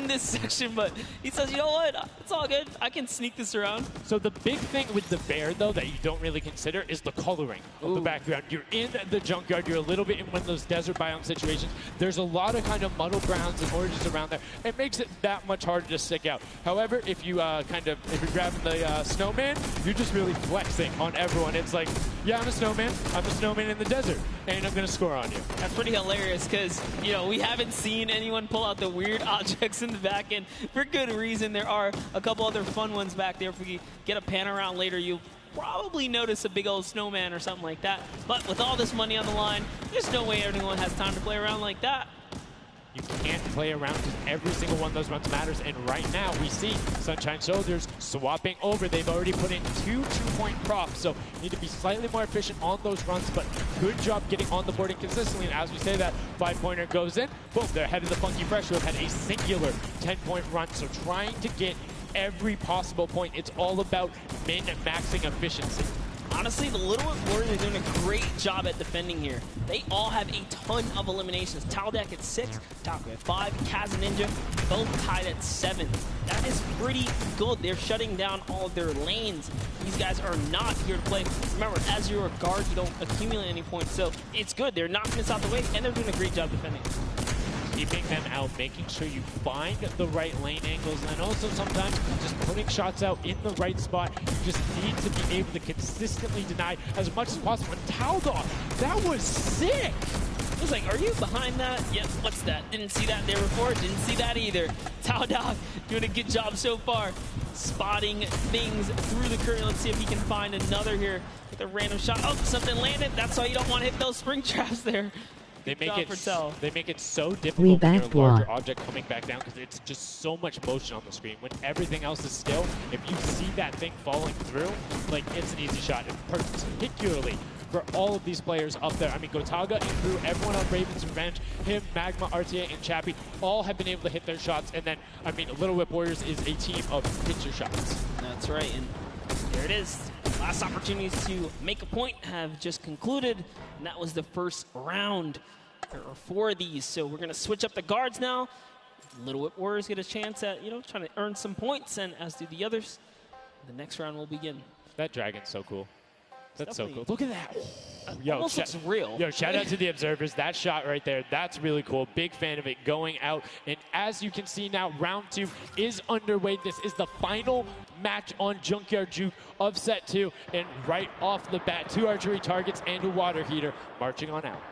in this section, but he says, you know what, it's all good. I can sneak this around. So the big thing with the bear, though, that you don't really consider is the coloring of the background. You're in the junkyard. You're a little bit in one of those desert biome situations. There's a lot of kind of muddle grounds and oranges around there. It makes it that much harder to stick out. However, if you're grabbing the snowman, you're just really flexing on everyone. It's like, yeah, I'm a snowman. I'm a snowman in the desert, and I'm going to score on you. That's pretty hilarious because, you know, we haven't seen anyone pull out the weird objects in the back end for good reason. There are a couple other fun ones back there. If we get a pan around later, you'll probably notice a big old snowman or something like that. But with all this money on the line, there's no way anyone has time to play around like that. You can't play around because every single one of those runs matters. And right now, we see Sunshine Soldiers swapping over. They've already put in 2 2-point props, so you need to be slightly more efficient on those runs, but good job getting on the board and consistently. And as we say that 5-pointer goes in, boom, they're ahead of the Funky Fresh, who have had a singular 10-point run. So trying to get every possible point. It's all about min-maxing efficiency. Honestly, the Little Warriors are doing a great job at defending here. They all have a ton of eliminations. Taldeck at 6, Taco at 5, Kaz and Ninja both tied at 7. That is pretty good. They're shutting down all of their lanes. These guys are not here to play. Remember, as you're a guard, you don't accumulate any points, so it's good. They're knocking this out the way, and they're doing a great job defending. Keeping them out, making sure you find the right lane angles, and then also sometimes just putting shots out in the right spot. You just need to be able to consistently deny as much as possible. And Taldoff, that was sick! I was like, are you behind that? Yep, what's that? Didn't see that there before, didn't see that either. Taldoff doing a good job so far, spotting things through the curtain. Let's see if he can find another here with a random shot. Oh, something landed. That's why you don't want to hit those spring traps there. They make it so difficult when you're a larger object coming back down because it's just so much motion on the screen. When everything else is still, if you see that thing falling through, like, it's an easy shot. And particularly for all of these players up there. I mean, Gotaga and Crew, everyone on Raven's Revenge, him, Magma, RTA, and Chappie, all have been able to hit their shots. And then, I mean, Little Whip Warriors is a team of hit your shots. That's right, and there it is. Last opportunities to make a point have just concluded, and that was the first round. There are 4 of these, so we're going to switch up the guards now. Little Whip Warriors get a chance at, you know, trying to earn some points, and as do the others. The next round will begin. That dragon's so cool. That's so cool. Look at that. Yo, almost looks real. Yo, shout out to the observers. That shot right there, that's really cool. Big fan of it going out. And as you can see now, round 2 is underway. This is the final match on Junkyard Juke of set 2. And right off the bat, 2 archery targets and a water heater marching on out.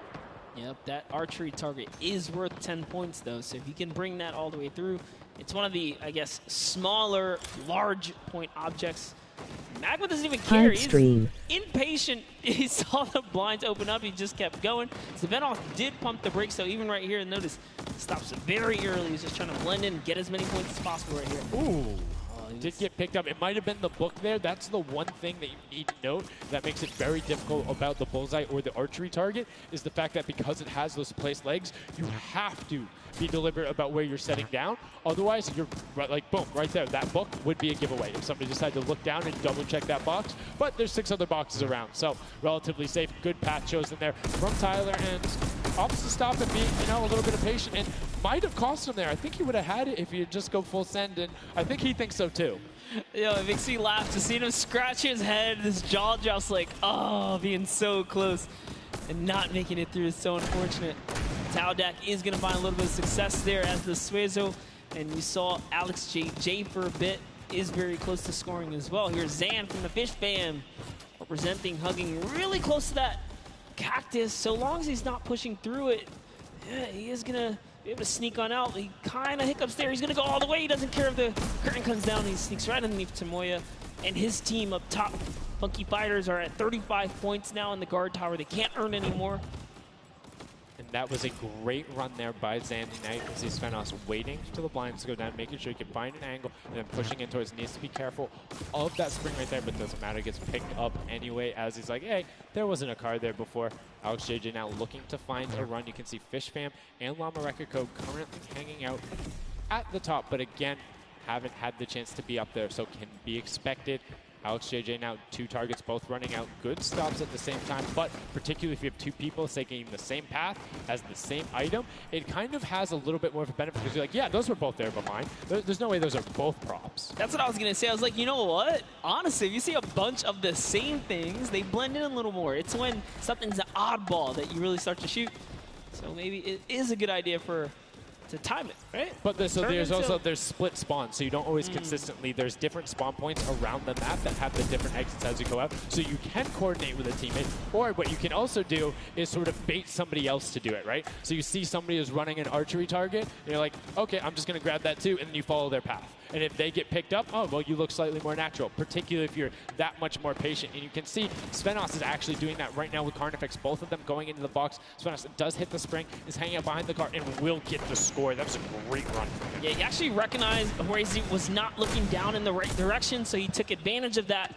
Yep, that archery target is worth 10 points, though. So if you can bring that all the way through, it's one of the, I guess, smaller, large point objects. Magma doesn't even care. He's impatient. He saw the blinds open up. He just kept going. Savenoff did pump the brakes, so even right here, notice, stops very early. He's just trying to blend in and get as many points as possible right here. Ooh. Did get picked up. It might have been the book there. That's the one thing that you need to note that makes it very difficult about the bullseye or the archery target is the fact that because it has those placed legs, you have to be deliberate about where you're setting down. Otherwise, you're like, boom, right there. That book would be a giveaway if somebody decided to look down and double check that box. But there's 6 other boxes around, so relatively safe. Good path chosen there from Tyler, and opts to stop and being, you know, a little bit of patient, and might have cost him there. I think he would have had it if he had just go full send, and I think he thinks so too. Yo, it makes me laugh to see him scratch his head, his jaw drops like, oh, being so close and not making it through is so unfortunate. Taldeck is going to find a little bit of success there as the Suezo, and you saw Alex J for a bit, is very close to scoring as well. Here's Zan from the Fish Fam, representing, hugging really close to that cactus. So long as he's not pushing through it, yeah, he is going to be able to sneak on out. He kind of hiccups there. He's going to go all the way. He doesn't care if the curtain comes down. He sneaks right underneath Tamoya. And his team up top, Funky Fighters, are at 35 points now in the guard tower. They can't earn any more. And that was a great run there by Zandy Knight as he spent us waiting for the blinds to go down, making sure he can find an angle, and then pushing in towards. Needs to be careful of that spring right there, but doesn't matter. It gets picked up anyway as he's like, hey, there wasn't a card there before. Alex JJ now looking to find a run. You can see Fish Fam and Llama Record Code currently hanging out at the top, but again, haven't had the chance to be up there, so can be expected Alex JJ now 2 targets, both running out good stops at the same time, but particularly if you have 2 people taking the same path as the same item, it kind of has a little bit more of a benefit because you're like, yeah, those were both there but mine. There's no way those are both props. That's what I was going to say. I was like, you know what? Honestly, if you see a bunch of the same things, they blend in a little more. It's when something's an oddball that you really start to shoot. So maybe it is a good idea to time it, right? But there's split spawns, so you don't always consistently. There's different spawn points around the map that have the different exits as you go out, so you can coordinate with a teammate. Or what you can also do is sort of bait somebody else to do it, right? So you see somebody is running an archery target, and you're like, okay, I'm just going to grab that too, and then you follow their path. And if they get picked up, oh, well, you look slightly more natural, particularly if you're that much more patient. And you can see Svenos is actually doing that right now with Carnifex, both of them going into the box. Svenos does hit the spring, is hanging out behind the car, and will get the score. That was a great run from him. Yeah, he actually recognized Horace was not looking down in the right direction, so he took advantage of that.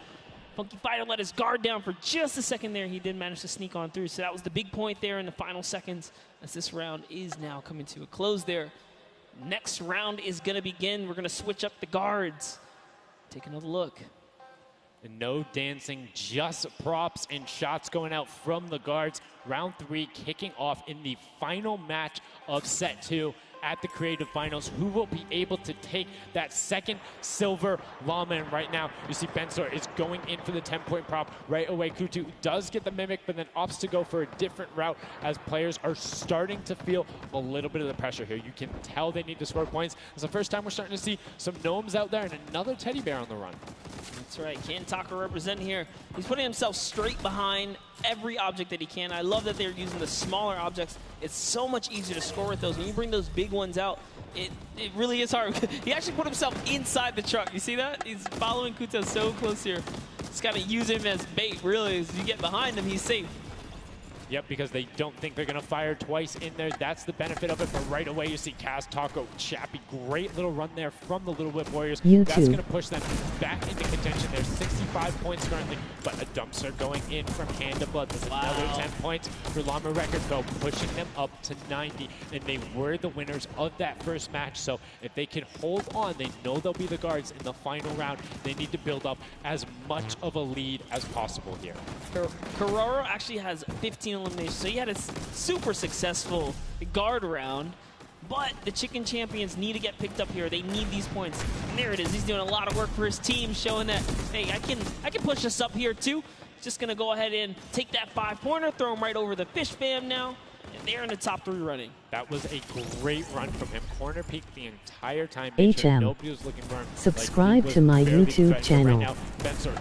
Funky Fighter let his guard down for just a second there. He did manage to sneak on through, so that was the big point there in the final seconds as this round is now coming to a close there. Next round is going to begin. We're going to switch up the guards. Take another look. And no dancing, just props and shots going out from the guards. Round 3 kicking off in the final match of set 2 at the Creative Finals. Who will be able to take that second silver llama? And right now, you see Bensor is going in for the 10-point prop right away. Kutu does get the Mimic, but then opts to go for a different route as players are starting to feel a little bit of the pressure here. You can tell they need to score points. It's the first time we're starting to see some gnomes out there and another teddy bear on the run. That's right. Kantaka representing here. He's putting himself straight behind every object that he can. I love that they're using the smaller objects. It's so much easier to score with those. When you bring those big ones out, it really is hard. He actually put himself inside the truck. You see that? He's following Kuta so close here. Just got to use him as bait, really. As you get behind him, he's safe. Yep, because they don't think they're going to fire twice in there. That's the benefit of it. But right away, you see Kaz, Taco, Chappie. Great little run there from the Little Whip Warriors. That's going to push them back into contention. There's 65 points currently, but a dumpster going in from Hand of Blood. There's another 10 points for Llama Record Co, pushing them up to 90. And they were the winners of that first match. So if they can hold on, they know they'll be the guards in the final round. They need to build up as much of a lead as possible here. Carraro actually has 15 eliminations, so he had a super successful guard round, but the Chicken Champions need to get picked up here. They need these points. And there it is. He's doing a lot of work for his team, showing that, hey, I can push this up here too. Just going to go ahead and take that 5-pointer, throw him right over the Fish Fam now, and they're in the top 3 running. That was a great run from him. Corner peeked the entire time. HM. Nobody was looking for him. Subscribe to my YouTube channel. Right now,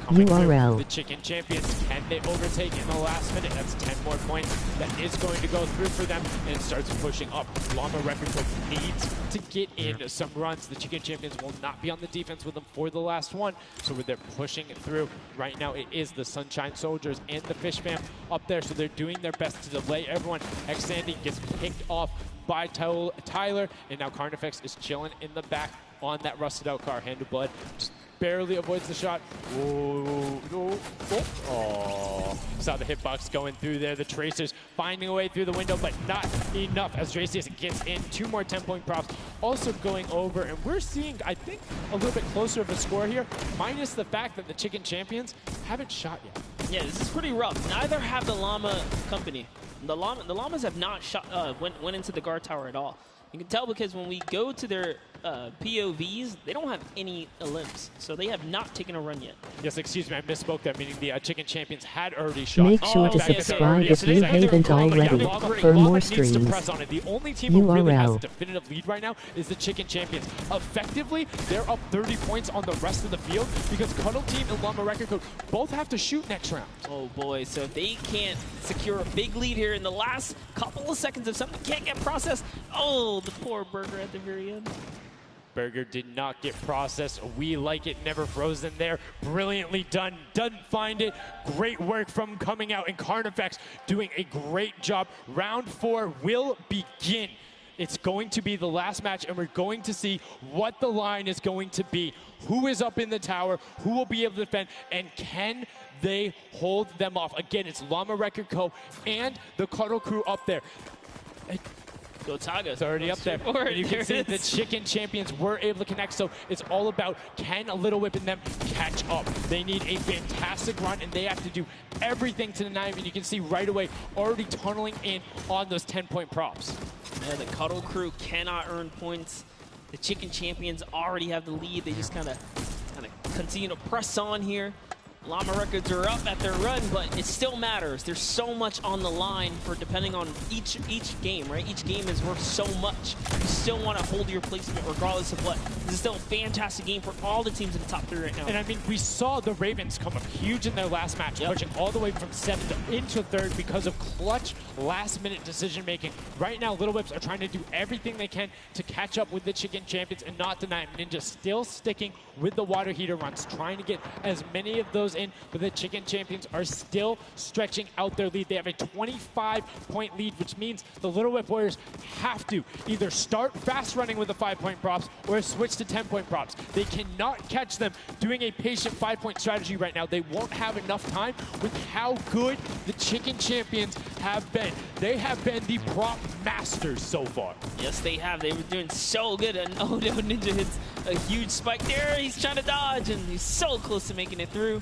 URL. The Chicken Champions, can they overtake in the last minute? That's 10 more points. That is going to go through for them, and it starts pushing up. Llama Record needs to get in some runs. The Chicken Champions will not be on the defense with them for the last one, so they're pushing it through. Right now, it is the Sunshine Soldiers and the Fish Fam up there, so they're doing their best to delay everyone. Xandy gets picked off by Tyler, and now Carnifex is chilling in the back on that rusted out car. Hand of Blood just barely avoids the shot. Oh. Saw the hitbox going through there. The Tracers finding a way through the window, but not enough as Dracius gets in. 2 more 10-point props also going over, and we're seeing, I think, a little bit closer of a score here, minus the fact that the Chicken Champions haven't shot yet. Yeah, this is pretty rough. Neither have the Llama Company. The Llamas have not shot, went into the guard tower at all. You can tell because when we go to their POVs, they don't have any elims, so they have not taken a run yet. Yes, excuse me, I misspoke that, meaning the Chicken Champions had already shot. Make sure to subscribe if you haven't already for more streams. The only team who really has a definitive lead right now is the Chicken Champions. Effectively, they're up 30 points on the rest of the field because Cuddle Team and Llama Record Code both have to shoot next round. Oh boy, so if they can't secure a big lead here in the last couple of seconds, if something can't get processed, oh, the poor Burger at the very end. Burger did not get processed. We like it, never frozen there. Brilliantly done. Doesn't find it. Great work from coming out, and Carnifex doing a great job. Round 4 will begin. It's going to be the last match, and we're going to see what the line is going to be. Who is up in the tower? Who will be able to defend? And can they hold them off? Again, it's Llama Record Co. and the Cuddle Crew up there. Go Taga. It's already up there. And you can see the chicken champions were able to connect, so it's all about can Little Whip and them catch up. They need a fantastic run, and they have to do everything to deny him, and you can see right away already tunneling in on those 10-point props. Yeah, the Cuddle crew cannot earn points. The chicken champions already have the lead. They just kind of continue to press on here. Llama Records are up at their run, but it still matters. There's so much on the line for depending on each game, right? Each game is worth so much. You still want to hold your placement regardless of what. This is still a fantastic game for all the teams in the top 3 right now. And I mean, we saw the Ravens come up huge in their last match, pushing all the way from 7th into 3rd because of clutch last-minute decision-making. Right now, Little Whips are trying to do everything they can to catch up with the chicken champions and not deny them. Ninja still sticking with the water heater runs, trying to get as many of those in, but the chicken champions are still stretching out their lead. They have a 25-point lead, which means the Little Whip Warriors have to either start fast running with the 5-point props or switch to 10-point props. They cannot catch them doing a patient 5-point strategy right now. They won't have enough time with how good the chicken champions have been. They have been the prop masters so far. Yes, they have. They were doing so good, and oh no, Ninja hits a huge spike there. He's trying to dodge, and he's so close to making it through.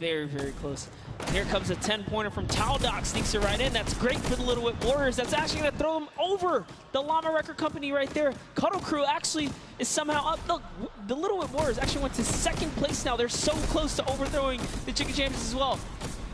Very, very close. Here comes a 10-pointer from Taldoc, sneaks it right in. That's great for the Little Whip Warriors. That's actually going to throw them over the Llama Record Company right there. Cuddle Crew actually is somehow up. Look, the Little Whip Warriors actually went to 2nd place now. They're so close to overthrowing the Chicken Champions as well.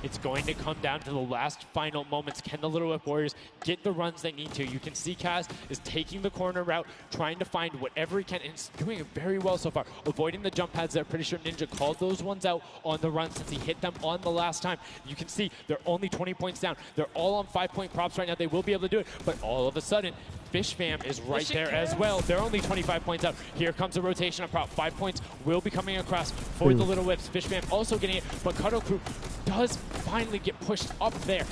It's going to come down to the last final moments. Can the Little Whip Warriors get the runs they need to? You can see Kaz is taking the corner route, trying to find whatever he can, and he's doing it very well so far. Avoiding the jump pads there. Pretty sure Ninja called those ones out on the run since he hit them on the last time. You can see they're only 20 points down. They're all on 5-point props right now. They will be able to do it, but all of a sudden, Fish Fam is right there as well. They're only 25 points out. Here comes a rotation on prop. 5 points will be coming across for the Little Whips. Fish Fam also getting it, but Cuddle Crew does finally get pushed up there.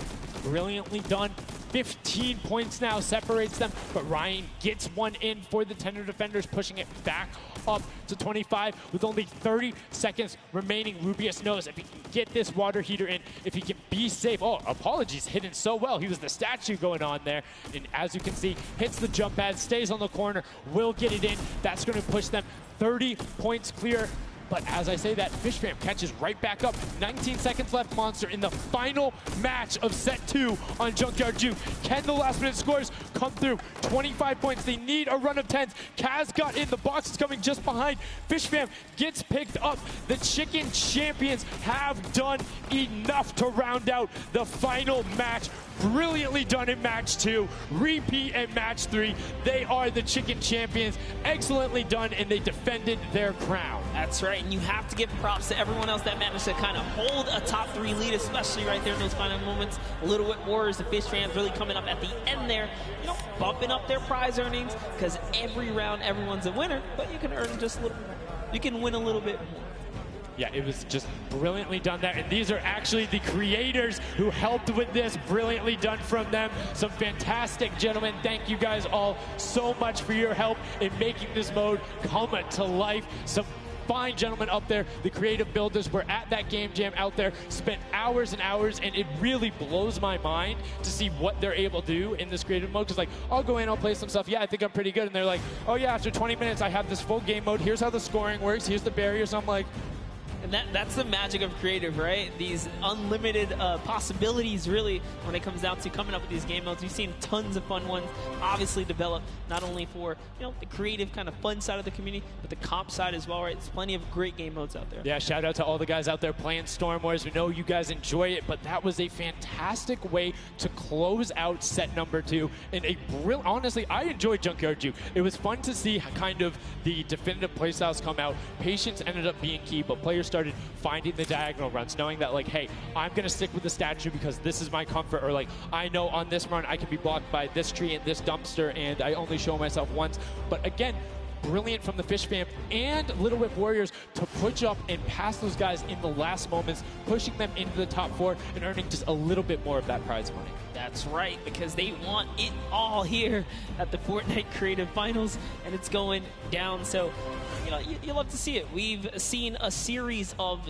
Brilliantly done. 15 points now separates them, but Ryan gets one in for the Tender Defenders, pushing it back up to 25 with only 30 seconds remaining. Rubius knows if he can get this water heater in, if he can be safe. Oh, apologies, hidden so well. He was the statue going on there. And as you can see, hits the jump pad, stays on the corner, will get it in. That's going to push them 30 points clear. But as I say that, Fish Fam catches right back up. 19 seconds left, Monster, in the final match of set 2 on Junkyard Juke. Can the last-minute scores come through? 25 points. They need a run of 10s. Kaz got in. The box is coming just behind. Fish Fam gets picked up. The Chicken Champions have done enough to round out the final match. Brilliantly done in match 2. Repeat at match 3. They are the Chicken Champions. Excellently done, and they defended their crown. That's right, and you have to give props to everyone else that managed to kind of hold a top 3 lead, especially right there in those final moments. Little Whip Warriors, the Fish Fans really coming up at the end there, you know, bumping up their prize earnings, because every round everyone's a winner, but you can earn just a little bit more. You can win a little bit more. Yeah, it was just brilliantly done there. And these are actually the creators who helped with this. Brilliantly done from them. Some fantastic gentlemen. Thank you guys all so much for your help in making this mode come to life. Some fine gentlemen up there, the creative builders, were at that game jam out there, spent hours and hours, and it really blows my mind to see what they're able to do in this creative mode. Because, like, I'll go in, I'll play some stuff, yeah, I think I'm pretty good, and they're like, oh yeah, after 20 minutes I have this full game mode, here's how the scoring works, here's the barriers. So I'm like, and that's the magic of creative, right? These unlimited possibilities, really, when it comes down to coming up with these game modes. We've seen tons of fun ones, obviously developed not only for, you know, the creative kind of fun side of the community, but the comp side as well, right? There's plenty of great game modes out there. Yeah, shout out to all the guys out there playing Storm Wars. We know you guys enjoy it, but that was a fantastic way to close out set number 2. And a brilliant, honestly, I enjoyed Junkyard Juke. It was fun to see kind of the definitive playstyles come out. Patience ended up being key, but players started finding the diagonal runs, knowing that, like, hey, I'm going to stick with the statue because this is my comfort, or like, I know on this run I can be blocked by this tree and this dumpster, and I only show myself once. But again, brilliant from the Fish Fam and Little Whip Warriors to push up and pass those guys in the last moments, pushing them into the top 4 and earning just a little bit more of that prize money. That's right, because they want it all here at the Fortnite Creative Finals, and it's going down. So, you know, you love to see it. We've seen a series of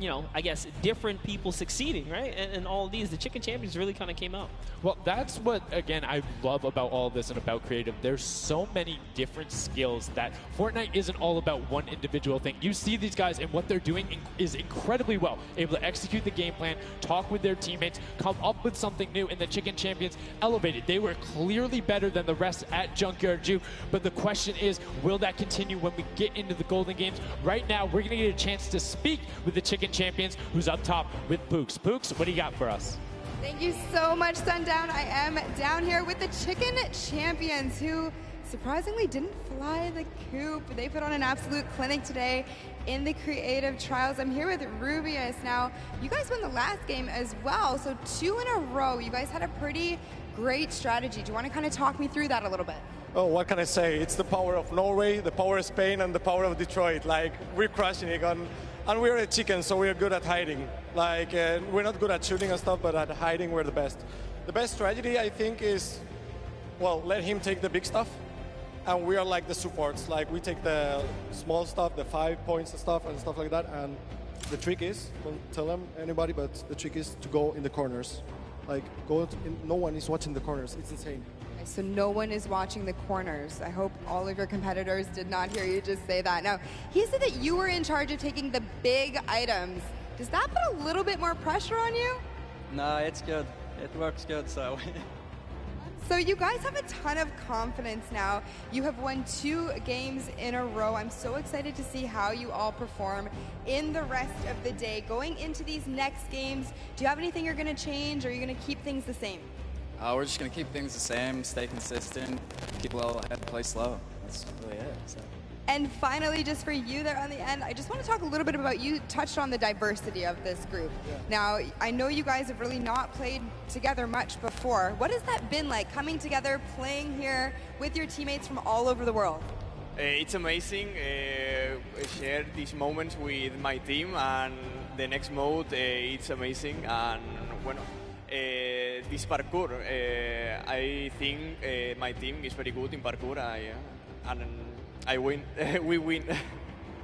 you know, I guess different people succeeding, right? And all of these, the chicken champions really kind of came out. Well, that's what, again, I love about all of this and about creative. There's so many different skills that Fortnite isn't all about one individual thing. You see these guys, and what they're doing is incredibly well. Able to execute the game plan, talk with their teammates, come up with something new, and the chicken champions elevated. They were clearly better than the rest at Junkyard Juke, but the question is, will that continue when we get into the Golden Games? Right now, we're going to get a chance to speak with the chicken champions, who's up top with Pooks. Pooks, what do you got for us? Thank you so much, Sundown. I am down here with the chicken champions, who surprisingly didn't fly the coop. They put on an absolute clinic today in the creative trials. I'm here with Rubius. Now, you guys won the last game as well, so 2 in a row. You guys had a pretty great strategy. Do you want to kind of talk me through that a little bit? Oh, what can I say? It's the power of Norway, the power of Spain, and the power of Detroit. Like, we're crushing it, and we're a chicken, so we're good at hiding. Like, we're not good at shooting and stuff, but at hiding, we're the best. The best strategy, I think, is, well, let him take the big stuff, and we are like the supports. Like, we take the small stuff, the 5 points and stuff like that, and the trick is, don't tell them anybody, but the trick is to go in the corners. Like, no one is watching the corners. It's insane. So no one is watching the corners. I hope all of your competitors did not hear you just say that. Now, he said that you were in charge of taking the big items. Does that put a little bit more pressure on you? No, it's good. It works good, so. So you guys have a ton of confidence now. You have won 2 games in a row. I'm so excited to see how you all perform in the rest of the day. Going into these next games, do you have anything you're going to change, or are you going to keep things the same? We're just going to keep things the same, stay consistent, keep a level ahead, play slow. That's really it. So. And finally, just for you there on the end, I just want to talk a little bit about, you touched on the diversity of this group. Yeah. Now, I know you guys have really not played together much before. What has that been like, coming together, playing here with your teammates from all over the world? It's amazing. Share these moments with my team, and the next mode, it's amazing. And bueno, this parkour, I think my team is very good in parkour, and I win. We win.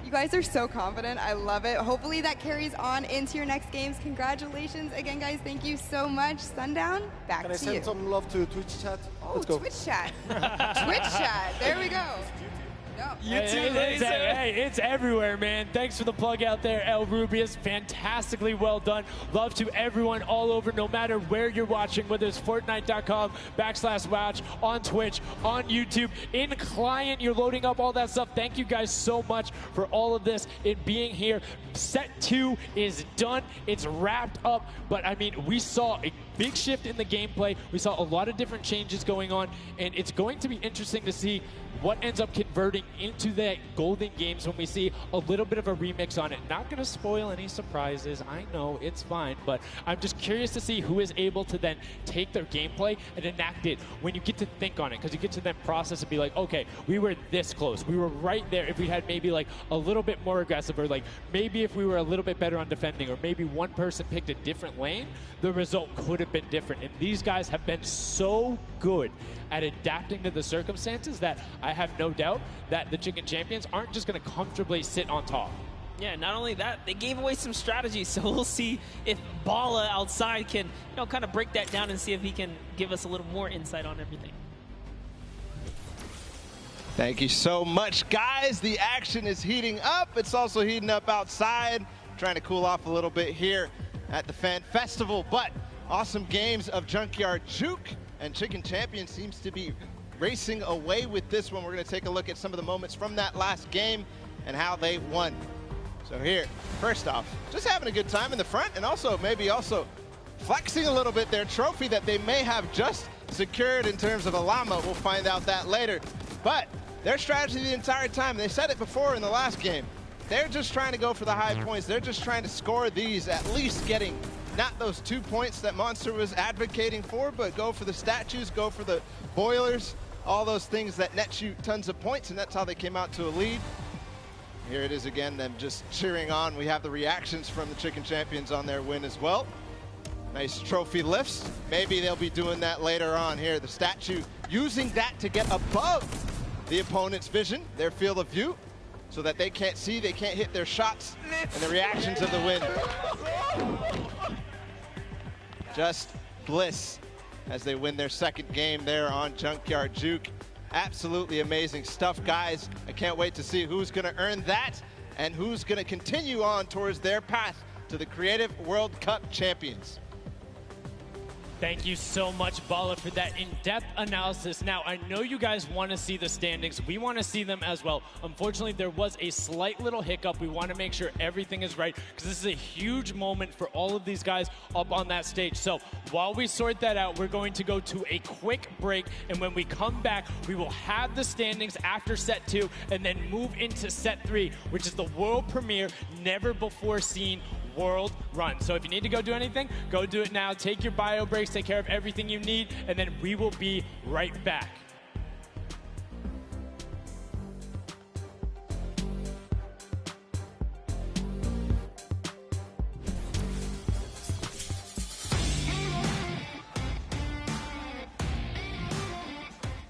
You guys are so confident. I love it. Hopefully that carries on into your next games. Congratulations again, guys. Thank you so much. Sundown, back to you. Can I send some love to Twitch chat? Oh, Let's go. Twitch chat. Twitch chat. There we go. No. It's everywhere, man. Thanks for the plug out there, El Rubius. Fantastically well done. Love to everyone all over, no matter where you're watching, whether it's Fortnite.com/watch, on Twitch, on YouTube, in client, you're loading up all that stuff. Thank you guys so much for all of this, it being here. Set 2 is done. It's wrapped up. But, I mean, we saw a big shift in the gameplay. We saw a lot of different changes going on, and it's going to be interesting to see what ends up converting into the Golden Games when we see a little bit of a remix on it. Not going to spoil any surprises. I know, it's fine, but I'm just curious to see who is able to then take their gameplay and enact it when you get to think on it, because you get to then process and be like, okay, we were this close. We were right there. If we had maybe like a little bit more aggressive, or like maybe if we were a little bit better on defending, or maybe one person picked a different lane, the result could have been different. And these guys have been so good at adapting to the circumstances that I have no doubt that the chicken champions aren't just going to comfortably sit on top. Yeah, not only that, they gave away some strategies, so we'll see if Bala outside can, you know, kind of break that down and see if he can give us a little more insight on everything. Thank you so much, guys. The action is heating up. It's also heating up outside. Trying to cool off a little bit here at the Fan Festival, but awesome games of Junkyard Juke, and Chicken Champion seems to be racing away with this one. We're going to take a look at some of the moments from that last game and how they won. So here, first off, just having a good time in the front, and also maybe also flexing a little bit their trophy that they may have just secured in terms of a llama. We'll find out that later. But their strategy the entire time, they said it before in the last game, they're just trying to go for the high points. They're just trying to score these, at least getting not those 2 points that Monster was advocating for, but go for the statues, go for the boilers, all those things that net you tons of points, and that's how they came out to a lead. Here it is again, them just cheering on. We have the reactions from the Chicken Champions on their win as well. Nice trophy lifts. Maybe they'll be doing that later on here. The statue using that to get above the opponent's vision, their field of view. so that they can't see, they can't hit their shots, and the reactions of the win. Just bliss as they win their second game there on Junkyard Juke. Absolutely amazing stuff, guys. I can't wait to see who's going to earn that and who's going to continue on towards their path to the Creative World Cup champions. Thank you so much, Bala, for that in-depth analysis. Now, I know you guys want to see the standings. We want to see them as well. Unfortunately, there was a slight little hiccup. We want to make sure everything is right because this is a huge moment for all of these guys up on that stage. So while we sort that out, we're going to go to a quick break. And when we come back, we will have the standings after set 2 and then move into set 3, which is the world premiere, never before seen world run. So if you need to go do anything, go do it now. Take your bio breaks, take care of everything you need, and then we will be right back.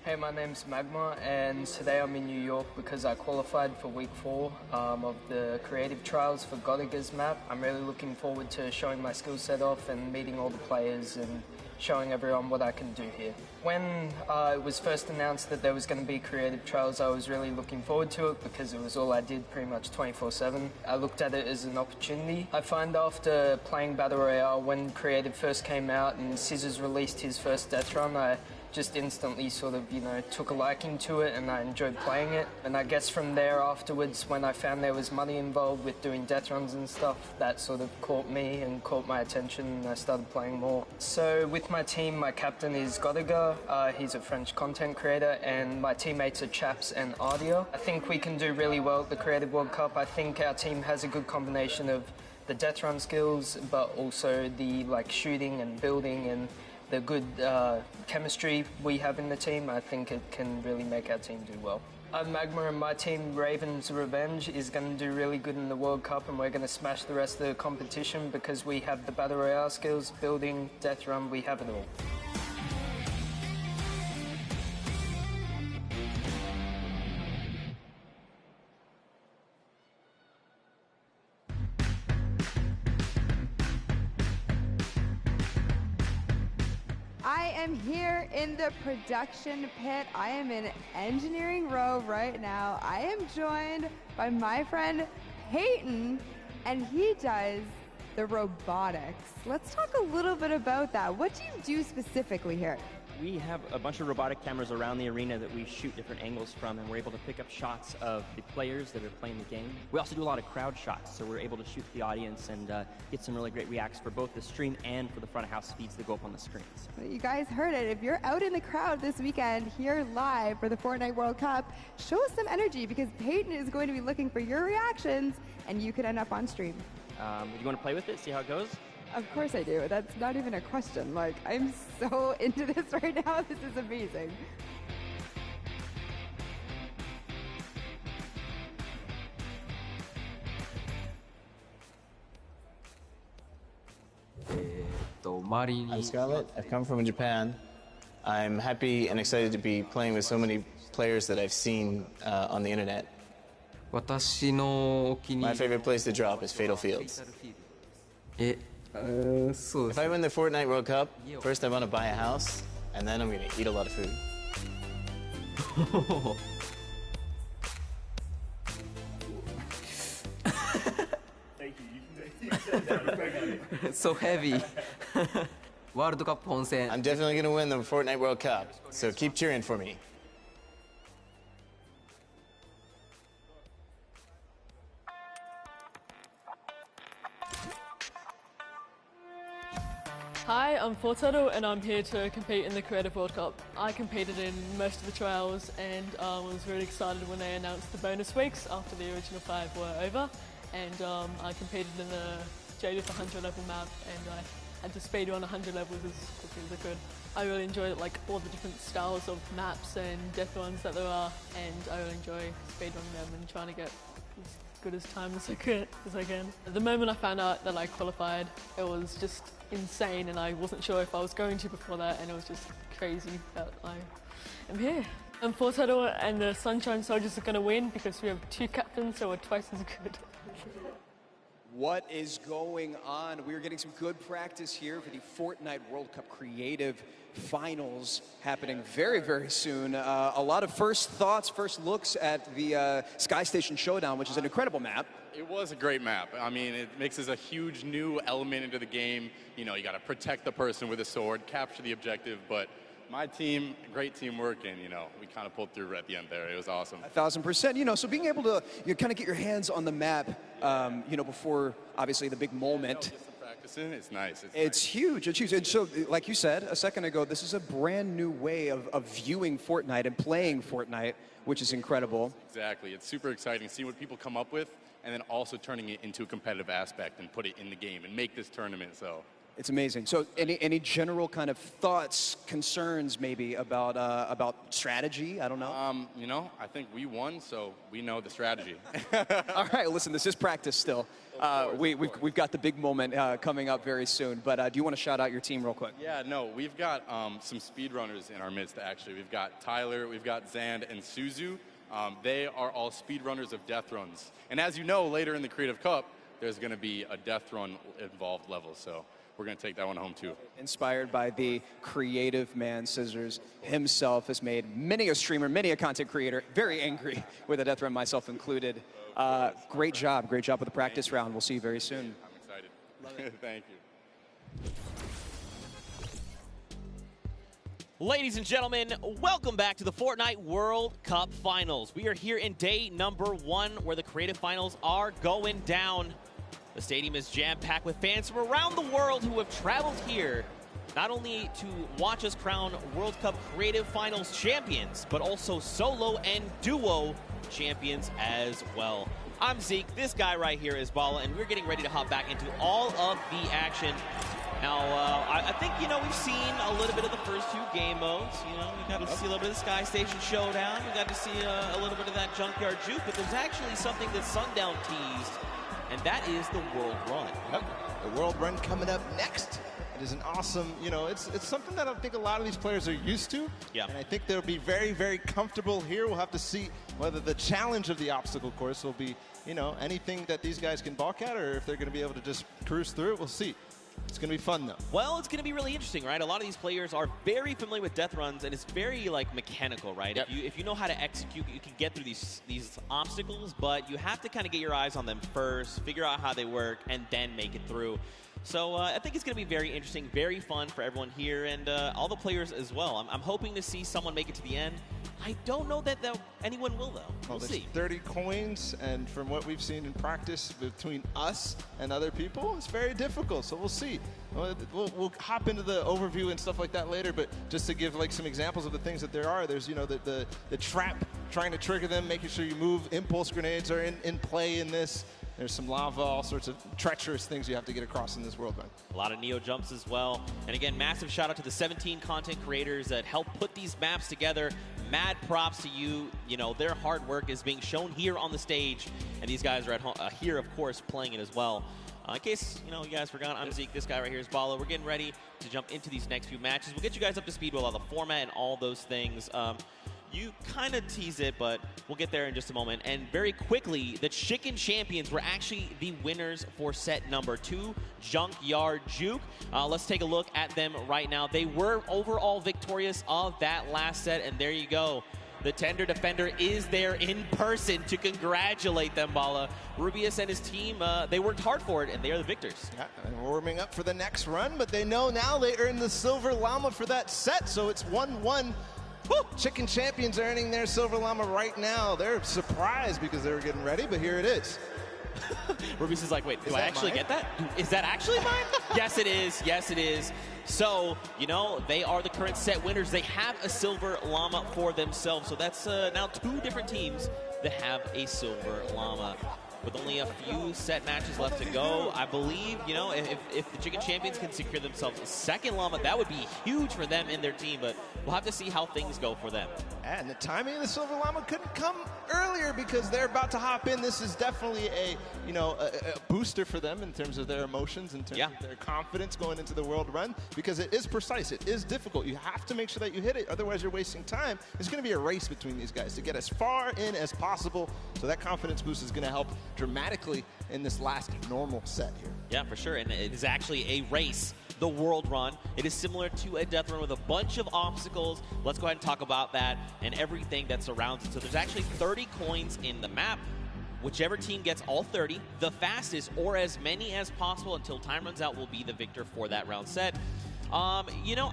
Hey, my name's Magma, and today I'm in New York because I qualified for week 4 of the creative trials for ChrissGxz map. I'm really looking forward to showing my skill set off and meeting all the players and showing everyone what I can do here. When it was first announced that there was going to be creative trials, I was really looking forward to it because it was all I did pretty much 24/7. I looked at it as an opportunity. I find after playing Battle Royale, when creative first came out and ChrissGxz released his first death run, I just instantly sort of, took a liking to it and I enjoyed playing it. And I guess from there afterwards, when I found there was money involved with doing death runs and stuff, that sort of caught me and caught my attention and I started playing more. So with my team, my captain is ChrissGxz. He's a French content creator and my teammates are Chaps and Ardia. I think we can do really well at the Creative World Cup. I think our team has a good combination of the death run skills, but also the shooting and building and the good chemistry we have in the team. I think it can really make our team do well. I'm Magma and my team, Raven's Revenge, is going to do really good in the World Cup and we're going to smash the rest of the competition because we have the Battle Royale skills, building, death run, we have it all. I am here in the production pit. I am in engineering row right now. I am joined by my friend Peyton, and he does the robotics. Let's talk a little bit about that. What do you do specifically here? We have a bunch of robotic cameras around the arena that we shoot different angles from, and we're able to pick up shots of the players that are playing the game. We also do a lot of crowd shots, so we're able to shoot the audience and get some really great reacts for both the stream and for the front of house feeds that go up on the screens. Well, you guys heard it. If you're out in the crowd this weekend here live for the Fortnite World Cup, show us some energy because Peyton is going to be looking for your reactions and you could end up on stream. Do you want to play with it, see how it goes? Of course I do. That's not even a question. I'm so into this right now. This is amazing. I'm Scarlett. I've come from Japan. I'm happy and excited to be playing with so many players that I've seen on the internet. My favorite place to drop is Fatal Fields. If I win the Fortnite World Cup, first I want to buy a house, and then I'm going to eat a lot of food. Thank you. So heavy. World Cup Ponsen. I'm definitely going to win the Fortnite World Cup, so keep cheering for me. Hi, I'm Fortnite and I'm here to compete in the Creative World Cup. I competed in most of the trials and was really excited when they announced the bonus weeks after the original 5 were over. And I competed in the Jaded 100 level map and I had to speedrun 100 levels as quickly as I could. I really enjoyed all the different styles of maps and death runs that there are, and I really enjoy speedrunning them and trying to get as good as time as I can. The moment I found out that I qualified, it was just insane and I wasn't sure if I was going to before that, and it was just crazy that I am here. And Fortnite and the Sunshine Soldiers are going to win because we have 2 captains, so we're twice as good. What is going on? We're getting some good practice here for the Fortnite World Cup Creative Finals happening very, very soon. A lot of first thoughts, first looks at the Sky Station Showdown, which is an incredible map. It was a great map. I mean, it mixes a huge new element into the game. You know, you got to protect the person with a sword, capture the objective, but my team, great teamwork, and, you know, we kind of pulled through at the end there. It was awesome. 1,000%. You know, so being able to kind of get your hands on the map, you know, before, obviously, the big moment. Practicing, it's nice. It's huge. It's huge. And so, like you said a second ago, this is a brand new way of viewing Fortnite and playing Fortnite, which is incredible. Exactly. It's super exciting to see what people come up with, and then also turning it into a competitive aspect and put it in the game and make this tournament, so. It's amazing. So any general kind of thoughts, concerns maybe about strategy? I don't know. You know, I think we won, so we know the strategy. All right, listen, this is practice still. We've got the big moment coming up very soon, but do you want to shout out your team real quick? Yeah, no, we've got some speedrunners in our midst, actually. We've got Tyler, we've got Zand, and Suzu. They are all speedrunners of death runs. And as you know, later in the Creative Cup, there's going to be a death run involved level, so we're going to take that one home, too. Inspired by the creative man, ChrissGxz himself has made many a streamer, many a content creator very angry with a death run, myself included. Great job with the practice round. We'll see you very soon. I'm excited. Love it. Thank you. Ladies and gentlemen, welcome back to the Fortnite World Cup Finals. We are here in day number 1 where the creative finals are going down. The stadium is jam-packed with fans from around the world who have traveled here not only to watch us crown World Cup Creative Finals champions, but also solo and duo champions as well. I'm Zeke, this guy right here is Bala, and we're getting ready to hop back into all of the action. Now, I think, you know, we've seen a little bit of the first 2 game modes. You know, we got to see a little bit of the Sky Station Showdown. We got to see a little bit of that Junkyard Juke, but there's actually something that Sundown teased, and that is the World Run. Yep. The World Run coming up next. It is an awesome, you know, it's something that I think a lot of these players are used to. Yeah. And I think they'll be very, very comfortable here. We'll have to see whether the challenge of the obstacle course will be, you know, anything that these guys can balk at, or if they're going to be able to just cruise through it. We'll see. It's going to be fun, though. Well, it's going to be really interesting, right? A lot of these players are very familiar with death runs, and it's very, like, mechanical, right? Yep. If you know how to execute, you can get through these obstacles, but you have to kind of get your eyes on them first, figure out how they work, and then make it through. So I think it's going to be very interesting, very fun for everyone here, and all the players as well. I'm hoping to see someone make it to the end. I don't know that anyone will, though. We'll see. 30 coins, and from what we've seen in practice between us and other people, it's very difficult, so we'll see. We'll hop into the overview and stuff like that later, but just to give like some examples of the things that there are, there's, you know, the trap, trying to trigger them, making sure you move. Impulse grenades are in play in this. There's some lava, all sorts of treacherous things you have to get across in this world run. A lot of Neo jumps as well. And again, massive shout out to the 17 content creators that helped put these maps together. Mad props to you. You know, their hard work is being shown here on the stage. And these guys are at home, here, of course, playing it as well. In case, you know, you guys forgot, I'm Zeke. This guy right here is Bala. We're getting ready to jump into these next few matches. We'll get you guys up to speed with all the format and all those things. You kind of tease it, but we'll get there in just a moment. And very quickly, the Chicken Champions were actually the winners for set number 2, Junkyard Juke. Let's take a look at them right now. They were overall victorious of that last set, and there you go. The Tender Defender is there in person to congratulate them, Bala. Rubius and his team, they worked hard for it, and they are the victors. Yeah, and warming up for the next run, but they know now they earned the Silver Llama for that set, so it's 1-1. Woo! Chicken Champions are earning their Silver Llama right now. They're surprised because they were getting ready, but here it is. Rubius is like, wait, do I actually get that? Is that actually mine? Yes, it is. Yes, it is. So, you know, they are the current set winners. They have a Silver Llama for themselves. So that's now 2 different teams that have a Silver Llama. with only a few set matches left to go. I believe, you know, if the Chicken Champions can secure themselves a second llama, that would be huge for them and their team, but we'll have to see how things go for them. And the timing of the Silver Llama couldn't come earlier because they're about to hop in. This is definitely a booster for them in terms of their emotions, in terms of their confidence going into the World Run, because it is precise, it is difficult. You have to make sure that you hit it, otherwise you're wasting time. It's going to be a race between these guys to get as far in as possible, so that confidence boost is going to help dramatically in this last normal set here. Yeah, for sure, and it is actually a race, the World Run. It is similar to a death run with a bunch of obstacles. Let's go ahead and talk about that and everything that surrounds it. So there's actually 30 coins in the map. Whichever team gets all 30, the fastest or as many as possible until time runs out will be the victor for that round set. You know,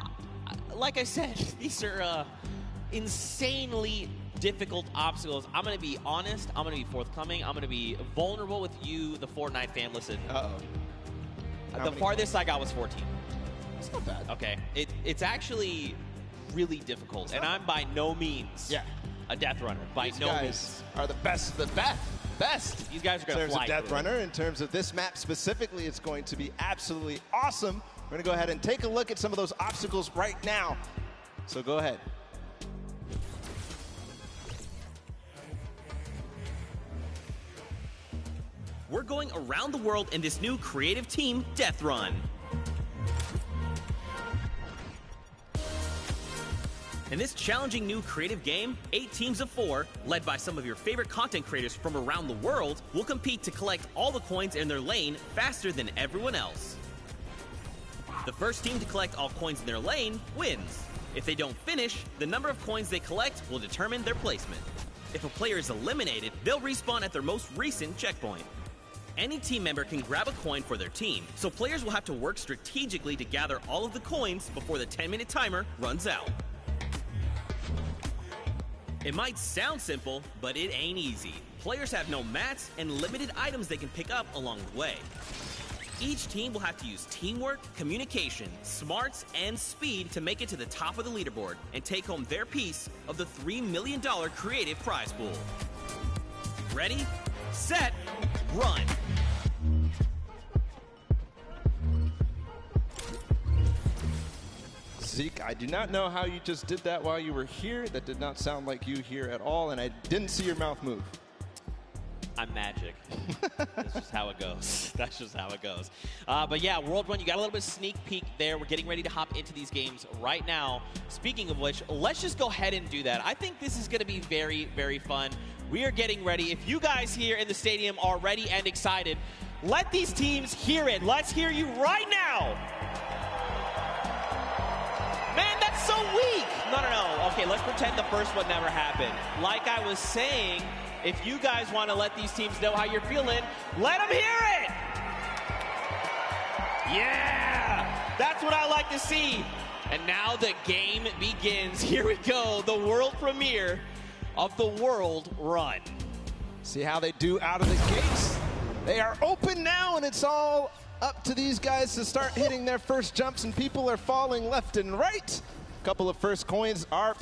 like I said, these are insanely difficult obstacles. I'm going to be honest. I'm going to be forthcoming. I'm going to be vulnerable with you, the Fortnite fam. Listen. The farthest I got was 14. It's not bad. Okay. It's actually really difficult, and I'm by no means a death runner. By no means. These guys are the best of the best. These guys are going to fly. In terms of death runner, in terms of this map specifically, it's going to be absolutely awesome. We're going to go ahead and take a look at some of those obstacles right now. So go ahead. We're going around the world in this new creative team, Death Run. In this challenging new creative game, 8 teams of 4, led by some of your favorite content creators from around the world, will compete to collect all the coins in their lane faster than everyone else. The first team to collect all coins in their lane wins. If they don't finish, the number of coins they collect will determine their placement. If a player is eliminated, they'll respawn at their most recent checkpoint. Any team member can grab a coin for their team, so players will have to work strategically to gather all of the coins before the 10-minute timer runs out. It might sound simple, but it ain't easy. Players have no mats and limited items they can pick up along the way. Each team will have to use teamwork, communication, smarts, and speed to make it to the top of the leaderboard and take home their piece of the $3 million creative prize pool. Ready, set, run! Zeke, I do not know how you just did that while you were here. That did not sound like you here at all, and I didn't see your mouth move. I'm magic. That's just how it goes. That's just how it goes. But yeah, World Run, you got a little bit of sneak peek there. We're getting ready to hop into these games right now. Speaking of which, let's just go ahead and do that. I think this is going to be very, very fun. We are getting ready. If you guys here in the stadium are ready and excited, let these teams hear it. Let's hear you right now. Man, that's so weak. No. Okay, let's pretend the first one never happened. Like I was saying, if you guys want to let these teams know how you're feeling, let them hear it. Yeah, that's what I like to see. And now the game begins. Here we go, the world premiere of the World Run. See how they do out of the gates. They are open now, and it's all up to these guys to start hitting their first jumps, and people are falling left and right. A couple of first coins are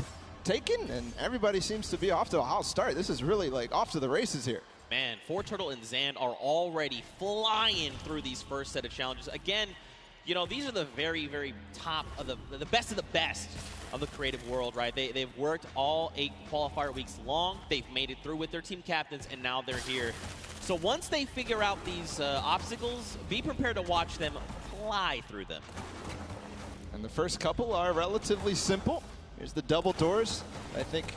taken, and everybody seems to be off to a hot start. This is really like off to the races here. Man, Turtle and Zand are already flying through these first set of challenges. Again, you know, these are the very, very top of the best of the best of the creative world, right? They've worked all 8 qualifier weeks long. They've made it through with their team captains, and now they're here. So once they figure out these obstacles, be prepared to watch them fly through them. And the first couple are relatively simple. Here's the double doors. I think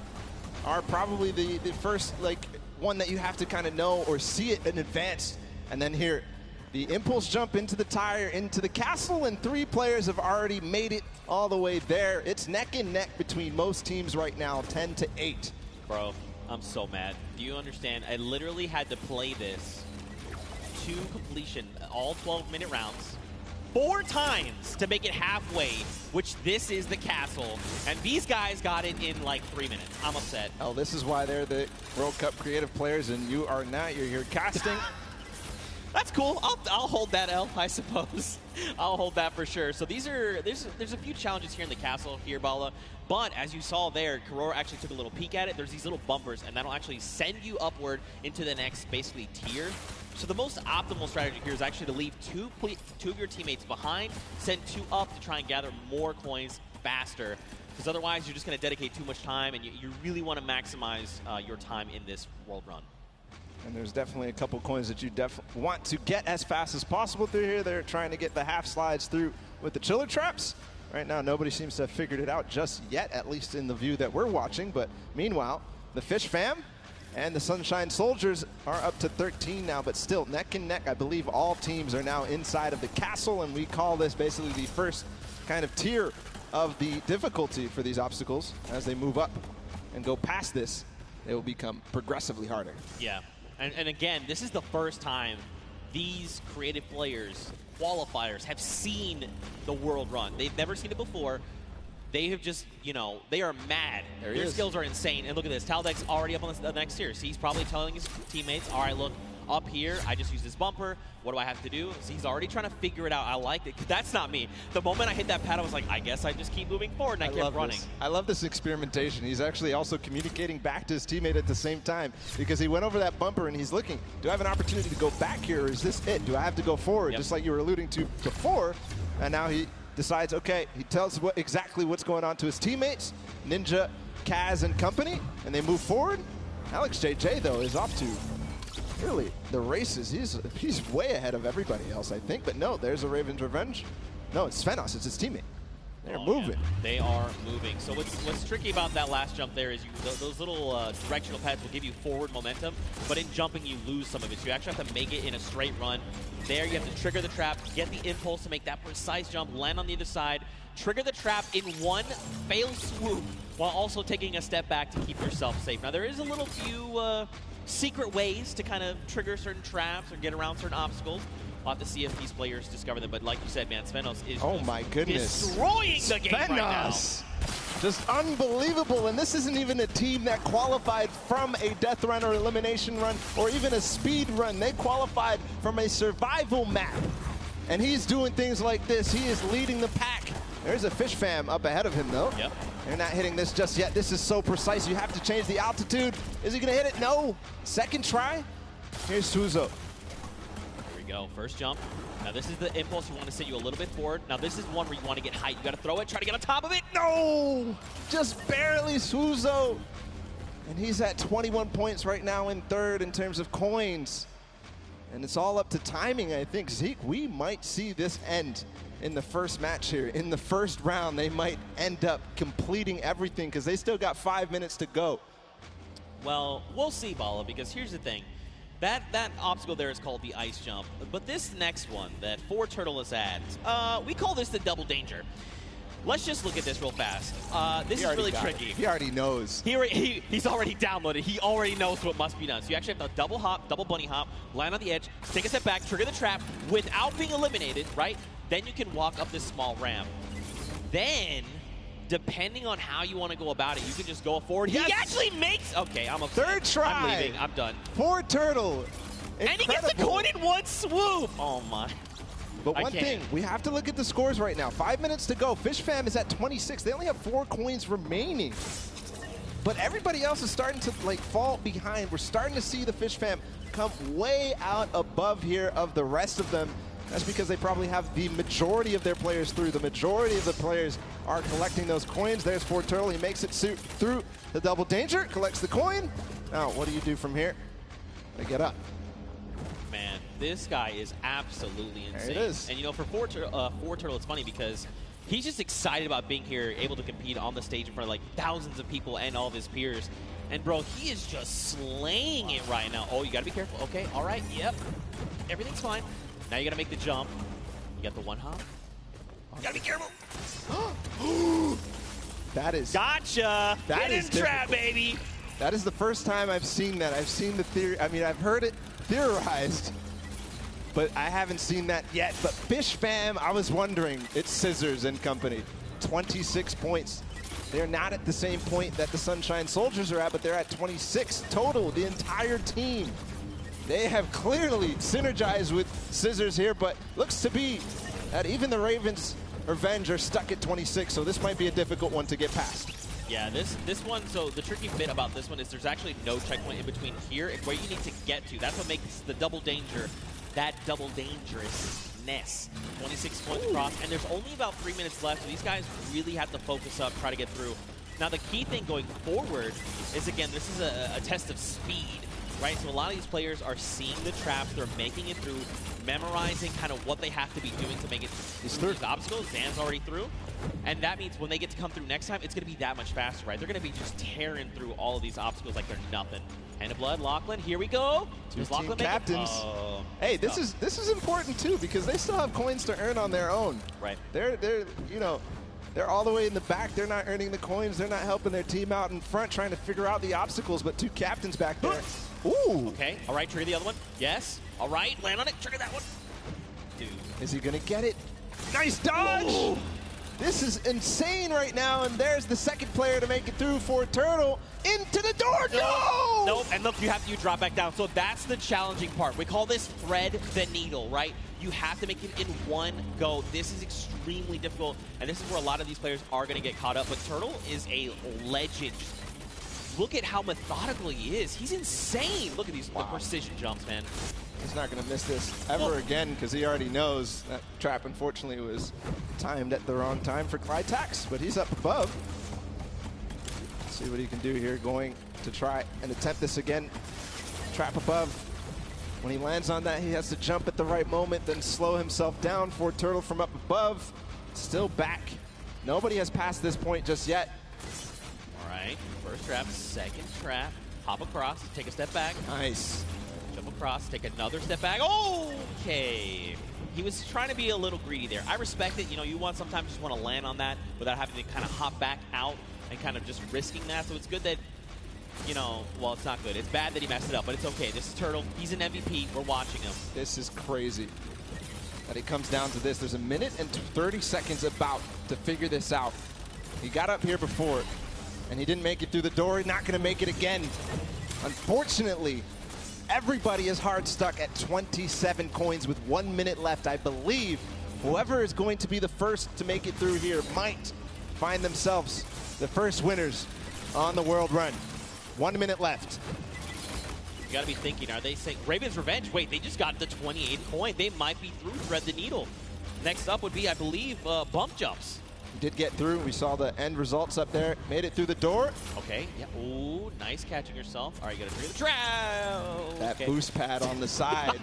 are probably the first one that you have to kind of know or see it in advance. And then here, the impulse jump into the tire, into the castle, and 3 players have already made it all the way there. It's neck and neck between most teams right now, 10-8. Bro, I'm so mad. Do you understand? I literally had to play this to completion, all 12-minute rounds, 4 times to make it halfway, which this is the castle. And these guys got it in like 3 minutes. I'm upset. Oh, this is why they're the World Cup creative players and you are not. You're here casting. That's cool. I'll hold that L, I suppose. I'll hold that for sure. So there's a few challenges here in the castle here, Bala. But as you saw there, Karora actually took a little peek at it. There's these little bumpers, and that'll actually send you upward into the next, basically, tier. So the most optimal strategy here is actually to leave two of your teammates behind, send 2 up to try and gather more coins faster. Because otherwise, you're just going to dedicate too much time, and you really want to maximize your time in this world run. And there's definitely a couple coins that you want to get as fast as possible through here. They're trying to get the half slides through with the chiller traps. Right now, nobody seems to have figured it out just yet, at least in the view that we're watching. But meanwhile, the Fish Fam and the Sunshine Soldiers are up to 13 now, but still neck and neck. I believe all teams are now inside of the castle, and we call this basically the first kind of tier of the difficulty for these obstacles. As they move up and go past this, they will become progressively harder. Yeah. And again, this is the first time these creative players, qualifiers, have seen the world run. They've never seen it before. They have just, you know, they are mad. Their skills are insane. And look at this. Taldeck's already up on the next tier. So he's probably telling his teammates, all right, look, up here, I just use this bumper. What do I have to do? So he's already trying to figure it out. I like it. That's not me. The moment I hit that pad, I was like, I guess I just keep moving forward, and I kept running. I love this experimentation. He's actually also communicating back to his teammate at the same time, because he went over that bumper and he's looking, do I have an opportunity to go back here, or is this it? Do I have to go forward? Just like you were alluding to before. And now he decides, okay, he tells exactly what's going on to his teammates, Ninja, Kaz, and company, and they move forward. ChrissGxz, though, is off to really the races. He's way ahead of everybody else, I think. But no, there's a Raven's Revenge. No, it's Svenos. It's his teammate. They're moving. Yeah. They are moving. So what's tricky about that last jump there is those little directional pads will give you forward momentum, but in jumping you lose some of it. So you actually have to make it in a straight run. There you have to trigger the trap, get the impulse to make that precise jump, land on the other side, trigger the trap in one fail swoop, while also taking a step back to keep yourself safe. Now there is a little few secret ways to kind of trigger certain traps or get around certain obstacles. We'll have to see if these players discover them. But like you said, man, Svenos is destroying the game right now. Just unbelievable. And this isn't even a team that qualified from a death run or elimination run or even a speed run. They qualified from a survival map. And he's doing things like this. He is leading the pack. There's a Fish Fam up ahead of him, though. Yep. They're not hitting this just yet. This is so precise. You have to change the altitude. Is he going to hit it? No. Second try. Here's Suzo. Here we go. First jump. Now, this is the impulse. You want to send you a little bit forward. Now, this is one where you want to get height. You got to throw it, try to get on top of it. No! Just barely, Suzo. And he's at 21 points right now in third in terms of coins. And it's all up to timing, I think. Zeke, we might see this end in the first match here. In the first round, they might end up completing everything because they still got 5 minutes to go. Well, we'll see, Bala, because here's the thing. That obstacle there is called the ice jump. But this next one that Turtle is at, we call this the double danger. Let's just look at this real fast. This is really tricky. He already knows. He's already downloaded. He already knows what must be done. So you actually have to double hop, double bunny hop, land on the edge, take a step back, trigger the trap without being eliminated, right? Then you can walk up this small ramp. Then, depending on how you want to go about it, you can just go forward. Yes. He actually makes... Okay, I'm upset. Third try. I'm leaving. I'm done. Turtle. Incredible. And he gets the coin in one swoop. Oh, my. But one thing, we have to look at the scores right now. 5 minutes to go. Fish Fam is at 26. They only have 4 coins remaining. But everybody else is starting to fall behind. We're starting to see the Fish Fam come way out above here of the rest of them. That's because they probably have the majority of their players through. The majority of the players are collecting those coins. There's Turtle. He makes it through the double danger, collects the coin. Now, what do you do from here? They get up. Man, this guy is absolutely insane. There it is. And, you know, for Turtle, it's funny because he's just excited about being here, able to compete on the stage in front of, thousands of people and all of his peers. And, bro, he is just slaying it right now. Oh, you got to be careful. Okay, all right, yep. Everything's fine. Now you got to make the jump. You got the one hop. You got to be careful. That is... Gotcha. Get in trap, baby. That is the first time I've seen that. I've seen the theory. I mean, I've heard it theorized, but I haven't seen that yet. But Fish Fam, I was wondering. It's Scissors and company. 26 points. They're not at the same point that the Sunshine Soldiers are at, but they're at 26 total, the entire team. They have clearly synergized with Scissors here, but looks to be that even the Ravens' Revenge are stuck at 26, so this might be a difficult one to get past. Yeah, this one, so the tricky bit about this one is there's actually no checkpoint in between here. It's where you need to get to. That's what makes the double danger, that double dangerousness. 26 points across, and there's only about 3 minutes left, so these guys really have to focus up, try to get through. Now, the key thing going forward is, again, this is a test of speed, right? So a lot of these players are seeing the traps, they're making it through, memorizing kind of what they have to be doing to make it through the obstacles. Zan's already through. And that means when they get to come through next time, it's going to be that much faster, right? They're going to be just tearing through all of these obstacles like they're nothing. Hand of Blood, Lachlan, here we go. Two team captains. Hey, this is important too because they still have coins to earn on their own. Right. They're all the way in the back. They're not earning the coins. They're not helping their team out in front, trying to figure out the obstacles. But two captains back there. Ooh. Okay. All right. Trigger the other one. Yes. All right. Land on it. Trigger that one. Dude. Is he gonna get it? Nice dodge. Whoa. This is insane right now, and there's the second player to make it through for Turtle into the door. No! Nope, and look, you drop back down. So that's the challenging part. We call this thread the needle, right? You have to make it in one go. This is extremely difficult, and this is where a lot of these players are going to get caught up. But Turtle is a legend. Look at how methodical he is. He's insane. Look at these the precision jumps, man. He's not going to miss this ever again because he already knows that trap, unfortunately, was timed at the wrong time for Clyde Tax, but he's up above. Let's see what he can do here, going to try and attempt this again. Trap above. When he lands on that, he has to jump at the right moment, then slow himself down for Turtle from up above. Still back. Nobody has passed this point just yet. All right, first trap, second trap. Hop across, take a step back. Nice. Jump across, take another step back. Okay. He was trying to be a little greedy there. I respect it. You know, you sometimes just want to land on that without having to kind of hop back out and kind of just risking that. So it's good that, you know, well, it's not good. It's bad that he messed it up, but it's okay. This is Turtle. He's an MVP. We're watching him. This is crazy that it comes down to this. There's a minute and 30 seconds about to figure this out. He got up here before, and he didn't make it through the door. He's not going to make it again. Unfortunately, everybody is hard stuck at 27 coins with 1 minute left. I believe whoever is going to be the first to make it through here might find themselves the first winners on the world run. 1 minute left. You got to be thinking, are they saying Ravens Revenge? Wait, they just got the 28th coin. They might be through Thread the Needle. Next up would be, I believe, bump jumps. Did get through. We saw the end results up there. Made it through the door. Okay. Yeah. Ooh, nice catching yourself. All right, you got to trigger the trap. That boost pad on the side.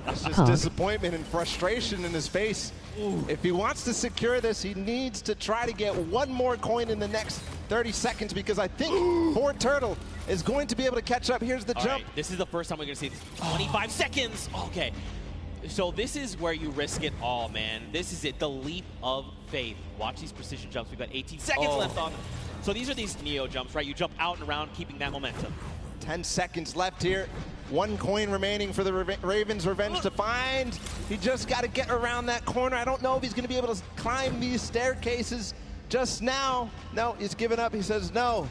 It's just disappointment and frustration in his face. Ooh. If he wants to secure this, he needs to try to get one more coin in the next 30 seconds because I think Ford Turtle is going to be able to catch up. Here's the jump. Right. This is the first time we're going to see this. 25 seconds. Okay. So this is where you risk it all, man. This is it, the leap of faith. Watch these precision jumps. We've got 18 seconds left on them. So these are these Neo jumps, right? You jump out and around, keeping that momentum. 10 seconds left here. 1 coin remaining for the Ravens Revenge to find. He just got to get around that corner. I don't know if he's going to be able to climb these staircases just now. No, he's given up. He says no.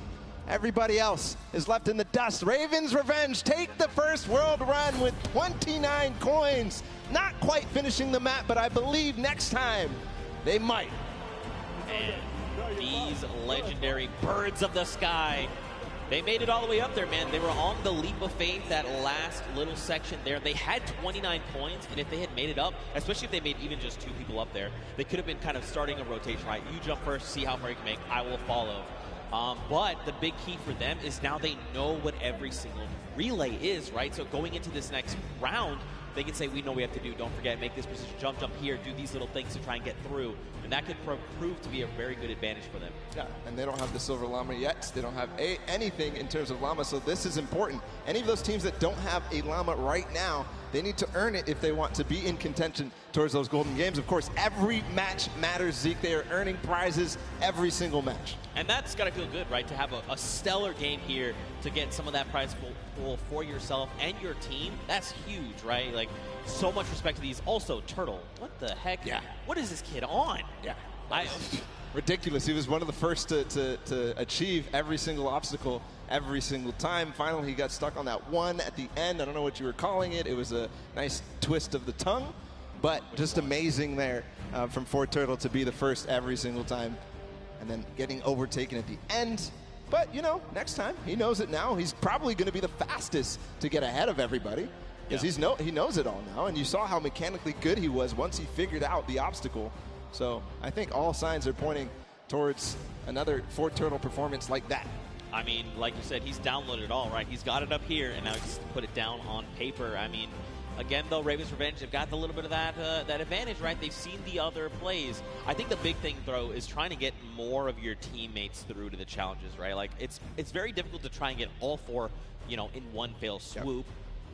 Everybody else is left in the dust. Ravens Revenge take the first world run with 29 coins. Not quite finishing the map, but I believe next time they might. And these legendary birds of the sky, they made it all the way up there, man. They were on the leap of faith, that last little section there. They had 29 coins, and if they had made it up, especially if they made even just 2 people up there, they could have been kind of starting a rotation, right? You jump first, see how far you can make, I will follow. But the big key for them is now they know what every single relay is, right? So going into this next round, they can say, we know we have to do, don't forget, make this precision jump here, do these little things to try and get through. And that could prove to be a very good advantage for them. Yeah, and they don't have the Silver Llama yet. They don't have anything in terms of Llama, so this is important. Any of those teams that don't have a Llama right now, they need to earn it if they want to be in contention towards those golden games. Of course, every match matters, Zeke. They are earning prizes every single match. And that's got to feel good, right, to have a stellar game here to get some of that prize pool for yourself and your team. That's huge, right? Like, so much respect to these. Also, Turtle, what the heck? Yeah. What is this kid on? Yeah. ridiculous. He was one of the first to achieve every single obstacle every single time. Finally, he got stuck on that one at the end. I don't know what you were calling it. It was a nice twist of the tongue, but just amazing there from Fortturtle to be the first every single time, and then getting overtaken at the end. But, you know, next time, he knows it now. He's probably going to be the fastest to get ahead of everybody because he knows it all now. And you saw how mechanically good he was once he figured out the obstacle. So I think all signs are pointing towards another Fortturtle performance like that. I mean, like you said, he's downloaded it all, right? He's got it up here, and now he's put it down on paper. I mean, again, though, Raven's Revenge have got a little bit of that that advantage, right? They've seen the other plays. I think the big thing, though, is trying to get more of your teammates through to the challenges, right? Like, it's very difficult to try and get all four, you know, in one fell swoop,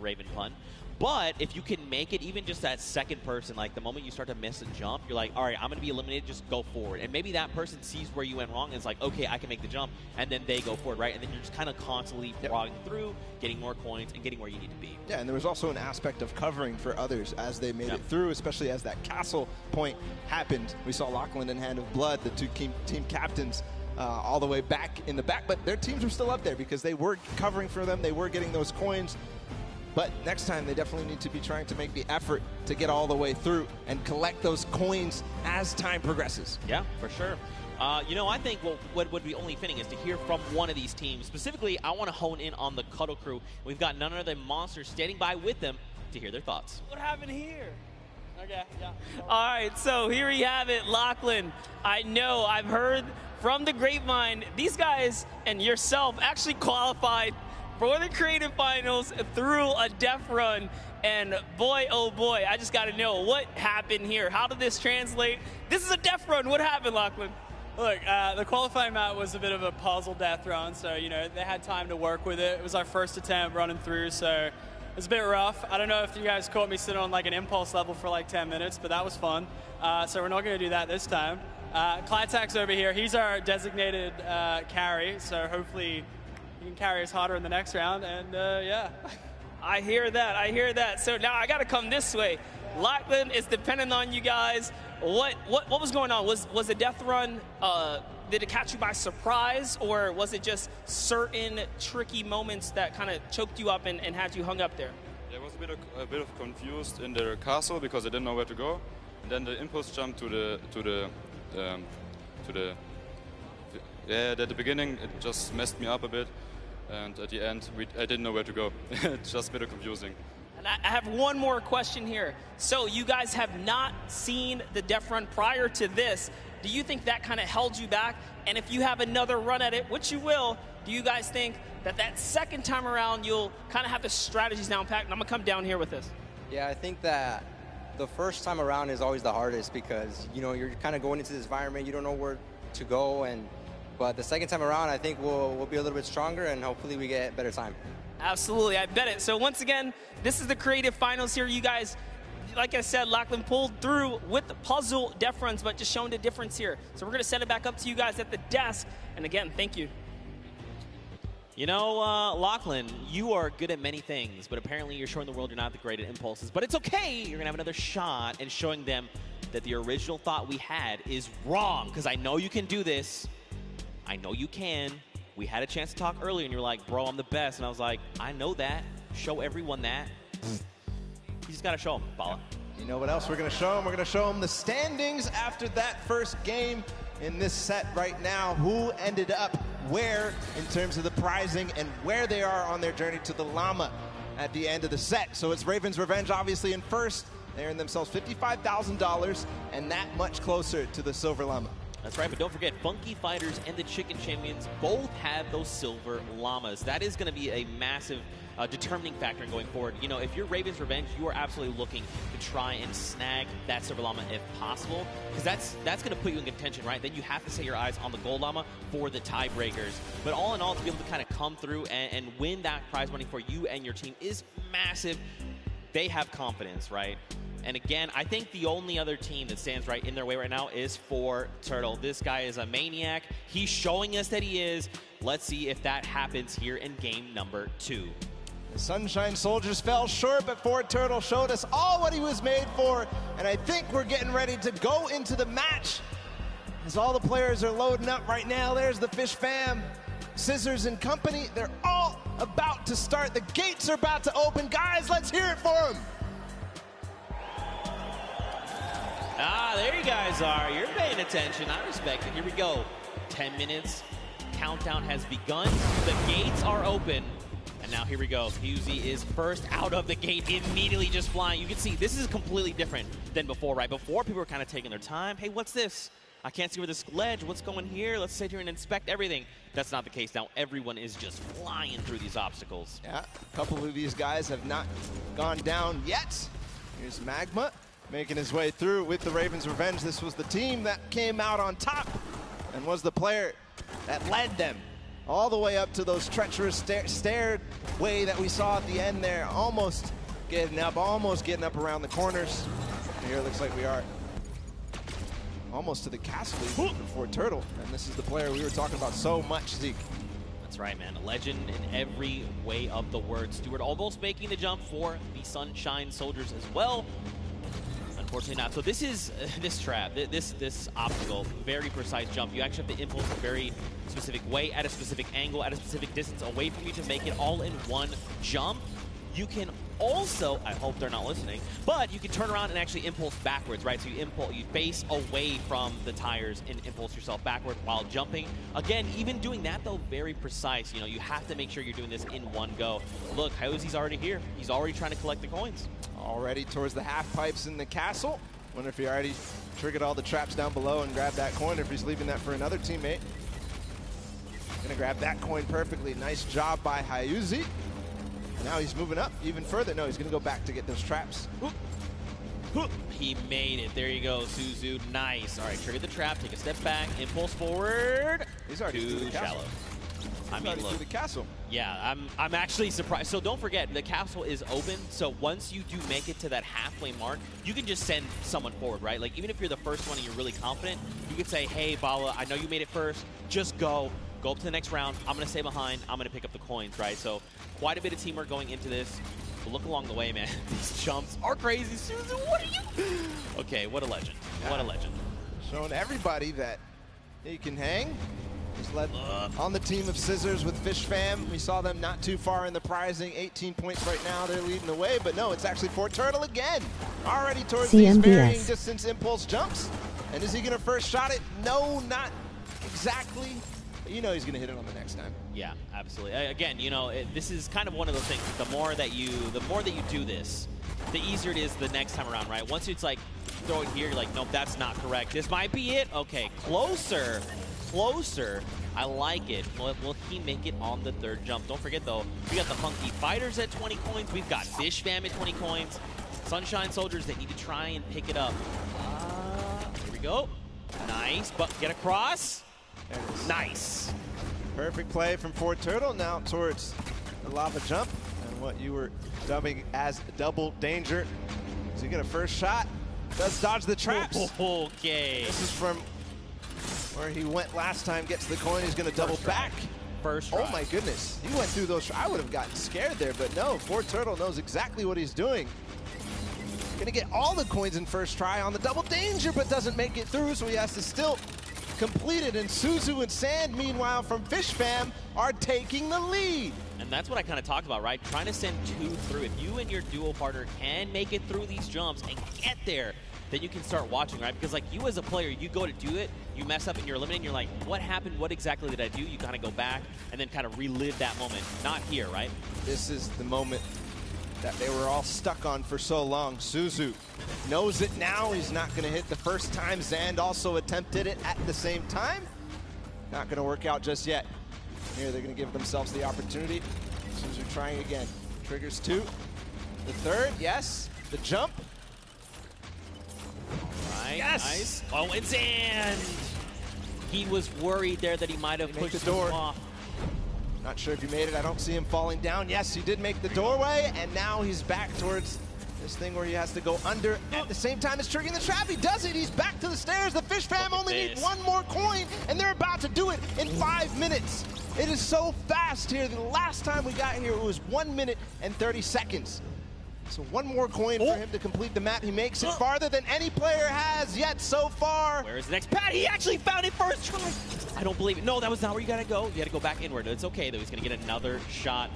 Raven pun. But if you can make it even just that second person, like the moment you start to miss a jump, you're like, all right, I'm going to be eliminated, just go forward. And maybe that person sees where you went wrong and is like, okay, I can make the jump, and then they go forward, right? And then you're just kind of constantly logging through, getting more coins, and getting where you need to be. Yeah, and there was also an aspect of covering for others as they made it through, especially as that castle point happened. We saw Lachlan and Hand of Blood, the two team captains, all the way back in the back, but their teams were still up there because they were covering for them, they were getting those coins. But next time, they definitely need to be trying to make the effort to get all the way through and collect those coins as time progresses. Yeah, for sure. You know, I think what would be only fitting is to hear from one of these teams. Specifically, I want to hone in on the Cuddle crew. We've got none other than Monsters standing by with them to hear their thoughts. What happened here? Okay, yeah. All right, so here we have it, Lachlan. I know, I've heard from the grapevine, these guys and yourself actually qualified for the creative finals through a death run, and boy, oh boy, I just got to know what happened here. How did this translate? This is a death run. What happened, Lachlan? Look, the qualifying map was a bit of a puzzle death run, so, you know, they had time to work with it. It was our first attempt running through, so it was a bit rough. I don't know if you guys caught me sitting on like an impulse level for like 10 minutes, but that was fun. So we're not going to do that this time. Clytak's over here. He's our designated carry, so hopefully he can carry us harder in the next round, and yeah. I hear that, I hear that. So now I gotta come this way. Lachlan is dependent on you guys. What was going on? Was the death run, did it catch you by surprise, or was it just certain tricky moments that kind of choked you up and had you hung up there? Yeah, I was a bit of confused in the castle because I didn't know where to go. And then the impulse jump at the beginning, it just messed me up a bit. And at the end, I didn't know where to go. It's just a bit confusing. And I have one more question here. So you guys have not seen the death run prior to this. Do you think that kind of held you back? And if you have another run at it, which you will, do you guys think that second time around you'll kind of have the strategies down packed? And I'm going to come down here with this. Yeah, I think that the first time around is always the hardest because, you know, you're kind of going into this environment, you don't know where to go, but the second time around, I think we'll be a little bit stronger, and hopefully we get better time. Absolutely, I bet it. So once again, this is the creative finals here. You guys, like I said, Lachlan pulled through with the puzzle death runs, but just showing the difference here. So we're going to send it back up to you guys at the desk. And again, thank you. You know, Lachlan, you are good at many things, but apparently you're showing the world you're not the great at impulses. But it's okay. You're going to have another shot and showing them that the original thought we had is wrong, because I know you can do this. I know you can. We had a chance to talk earlier, and you're like, bro, I'm the best. And I was like, I know that. Show everyone that. You just got to show them, Bala. You know what else we're going to show them? We're going to show them the standings after that first game in this set right now. Who ended up where in terms of the prizing and where they are on their journey to the llama at the end of the set. So it's Raven's Revenge, obviously, in first. They earned themselves $55,000 and that much closer to the silver llama. That's right, but don't forget, Funky Fighters and the Chicken Champions both have those silver llamas. That is going to be a massive determining factor in going forward. You know, if you're Raven's Revenge, you are absolutely looking to try and snag that silver llama if possible, because that's going to put you in contention, right? Then you have to set your eyes on the gold llama for the tiebreakers. But all in all, to be able to kind of come through and win that prize money for you and your team is massive. They have confidence, right? And again, I think the only other team that stands right in their way right now is Fortturtle. This guy is a maniac. He's showing us that he is. Let's see if that happens here in game number 2. The Sunshine Soldiers fell short, but Fortturtle showed us all what he was made for. And I think we're getting ready to go into the match. as all the players are loading up right now. There's the Fish fam, Scissors and company. They're all about to start. The gates are about to open. Guys, let's hear it for them. Ah, there you guys are. You're paying attention. I respect it. Here we go. 10 minutes. Countdown has begun. The gates are open. And now here we go. ChrissGxz is first out of the gate, immediately just flying. You can see this is completely different than before, right? Before, people were kind of taking their time. Hey, what's this? I can't see where this ledge, what's going here? Let's sit here and inspect everything. That's not the case now. Everyone is just flying through these obstacles. Yeah, a couple of these guys have not gone down yet. Here's Magma making his way through with the Ravens' Revenge. This was the team that came out on top and was the player that led them all the way up to those treacherous stairway that we saw at the end there. Almost getting up around the corners. And here it looks like we are almost to the castle for Turtle. And this is the player we were talking about so much, Zeke. That's right, man. A legend in every way of the word. Stewart almost making the jump for the Sunshine Soldiers as well. Unfortunately not. So this is this trap, this obstacle, very precise jump. You actually have to impulse a very specific way, at a specific angle, at a specific distance away from you to make it all in one jump. You can also, I hope they're not listening, but you can turn around and actually impulse backwards, right? So you face away from the tires and impulse yourself backward while jumping. Again, even doing that though, very precise. You know, you have to make sure you're doing this in one go. Look, ChrissGxz's already here. He's already trying to collect the coins. Already towards the half pipes in the castle. Wonder if he already triggered all the traps down below and grabbed that coin, or if he's leaving that for another teammate. Gonna grab that coin perfectly. Nice job by ChrissGxz. Now he's moving up even further. No, he's gonna go back to get those traps. He made it. There you go, Suzu. Nice. All right, trigger the trap. Take a step back. Impulse forward. He's already through the castle. Shallow. I mean, look. Through the castle. Yeah, I'm actually surprised. So don't forget, the castle is open. So once you do make it to that halfway mark, you can just send someone forward, right? Like even if you're the first one and you're really confident, you can say, "Hey, Bala, I know you made it first. Just go up to the next round. I'm gonna stay behind. I'm gonna pick up the coins," right? So quite a bit of teamwork going into this. But look along the way, man. These jumps are crazy. Suzu, what are you? Okay, what a legend. What a legend. Showing everybody that he can hang. He's led on the team of Scissors with Fish Fam. We saw them not too far in the prizing. 18 points right now. They're leading the way, but no, it's actually Fort Turtle again. Already towards these varying distance impulse jumps. And is he going to first shot it? No, not exactly. But you know he's going to hit it on the next time. Yeah, absolutely. Again, you know, this is kind of one of those things. The more that you do this, the easier it is the next time around, right? Once it's like, throw it here, you're like, nope, that's not correct. This might be it. Okay, closer. Closer. I like it. Will he make it on the third jump? Don't forget, though, we got the Funky Fighters at 20 coins. We've got Fish Fam at 20 coins. Sunshine Soldiers, they need to try and pick it up. Here we go. Nice, but get across. Nice. Perfect play from Fort Turtle. Now towards the lava jump and what you were dubbing as double danger. Is he going to first shot? Does dodge the traps. Okay. This is from where he went last time, gets the coin. He's going to double back. First try. Oh my goodness. He went through those. I would have gotten scared there, but no. Fort Turtle knows exactly what he's doing. Going to get all the coins in first try on the double danger, but doesn't make it through, so he has to still complete it. And Suzu and Sand, meanwhile, from Fish Fam, are taking the lead. And that's what I kind of talked about, right? Trying to send two through. If you and your duo partner can make it through these jumps and get there, then you can start watching, right? Because like you as a player, you go to do it, you mess up and you're eliminated, you're like, what happened? What exactly did I do? You kind of go back and then kind of relive that moment. Not here, right? This is the moment that they were all stuck on for so long. Suzu knows it now. He's not going to hit the first time. Zand also attempted it at the same time. Not going to work out just yet. Here they're going to give themselves the opportunity. Suzu trying again. Triggers two. The third, yes. The jump. Right, yes. Nice. Oh, and Zand. He was worried there that he might have pushed the door off. Not sure if he made it. I don't see him falling down. Yes, he did make the doorway, and now he's back towards this thing where he has to go under at the same time as triggering the trap. He does it. He's back to the stairs. The Fish Fam only need one more coin, and they're about to do it in 5 minutes. It is so fast here. The last time we got here, it was 1 minute and 30 seconds. So one more coin for him to complete the map. He makes it farther than any player has yet so far. Where is the next pad? He actually found it first try. I don't believe it. No, that was not where you gotta go. You gotta go back inward. It's okay though. He's gonna get another shot.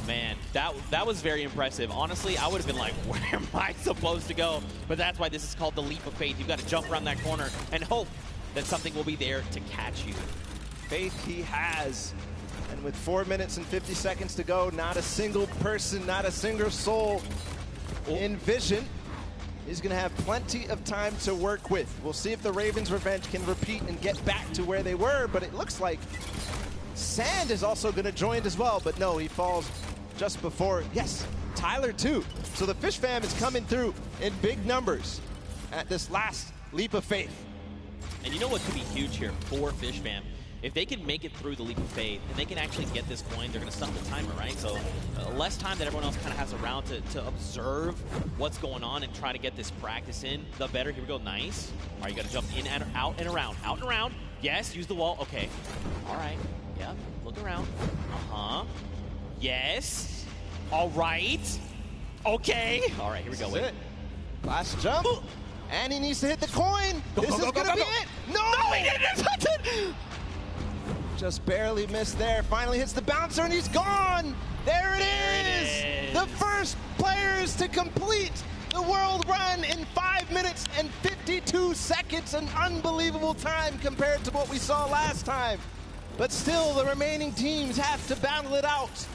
Man, that was very impressive. Honestly, I would have been like, where am I supposed to go? But that's why this is called the leap of faith. You've got to jump around that corner and hope that something will be there to catch you. Faith he has. And with 4 minutes and 50 seconds to go, not a single person, not a single soul in vision. He's going to have plenty of time to work with. We'll see if the Ravens Revenge can repeat and get back to where they were, but it looks like Sand is also going to join as well, but no, he falls just before. Yes, Tyler too. So the Fish Fam is coming through in big numbers at this last leap of faith. And you know what could be huge here for Fish Fam? If they can make it through the leap of faith and they can actually get this coin, they're going to stop the timer, right? So less time that everyone else kind of has around to observe what's going on and try to get this practice in, the better. Here we go. Nice. All right, you got to jump in and out and around. Out and around. Yes, use the wall. Okay. All right. Yeah, look around. Uh-huh. Yes. All right. Okay. All right, here we go. Wait. Last jump. Ooh. And he needs to hit the coin. This is going to be it. No, he didn't touch it. Just barely missed there. Finally hits the bouncer and he's gone. There it is. The first players to complete the world run in 5 minutes and 52 seconds. An unbelievable time compared to what we saw last time. But still, the remaining teams have to battle it out.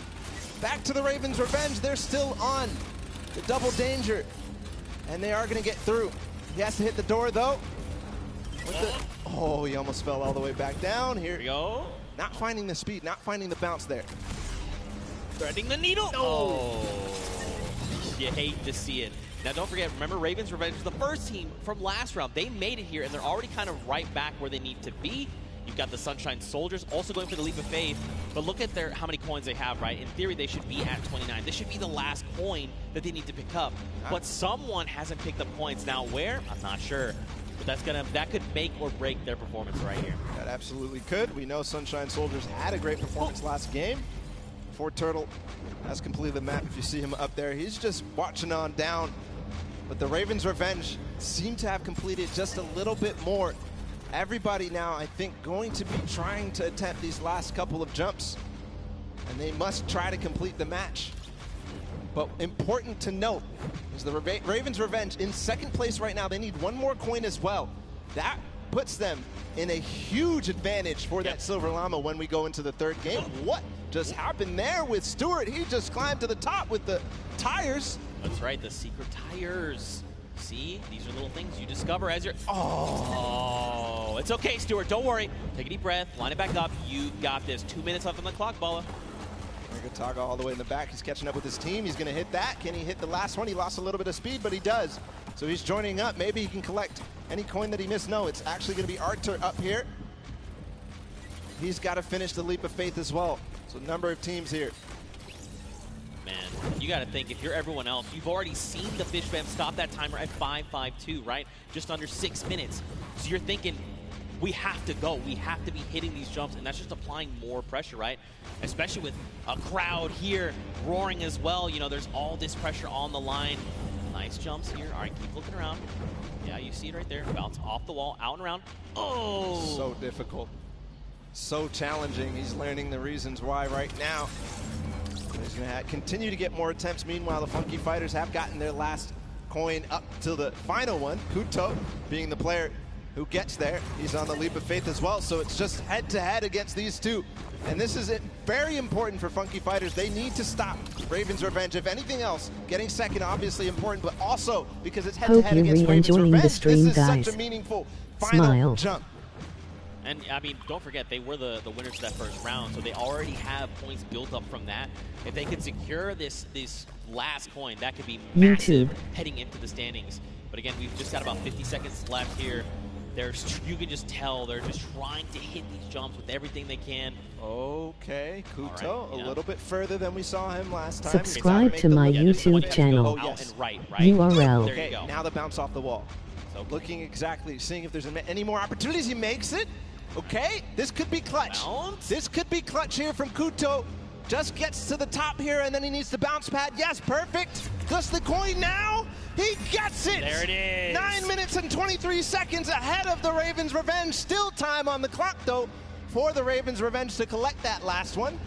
Back to the Ravens Revenge. They're still on the double danger. And they are going to get through. He has to hit the door, though. Oh, he almost fell all the way back down. Here we go. Not finding the speed, not finding the bounce there. Threading the needle. Oh. You hate to see it. Now, don't forget, remember, Ravens Revenge was the first team from last round. They made it here, and they're already kind of right back where they need to be. You've got the Sunshine Soldiers also going for the leap of faith. But look at how many coins they have, right? In theory, they should be at 29. This should be the last coin that they need to pick up. But someone hasn't picked up coins. Now, where? I'm not sure. But that could make or break their performance right here. That absolutely could. We know Sunshine Soldiers had a great performance last game. Fort Turtle has completed the map. If you see him up there, he's just watching on down. But the Ravens Revenge seem to have completed just a little bit more. Everybody now, I think, going to be trying to attempt these last couple of jumps. And they must try to complete the match. But important to note is the Ravens Revenge in second place right now. They need one more coin as well. That puts them in a huge advantage for that Silver Llama when we go into the third game. What just happened there with Stewart? He just climbed to the top with the tires. That's right, the secret tires. See, these are little things you discover as you're... Oh, it's okay, Stewart. Don't worry. Take a deep breath. Line it back up. You got this. 2 minutes left on the clock, Bala. Taga all the way in the back. He's catching up with his team. He's going to hit that. Can he hit the last one? He lost a little bit of speed, but he does. So he's joining up. Maybe he can collect any coin that he missed. No, it's actually going to be Arthur up here. He's got to finish the leap of faith as well. So number of teams here. Man, you got to think, if you're everyone else, you've already seen the Fish Fam stop that timer at 5:52, right? Just under 6 minutes. So you're thinking, we have to go. We have to be hitting these jumps, and that's just applying more pressure, right? Especially with a crowd here roaring as well. You know, there's all this pressure on the line. Nice jumps here. All right, keep looking around. Yeah, you see it right there. Bounce off the wall, out and around. Oh! So difficult. So challenging. He's learning the reasons why right now. He's going to continue to get more attempts. Meanwhile, the Funky Fighters have gotten their last coin up to the final one. Kuto being the player who gets there. He's on the leap of faith as well, so it's just head-to-head against these two. And this is very important for Funky Fighters. They need to stop Ravens Revenge. If anything else, getting second obviously important, but also because it's head-to-head against Ravens Revenge. This is such a meaningful final jump. And, I mean, don't forget, they were the winners of that first round, so they already have points built up from that. If they could secure this last coin, that could be massive heading into the standings. But again, we've just got about 50 seconds left here. You can just tell they're just trying to hit these jumps with everything they can. Okay, Kuto, a little bit further than we saw him last time. Subscribe to my YouTube channel. Oh, yes. URL. Okay, now the bounce off the wall. So looking exactly, seeing if there's any more opportunities. He makes it. Okay, this could be clutch. This could be clutch here from Kuto. just gets to the top here, and then he needs the bounce pad. Yes, perfect. Does the coin now? He gets it. There it is. 9 minutes and 23 seconds ahead of the Ravens' Revenge. Still time on the clock, though, for the Ravens' Revenge to collect that last one.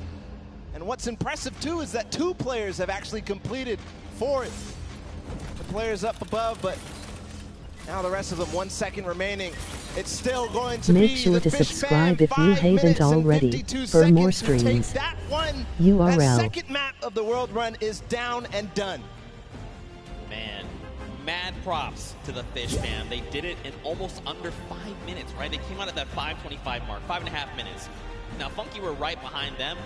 And what's impressive, too, is that 2 players have actually completed 4. The players up above, but now the rest of them, 1 second remaining. It's still going to Make be sure the to Fish subscribe Fam, if you 5 haven't minutes and already 52 for more seconds to take streams. that one. URL. That second map of the World Run is down and done. Man, mad props to the Fish Fam. They did it in almost under 5 minutes, right? They came out at that 5:25 mark, 5.5 minutes. Now, Funky were right behind them.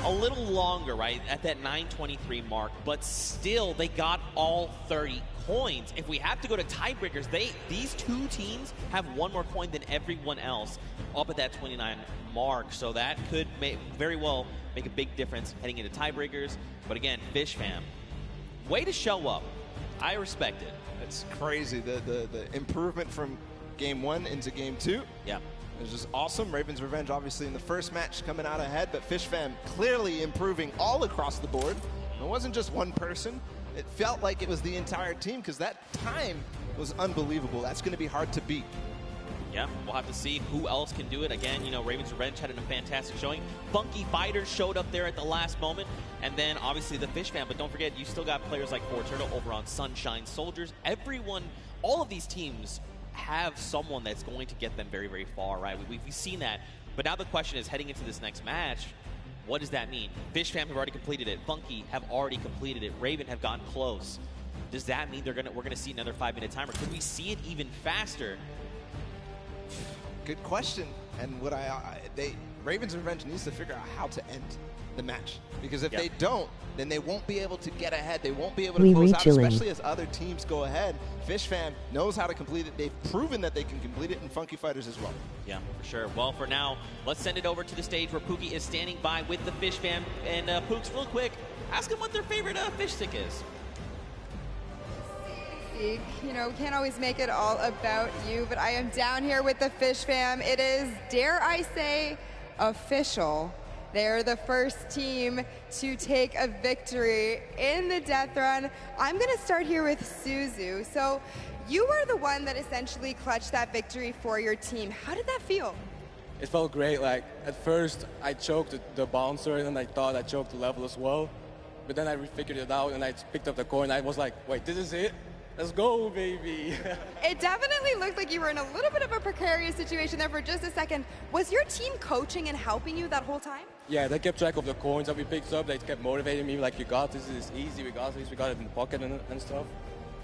A little longer, right, at that 9:23 mark, but still, they got all 30 coins. If we have to go to tiebreakers, these 2 teams have 1 more coin than everyone else up at that 29 mark, so that could very well make a big difference heading into tiebreakers. But again, Fish Fam, way to show up. I respect it. It's crazy, the improvement from game 1 into game 2. Yeah. It was just awesome. Ravens' Revenge, obviously, in the first match coming out ahead, but Fish Fam clearly improving all across the board. It wasn't just one person. It felt like it was the entire team because that time was unbelievable. That's going to be hard to beat. Yeah, we'll have to see who else can do it. Again, you know, Ravens' Revenge had a fantastic showing. Funky Fighters showed up there at the last moment. And then, obviously, the Fish Fam. But don't forget, you still got players like Fortnite over on Sunshine Soldiers. Everyone, all of these teams have someone that's going to get them very, very far, right? We've seen that. But now the question is, heading into this next match, what does that mean? Fish Fam have already completed it. Funky have already completed it. Raven have gotten close. Does that mean we're gonna see another 5-minute timer? Could we see it even faster? Good question. And what Ravens' Revenge needs to figure out how to end the match. Because if they don't, then they won't be able to get ahead. They won't be able to close out, especially as other teams go ahead. Fish Fam knows how to complete it. They've proven that they can complete it, and Funky Fighters as well. Yeah, for sure. Well, for now, let's send it over to the stage where Pookie is standing by with the Fish Fam. And Pooks, real quick, ask them what their favorite fish stick is. You know, we can't always make it all about you, but I am down here with the Fish Fam. It is, dare I say, official. They're the first team to take a victory in the death run. I'm going to start here with Suzu. So you were the one that essentially clutched that victory for your team. How did that feel? It felt great. Like, at first, I choked the bouncer, and I thought I choked the level as well. But then I figured it out, and I picked up the coin. I was like, wait, this is it? Let's go, baby. It definitely looked like you were in a little bit of a precarious situation there for just a second. Was your team coaching and helping you that whole time? Yeah, they kept track of the coins that we picked up. They kept motivating me, like, you got this, this is easy, we got this, we got it in the pocket and stuff.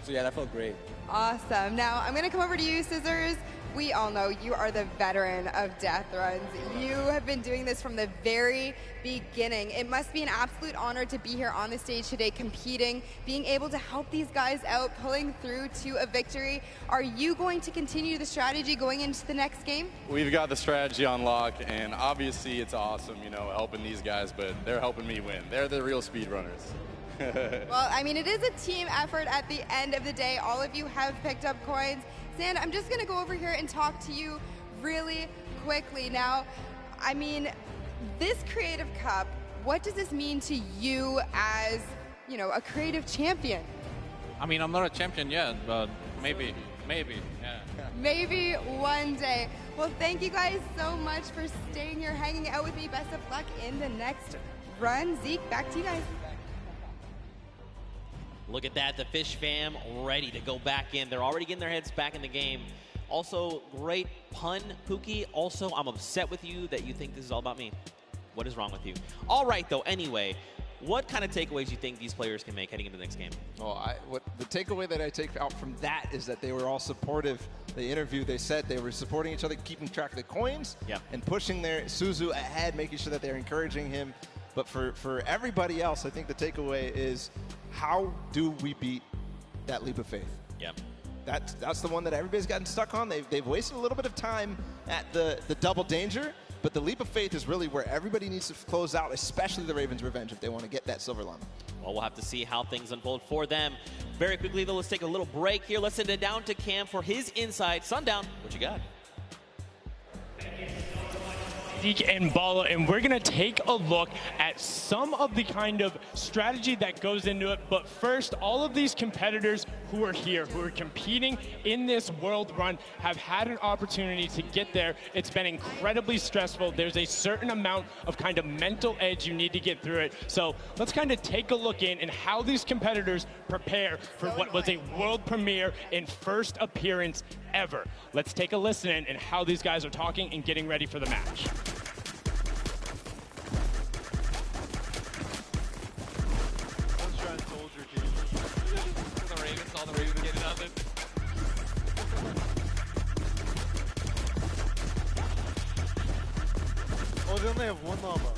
So yeah, that felt great. Awesome. Now, I'm going to come over to you, Scissors. We all know you are the veteran of death runs. You have been doing this from the very beginning. It must be an absolute honor to be here on the stage today competing, being able to help these guys out, pulling through to a victory. Are you going to continue the strategy going into the next game? We've got the strategy on lock, and obviously it's awesome, you know, helping these guys, but they're helping me win. They're the real speedrunners. Well, I mean, it is a team effort at the end of the day. All of you have picked up coins. Sand, I'm just going to go over here and talk to you really quickly. Now, I mean, this Creative Cup, what does this mean to you as, you know, a creative champion? I mean, I'm not a champion yet, but maybe, yeah. Maybe one day. Well, thank you guys so much for staying here, hanging out with me. Best of luck in the next run. Zeke, back to you guys. Look at that, the Fish Fam ready to go back in. They're already getting their heads back in the game. Also, great pun, Pookie. Also, I'm upset with you that you think this is all about me. What is wrong with you? All right, though, anyway, what kind of takeaways do you think these players can make heading into the next game? Well, the takeaway that I take out from that is that they were all supportive. The interview, they said they were supporting each other, keeping track of the coins, and pushing their Suzu ahead, making sure that they're encouraging him. But for everybody else, I think the takeaway is, how do we beat that leap of faith? Yeah. That's the one that everybody's gotten stuck on. They've wasted a little bit of time at the double danger, but the leap of faith is really where everybody needs to close out, especially the Ravens' Revenge, if they want to get that silver llama. Well, we'll have to see how things unfold for them. Very quickly, though, let's take a little break here. Let's send it down to Cam for his insight. Sundown, what you got? Zeke and Bala, and we're going to take a look at at some of the kind of strategy that goes into it. But first, all of these competitors who are here, who are competing in this world run, have had an opportunity to get there. It's been incredibly stressful. There's a certain amount of kind of mental edge you need to get through it. So let's kind of take a look in and how these competitors prepare for what was a world premiere and first appearance ever. Let's take a listen in and how these guys are talking and getting ready for the match. Oh, they only have one llama.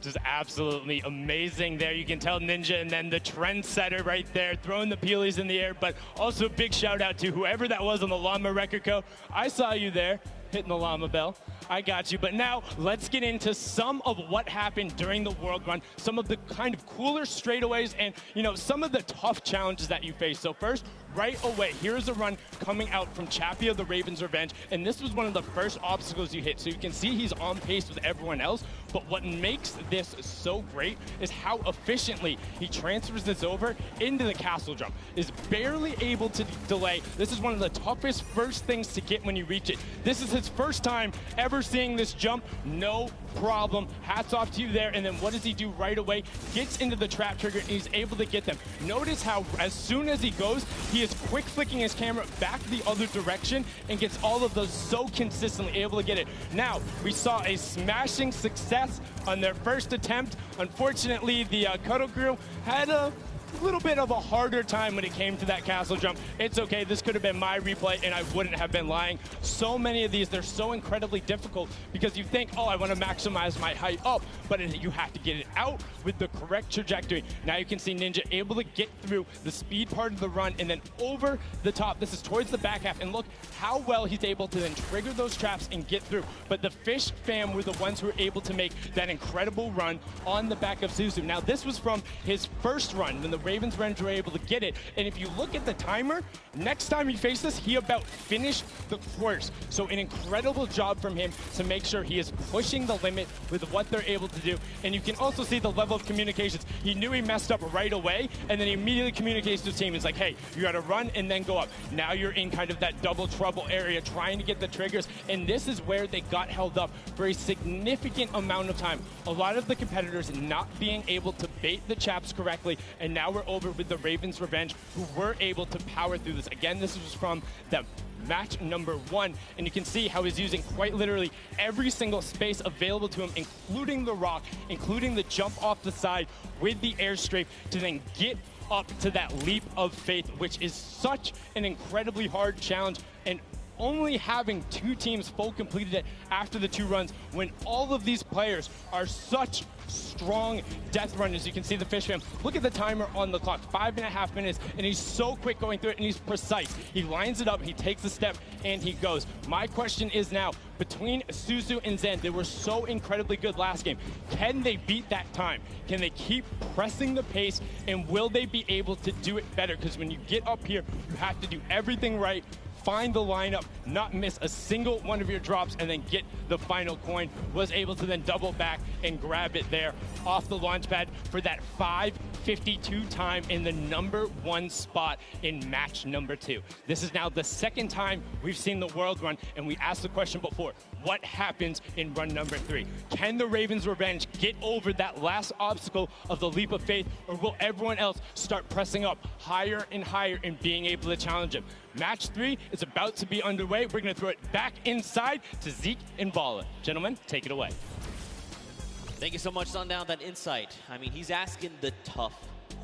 Just absolutely amazing there. You can tell Ninja and then the trendsetter right there throwing the peelies in the air, but also a big shout out to whoever that was on the Llama Record Co. I saw you there hitting the llama bell. I got you. But now let's get into some of what happened during the World Run, some of the kind of cooler straightaways and, you know, some of the tough challenges that you face. So first, right away, here's a run coming out from Chappie of the Raven's Revenge, and this was one of the first obstacles you hit. So you can see he's on pace with everyone else, but what makes this so great is how efficiently he transfers this over into the castle jump. Is barely able to delay. This is one of the toughest first things to get when you reach it. This is his first time ever seeing this jump. No problem. Hats off to you there. And then what does he do right away? Gets into the trap trigger and he's able to get them. Notice how as soon as he goes, he is quick flicking his camera back the other direction and gets all of those so consistently able to get it. Now, we saw a smashing success on their first attempt. Unfortunately, the Cuddle Crew had a little bit of a harder time when it came to that castle jump. It's okay, this could have been my replay and I wouldn't have been lying. So many of these, they're so incredibly difficult because you think, oh, I want to maximize my height up, but you have to get it out with the correct trajectory. Now you can see Ninja able to get through the speed part of the run and then over the top. This is towards the back half, and look how well he's able to then trigger those traps and get through. But the Fish fam were the ones who were able to make that incredible run on the back of Suzu. Now this was from his first run when the Ravens Revenge were able to get it, and if you look at the timer, next time he faced this, he about finished the course. So an incredible job from him to make sure he is pushing the limit with what they're able to do. And you can also see the level of communications. He knew he messed up right away, and then he immediately communicates to his team. It's like, hey, you got to run and then go up. Now you're in kind of that double trouble area trying to get the triggers, and this is where they got held up for a significant amount of time. A lot of the competitors not being able to bait the chaps correctly, and now we're over with the Ravens Revenge, who were able to power through this. Again, this was from the match number 1, and you can see how he's using quite literally every single space available to him, including the rock, including the jump off the side with the airstrike to then get up to that leap of faith, which is such an incredibly hard challenge. And only having 2 teams full completed it after the 2 runs when all of these players are such strong death runners. You can see the Fish fam. Look at the timer on the clock, 5.5 minutes, and he's so quick going through it, and he's precise. He lines it up, he takes a step, and he goes. My question is now, between Suzu and Zen, they were so incredibly good last game. Can they beat that time? Can they keep pressing the pace, and will they be able to do it better? Because when you get up here, you have to do everything right, find the lineup, not miss a single one of your drops, and then get the final coin. Was able to then double back and grab it there off the launch pad for that 5:52 time in the #1 spot in match number 2. This is now the second time we've seen the World Run, and we asked the question before, what happens in run number 3? Can the Ravens Revenge get over that last obstacle of the leap of faith, or will everyone else start pressing up higher and higher and being able to challenge him? Match 3 is about to be underway. We're going to throw it back inside to Zeke and Vala. Gentlemen, take it away. Thank you so much, Sundown, that insight. I mean, he's asking the tough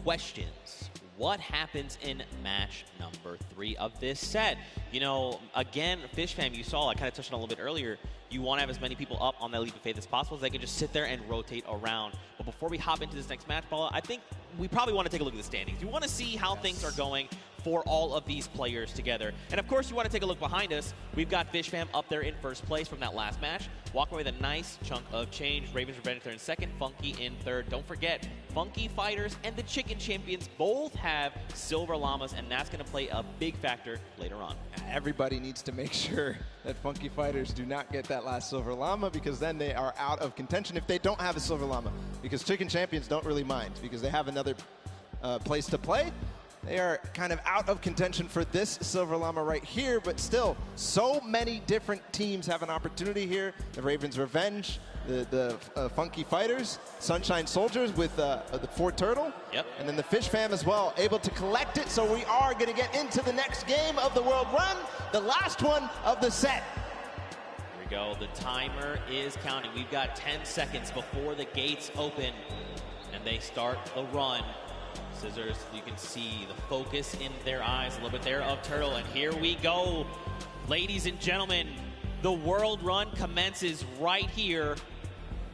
questions. What happens in match number 3 of this set? You know, again, Fish fam, you saw, I kind of touched on a little bit earlier, you want to have as many people up on that leap of faith as possible so they can just sit there and rotate around. But before we hop into this next match, Bala, I think we probably want to take a look at the standings. You want to see how things are going for all of these players together. And of course, you want to take a look behind us. We've got Fish fam up there in first place from that last match, walking away with a nice chunk of change. Ravens Revenge there in second, Funky in third. Don't forget, Funky Fighters and the Chicken Champions both have silver llamas, and that's going to play a big factor later on. Everybody needs to make sure that Funky Fighters do not get that last silver llama, because then they are out of contention if they don't have a silver llama. because Chicken Champions don't really mind because they have another place to play. They are kind of out of contention for this Silver Llama right here, but still, so many different teams have an opportunity here. The Raven's Revenge, the Funky Fighters, Sunshine Soldiers with the Fort Turtle, and then the Fish Fam as well, able to collect it. So we are going to get into the next game of the World Run, the last one of the set. Here we go. The timer is counting. We've got 10 seconds before the gates open, and they start the run. ChrissGxz, you can see the focus in their eyes a little bit there of Turtle, and here we go. Ladies and gentlemen, the World Run commences right here,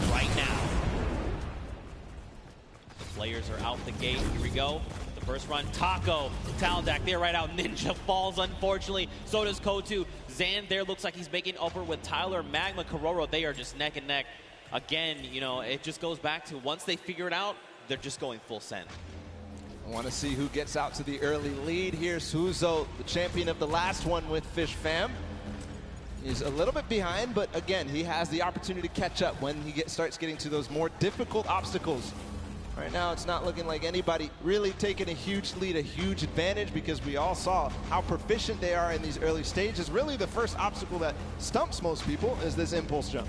right now. The players are out the gate. Here we go. The first run, Taco, Taldak, they're right out. Ninja falls, unfortunately. So does Kotu. Zan there looks like he's making upper with Tyler. Magma, Kororo, they are just neck and neck. Again, you know, it just goes back to once they figure it out, they're just going full send. I want to see who gets out to the early lead here. Suzo, the champion of the last one with Fish Fam. He's a little bit behind, but again, he has the opportunity to catch up when he starts getting to those more difficult obstacles. Right now, it's not looking like anybody really taking a huge lead, a huge advantage, because we all saw how proficient they are in these early stages. Really, the first obstacle that stumps most people is this impulse jump.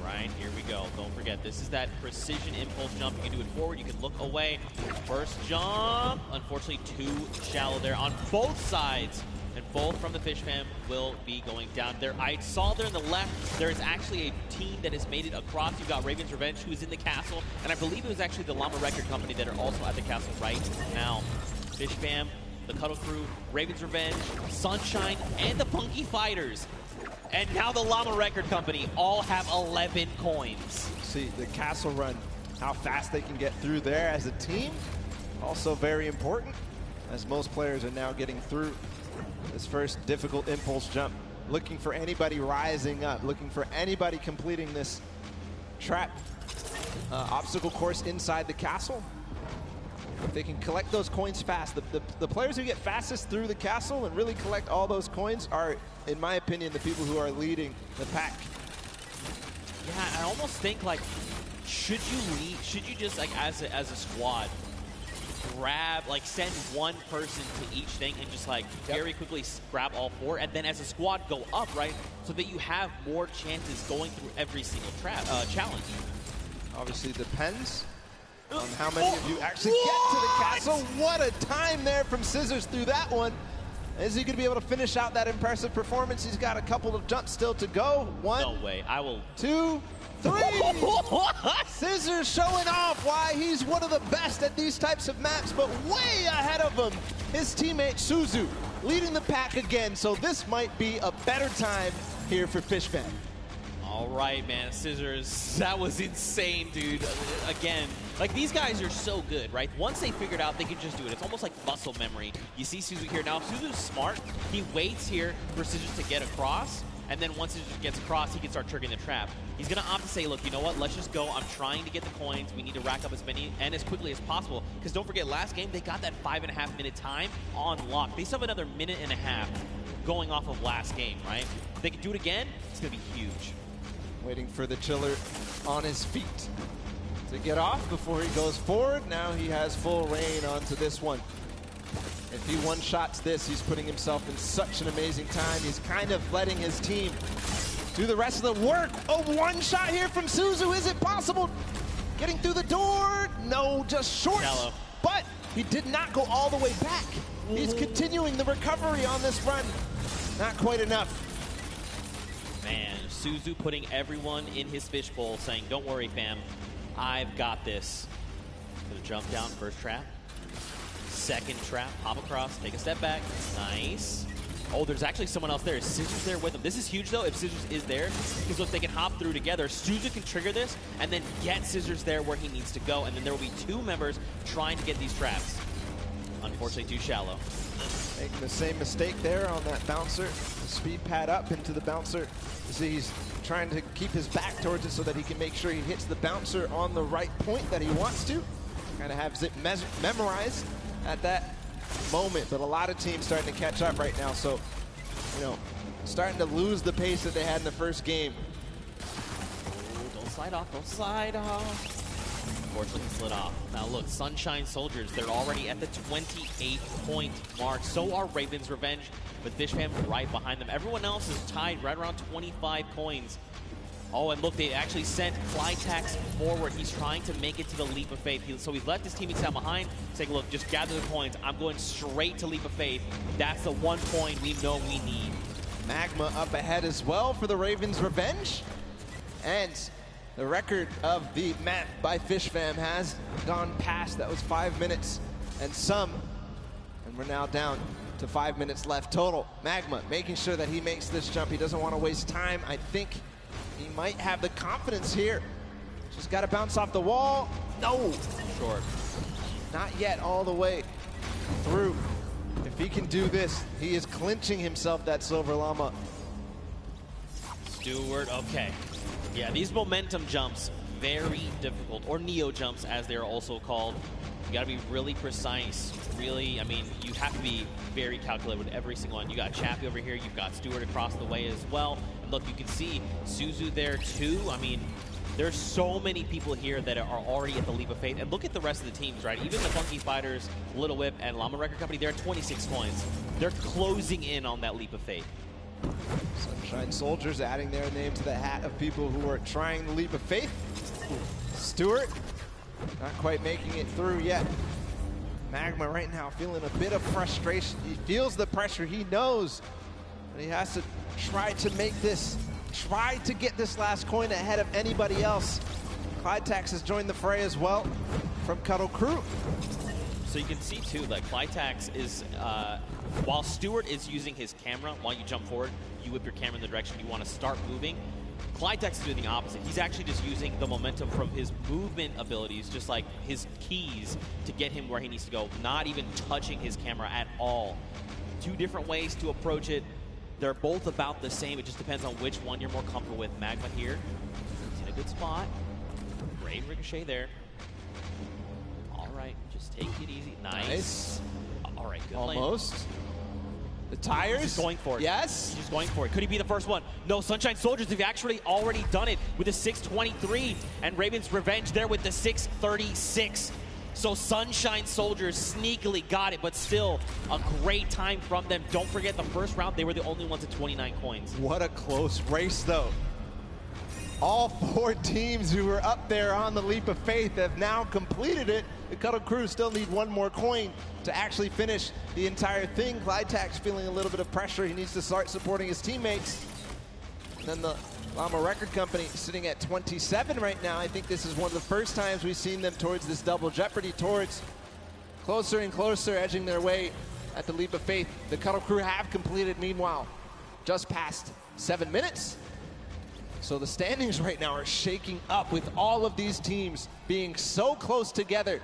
Right, here we go. Don't forget, this is that precision impulse jump. You can do it forward, you can look away. First jump, unfortunately too shallow there on both sides. And both from the Fish Fam will be going down there. I saw there on the left, there is actually a team that has made it across. You've got Raven's Revenge, who is in the castle. And I believe it was actually the Llama Record Company that are also at the castle right now. Fish Fam, the Cuddle Crew, Raven's Revenge, Sunshine, and the Funky Fighters. And now the Llama Record Company all have 11 coins. See the castle run, how fast they can get through there as a team. Also very important, as most players are now getting through this first difficult impulse jump. Looking for anybody rising up, looking for anybody completing this trap obstacle course inside the castle. If they can collect those coins fast, the players who get fastest through the castle and really collect all those coins are, in my opinion, the people who are leading the pack. Yeah, I almost think like, should you just like as a squad, grab, like send one person to each thing and just like very quickly grab all four, and then as a squad go up, right? So that you have more chances going through every single challenge. Obviously depends on how many of you actually get to the castle. What a time there from ChrissGxz through that one. Is he going to be able to finish out that impressive performance? He's got a couple of jumps still to go. One. No way. I will. 2, 3. ChrissGxz showing off why he's one of the best at these types of maps, but way ahead of him, his teammate Suzu, leading the pack again. So this might be a better time here for Fish Fam. All right, man, ChrissGxz, that was insane, dude. Again, like these guys are so good, right? Once they figured out, they can just do it. It's almost like muscle memory. You see Suzu here. Now, if Suzu's smart, he waits here for ChrissGxz to get across, and then once ChrissGxz gets across, he can start triggering the trap. He's gonna opt to say, look, you know what, let's just go. I'm trying to get the coins. We need to rack up as many and as quickly as possible, because don't forget, last game, they got that 5.5 minute time on lock. They still have another 1.5 minutes going off of last game, right? If they can do it again, it's gonna be huge. Waiting for the chiller on his feet to get off before he goes forward. Now he has full reign onto this one. If he one-shots this, he's putting himself in such an amazing time. He's kind of letting his team do the rest of the work. Oh, one shot here from Suzu. Is it possible? Getting through the door? No, just short. Shallow. But he did not go all the way back. He's continuing the recovery on this run. Not quite enough. Man, Suzu putting everyone in his fishbowl, saying, don't worry, fam, I've got this. Gonna jump down, first trap. Second trap, hop across, take a step back. Nice. Oh, there's actually someone else there. Is ChrissGxz there with him? This is huge, though, if ChrissGxz is there, because look, they can hop through together. Suzu can trigger this, and then get ChrissGxz there where he needs to go, and then there will be two members trying to get these traps. Unfortunately, too shallow. Making the same mistake there on that bouncer. The speed pad up into the bouncer. You see he's trying to keep his back towards it so that he can make sure he hits the bouncer on the right point that he wants to. Kind of has it memorized at that moment, but a lot of teams starting to catch up right now. So, you know, starting to lose the pace that they had in the first game. Oh, don't slide off, don't slide off. Unfortunately slid off. Now look, Sunshine Soldiers, they're already at the 28-point mark. So are Raven's Revenge, but Fish Fam right behind them. Everyone else is tied right around 25 coins. Oh, and look, they actually sent ChrissGxz forward. He's trying to make it to the Leap of Faith. So he's left his teammates out behind, saying, look, just gather the coins. I'm going straight to Leap of Faith. That's the 1 point we know we need. Magma up ahead as well for the Ravens' Revenge. And the record of the map by Fish Fam has gone past. That was 5 minutes and some. And we're now down to 5 minutes left total. Magma making sure that he makes this jump. He doesn't want to waste time. I think he might have the confidence here. Just got to bounce off the wall. No. Short. Not yet all the way through. If he can do this, he is clinching himself that Silver Llama. Stewart, okay. Yeah, these momentum jumps, very difficult, or neo jumps as they're also called. You gotta be really precise, really, I mean, you have to be very calculated with every single one. You got Chappie over here, you've got Stewart across the way as well. And look, you can see Suzu there too. I mean, there's so many people here that are already at the Leap of Faith. And look at the rest of the teams, right? Even the Funky Fighters, Little Whip, and Llama Record Company, they're at 26 coins. They're closing in on that Leap of Faith. Sunshine Soldiers adding their name to the hat of people who are trying the Leap of Faith. Stewart, not quite making it through yet. Magma right now feeling a bit of frustration. He feels the pressure. He knows that he has to try to make this, try to get this last coin ahead of anybody else. ChrissGxz has joined the fray as well from Cuddle Crew. So you can see too, like ChrissGxz is, while Stewart is using his camera, while you jump forward, you whip your camera in the direction you want to start moving. ChrissGxz is doing the opposite. He's actually just using the momentum from his movement abilities, just like his keys, to get him where he needs to go, not even touching his camera at all. Two different ways to approach it. They're both about the same. It just depends on which one you're more comfortable with. Magma here, he's in a good spot. Great ricochet there. All right, just take it easy. Nice. All right, good almost. Lane. The tires. He's going for it. Yes. He's just going for it. Could he be the first one? No, Sunshine Soldiers have actually already done it with a 623, and Raven's Revenge there with the 636. So Sunshine Soldiers sneakily got it, but still a great time from them. Don't forget the first round, they were the only ones at 29 coins. What a close race, though. All four teams who were up there on the Leap of Faith have now completed it. The Cuddle Crew still need one more coin to actually finish the entire thing. ChrissGxz feeling a little bit of pressure. He needs to start supporting his teammates. And then the Llama Record Company sitting at 27 right now. I think this is one of the first times we've seen them towards this double jeopardy, towards closer and closer, edging their way at the Leap of Faith. The Cuddle Crew have completed, meanwhile, just past 7 minutes. So the standings right now are shaking up with all of these teams being so close together.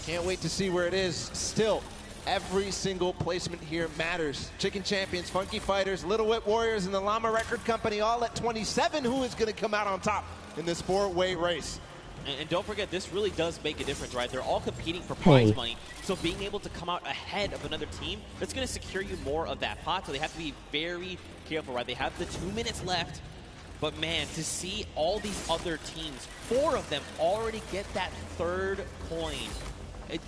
Can't wait to see where it is. Still, every single placement here matters. Chicken Champions, Funky Fighters, Little Whip Warriors, and the Llama Record Company all at 27. Who is going to come out on top in this four-way race? And don't forget, this really does make a difference, right? They're all competing for prize money. So being able to come out ahead of another team, that's going to secure you more of that pot. So they have to be very careful, right? They have the 2 minutes left. But man, to see all these other teams, 4 of them already get that third coin.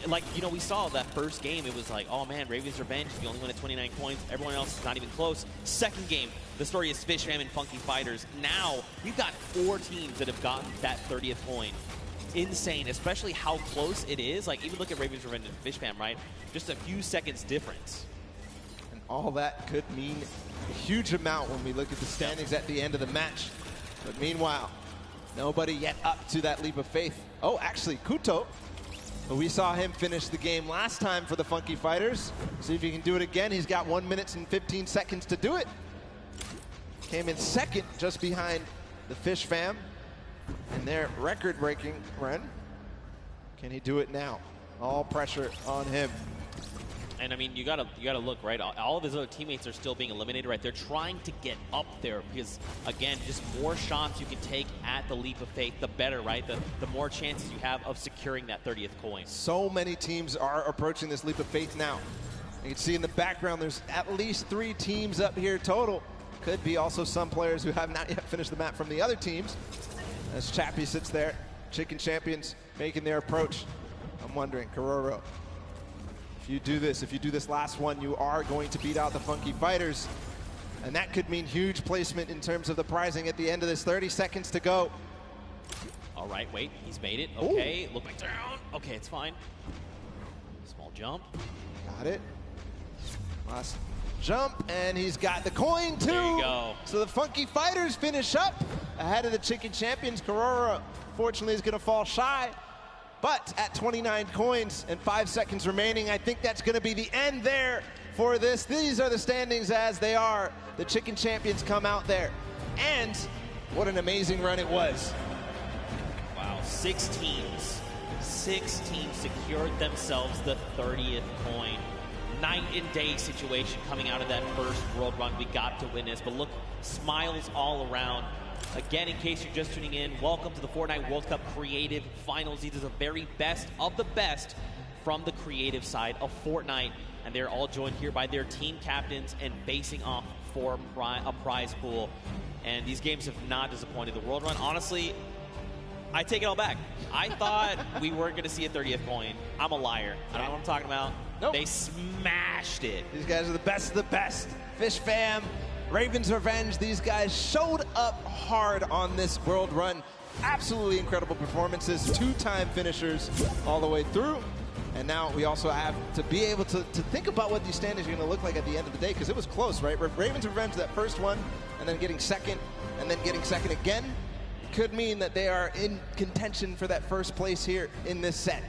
Like, you know, we saw that first game, it was like, oh man, Raven's Revenge, you only win at 29 coins. Everyone else is not even close. Second game, the story is Fish Fam and Funky Fighters. Now, we've got 4 teams that have gotten that 30th coin. Insane, especially how close it is. Like, even look at Raven's Revenge and Fish Fam, right? Just a few seconds difference. And all that could mean a huge amount when we look at the standings at the end of the match. But meanwhile, nobody yet up to that Leap of Faith. Oh, actually, Kuto. We saw him finish the game last time for the Funky Fighters. See if he can do it again. He's got 1 minute and 15 seconds to do it. Came in second, just behind the Fish Fam in their record-breaking run. Can he do it now? All pressure on him. And I mean, you gotta look, right? All of his other teammates are still being eliminated, right? They're trying to get up there because, again, just more shots you can take at the Leap of Faith, the better, right? The more chances you have of securing that 30th coin. So many teams are approaching this Leap of Faith now. You can see in the background, there's at least 3 teams up here total. Could be also some players who have not yet finished the map from the other teams. As Chappie sits there, Chicken Champions making their approach. I'm wondering, Kororo, if you do this last one, you are going to beat out the Funky Fighters. And that could mean huge placement in terms of the prizing at the end of this. 30 seconds to go. All right, wait, he's made it. Okay, look back down. Okay, it's fine. Small jump. Got it. Last jump, and he's got the coin too. There you go. So the Funky Fighters finish up ahead of the Chicken Champions. Kororo, fortunately, is going to fall shy. But at 29 coins and 5 seconds remaining, I think that's going to be the end there for this. These are the standings as they are. The Chicken Champions come out there. And what an amazing run it was. Wow, 6 teams secured themselves the 30th coin. Night and day situation coming out of that first world run we got to witness. But look, smiles all around. Again, in case you're just tuning in, welcome to the Fortnite World Cup Creative Finals. These are the very best of the best from the creative side of Fortnite. And they're all joined here by their team captains and facing off for a prize pool. And these games have not disappointed. The world run, honestly, I take it all back. I thought we weren't going to see a 30th coin. I'm a liar. I don't know what I'm talking about. Nope. They smashed it. These guys are the best of the best. Fish Fam, Raven's Revenge, these guys showed up hard on this world run. Absolutely incredible performances, 2-time finishers all the way through. And now we also have to be able to think about what these standings are going to look like at the end of the day, because it was close, right? Raven's Revenge, that first one, and then getting second, and then getting second again, could mean that they are in contention for that first place here in this set.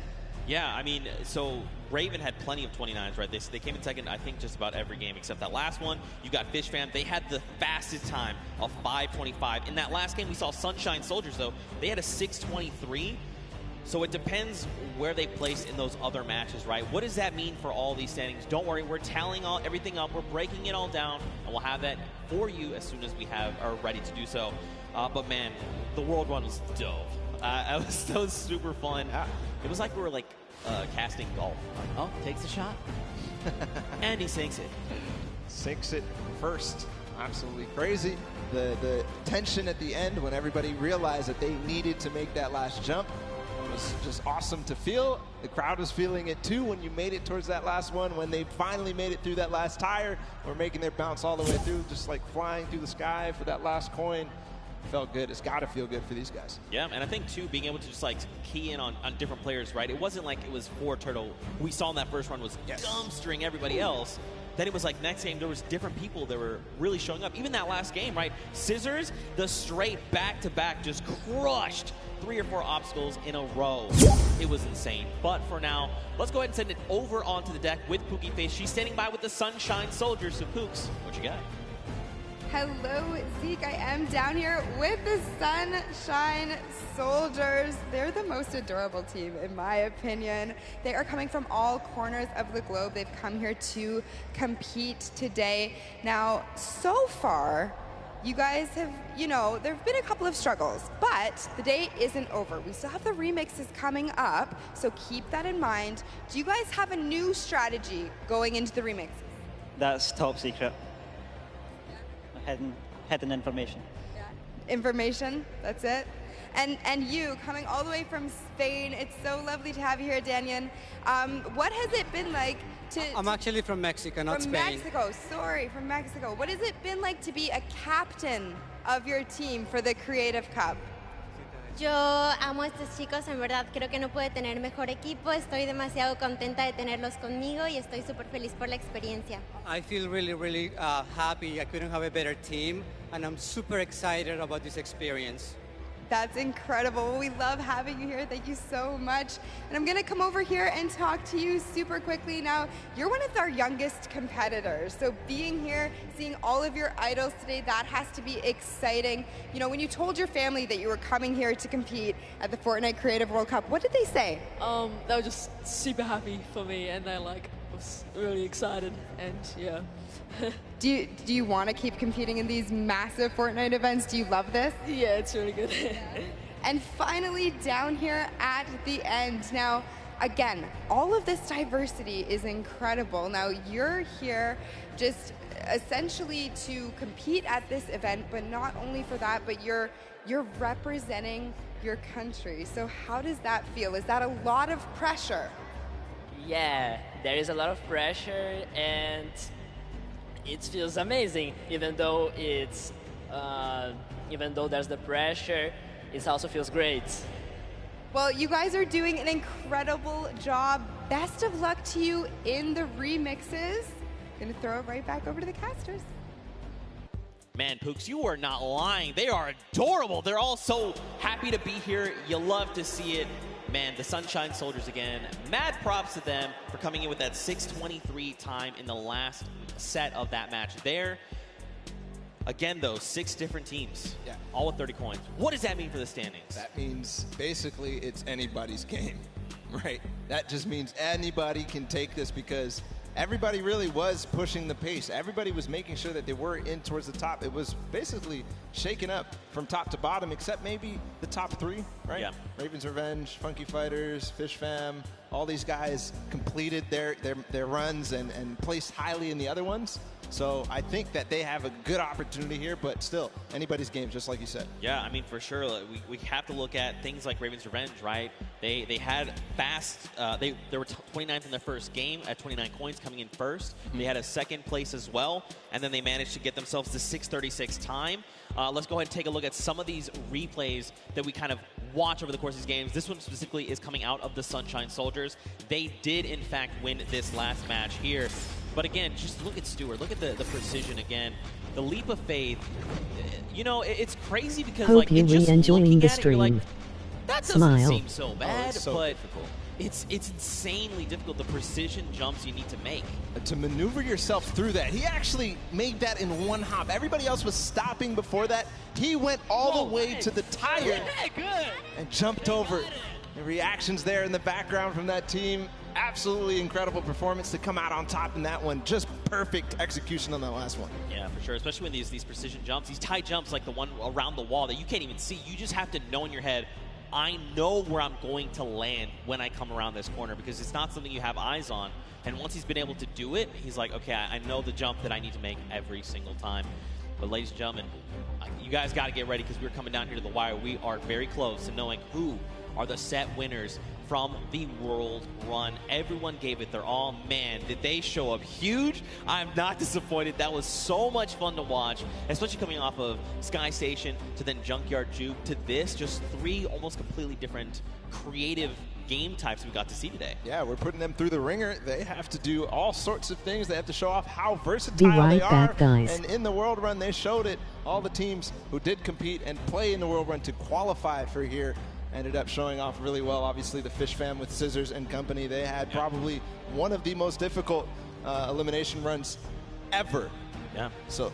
Yeah, I mean, so Raven had plenty of 29s, right? They came in second, I think, just about every game except that last one. You got Fish Fam. They had the fastest time of 5:25. In that last game, we saw Sunshine Soldiers, though. They had a 6:23. So it depends where they place in those other matches, right? What does that mean for all these standings? Don't worry, we're tallying everything up. We're breaking it all down, and we'll have that for you as soon as we are ready to do so. But man, the world run was dope. That was super fun. It was like we were like casting golf. Like, oh, takes a shot, and he sinks it. Sinks it first. Absolutely crazy. The tension at the end when everybody realized that they needed to make that last jump was just awesome to feel. The crowd was feeling it too when you made it towards that last one. When they finally made it through that last tire, or making their bounce all the way through, just like flying through the sky for that last coin. Felt good. It's got to feel good for these guys. Yeah, and I think, too, being able to just, like, key in on different players, right? It wasn't like it was Turtle. We saw in that first run was dumpstering everybody else. Then it was like next game, there was different people that were really showing up. Even that last game, right? Scissors, the straight back-to-back just crushed 3 or 4 obstacles in a row. It was insane. But for now, let's go ahead and send it over onto the deck with Pookie Face. She's standing by with the Sunshine Soldiers. So, Pooks, what you got? Hello, Zeke. I am down here with the Sunshine Soldiers. They're the most adorable team, in my opinion. They are coming from all corners of the globe. They've come here to compete today. Now, so far, you guys have, there have been a couple of struggles, but the day isn't over. We still have the remixes coming up, so keep that in mind. Do you guys have a new strategy going into the remixes? That's top secret. Hidden information. Yeah. Information, that's it. And you, coming all the way from Spain, it's so lovely to have you here, Daniel. What has it been like to... I'm actually from Mexico, not Spain. From Mexico, sorry, from Mexico. What has it been like to be a captain of your team for the Creative Cup? Yo amo a estos chicos, en verdad creo que no puede tener mejor equipo, estoy demasiado contenta de tenerlos conmigo y estoy súper feliz por la experiencia. I feel really happy. I couldn't have a better team, and I'm super excited about this experience. That's incredible. We love having you here. Thank you so much. And I'm going to come over here and talk to you super quickly. Now, you're one of our youngest competitors. So being here, seeing all of your idols today, that has to be exciting. When you told your family that you were coming here to compete at the Fortnite Creative World Cup, what did they say? They were just super happy for me, and they was really excited, and yeah. Do you want to keep competing in these massive Fortnite events? Do you love this? Yeah, it's really good. And finally, down here at the end. Now, again, all of this diversity is incredible. Now, you're here just essentially to compete at this event, but not only for that, but you're representing your country. So how does that feel? Is that a lot of pressure? Yeah, there is a lot of pressure, and it feels amazing. Even though there's the pressure, it also feels great. Well, you guys are doing an incredible job. Best of luck to you in the remixes. Gonna throw it right back over to the casters. Man, Pooks, you are not lying. They are adorable. They're all so happy to be here. You love to see it. Man, the Sunshine Soldiers again. Mad props to them for coming in with that 6:23 time in the last set of that match there. Again, though, 6 different teams, all with 30 coins. What does that mean for the standings? That means basically it's anybody's game, right? That just means anybody can take this because everybody really was pushing the pace. Everybody was making sure that they were in towards the top. It was basically shaken up from top to bottom, except maybe the top 3, right? Yeah. Raven's Revenge, Funky Fighters, Fish Fam, all these guys completed their runs and placed highly in the other ones. So I think that they have a good opportunity here, but still, anybody's game, just like you said. Yeah, I mean, for sure. We have to look at things like Raven's Revenge, right? They had fast, they were 29th in their first game at 29 coins coming in first. They had a second place as well, and then they managed to get themselves to 6:36 time. Let's go ahead and take a look at some of these replays that we kind of watch over the course of these games. This one specifically is coming out of the Sunshine Soldiers. They did, in fact, win this last match here. But again, just look at Stewart. Look at the precision again. The leap of faith. You know, it's crazy because Hope like you just enjoying looking the at it, you're like, stream. that doesn't Smile. seem so bad, it's so but difficult. it's insanely difficult. The precision jumps you need to make. To maneuver yourself through that. He actually made that in one hop. Everybody else was stopping before that. He went all the way to the tire and jumped over. The reactions there in the background from that team. Absolutely incredible performance to come out on top in that one. Just perfect execution on that last one. Yeah, for sure. Especially when these precision jumps, these tight jumps like the one around the wall that you can't even see. You just have to know in your head, I know where I'm going to land when I come around this corner, because it's not something you have eyes on. And once he's been able to do it, he's like, okay, I know the jump that I need to make every single time. But ladies and gentlemen, you guys got to get ready because we're coming down here to the wire. We are very close to knowing who are the set winners from the World Run. Everyone gave it their all. Man, did they show up huge. I'm not disappointed. That was so much fun to watch, especially coming off of Sky Station to then Junkyard Juke to this. Just 3 almost completely different creative game types we got to see today. Yeah, we're putting them through the ringer. They have to do all sorts of things. They have to show off how versatile Be right they back, are. guys. And in the World Run, they showed it. All the teams who did compete and play in the World Run to qualify for here ended up showing off really well. Obviously, the Fish Fam with Scissors and company, they had probably one of the most difficult elimination runs ever. Yeah. So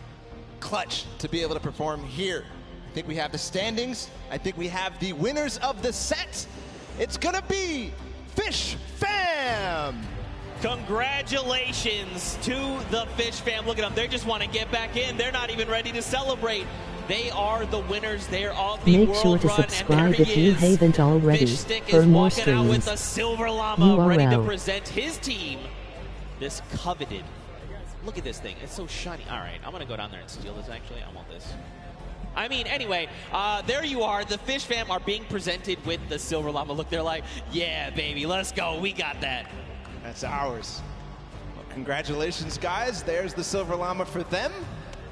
clutch to be able to perform here. I think we have the standings. I think we have the winners of the set. It's going to be Fish Fam. Congratulations to the Fish Fam. Look at them. They just want to get back in. They're not even ready to celebrate. They are the winners. They're of the Make World sure to Run, subscribe and there if you he is. haven't already Fishstick for is more walking out with streams. the Silver Llama, ready to URL. present his team. This coveted. Look at this thing. It's so shiny. All right, I'm going to go down there and steal this, actually. I want this. I mean, anyway, there you are. The Fish Fam are being presented with the Silver Llama. Look, they're like, yeah, baby, let's go. We got that. That's ours. Well, congratulations, guys. There's the Silver Llama for them.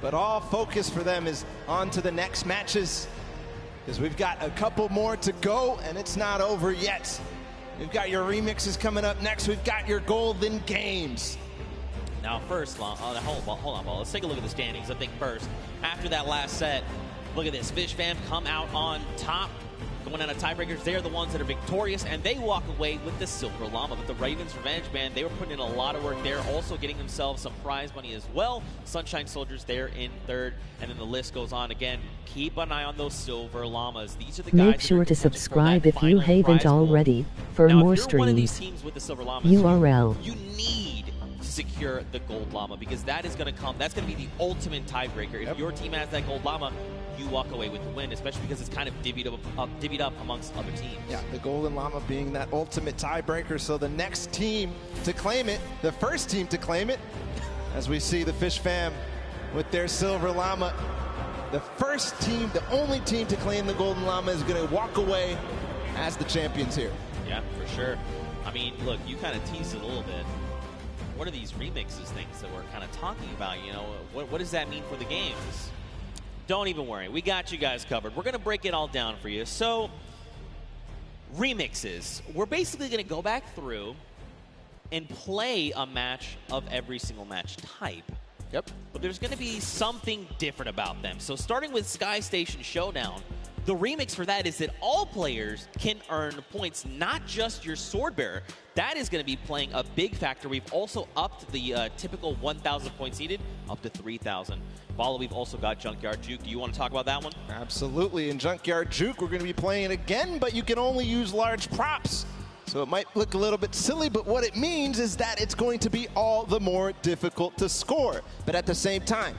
But all focus for them is on to the next matches, because we've got a couple more to go, and it's not over yet. We've got your remixes coming up next. We've got your golden games. Now, first, hold on, Paul. Let's take a look at the standings. I think first, after that last set, look at this. Fish Fam come out on top. Going out of tiebreakers, they're the ones that are victorious, and they walk away with the Silver Llama. But the Ravens Revenge, man, they were putting in a lot of work there, also getting themselves some prize money as well. Sunshine Soldiers there in third, and then the list goes on again. Keep an eye on those Silver Llamas. These are the guys Make sure to subscribe if you haven't already for now, more if you're one of these streams. teams with the Silver Llamas, URL. you need to secure the Gold Llama, because that is going to come. That's going to be the ultimate tiebreaker. If your team has that Gold Llama, you walk away with the win, especially because it's kind of divvied up amongst other teams. Yeah, the Golden Llama being that ultimate tiebreaker. So the next team to claim it, the first team to claim it, as we see the Fish Fam with their Silver Llama the first team, the only team to claim the Golden Llama is going to walk away as the champions here. Yeah, for sure. I mean, look, you kind of teased it a little bit. What are these remixes things that we're kind of talking about? You know, what does that mean for the games? Don't even worry. We got you guys covered. We're going to break it all down for you. So, remixes. We're basically going to go back through and play a match of every single match type. Yep. But there's going to be something different about them. So starting with Sky Station Showdown, the remix for that is that all players can earn points, not just your sword bearer. That is going to be playing a big factor. We've also upped the typical 1,000 points needed up to 3,000. Follow, we've also got Junkyard Juke. Do you want to talk about that one? Absolutely. In Junkyard Juke, we're going to be playing it again, but you can only use large props. So it might look a little bit silly, but what it means is that it's going to be all the more difficult to score. But at the same time,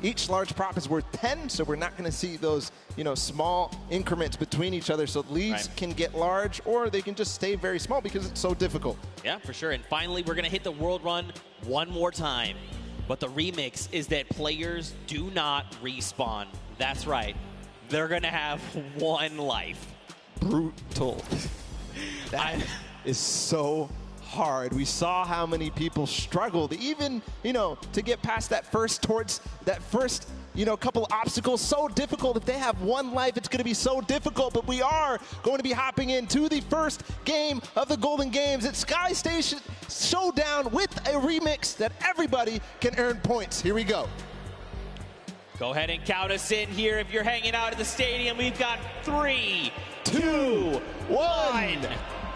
each large prop is worth 10, so we're not going to see those, small increments between each other. So leads can get large, or they can just stay very small because it's so difficult. Yeah, for sure. And finally, we're going to hit the world run one more time. But the remix is that players do not respawn. That's right. They're going to have one life. Brutal. That is so hard. We saw how many people struggled, even, to get past that first couple obstacles. So difficult. If they have one life, it's going to be so difficult. But we are going to be hopping into the first game of the Golden Games at Sky Station Showdown with a remix that everybody can earn points. Here we go. Go ahead and count us in here. If you're hanging out at the stadium, we've got 3, 2, 1.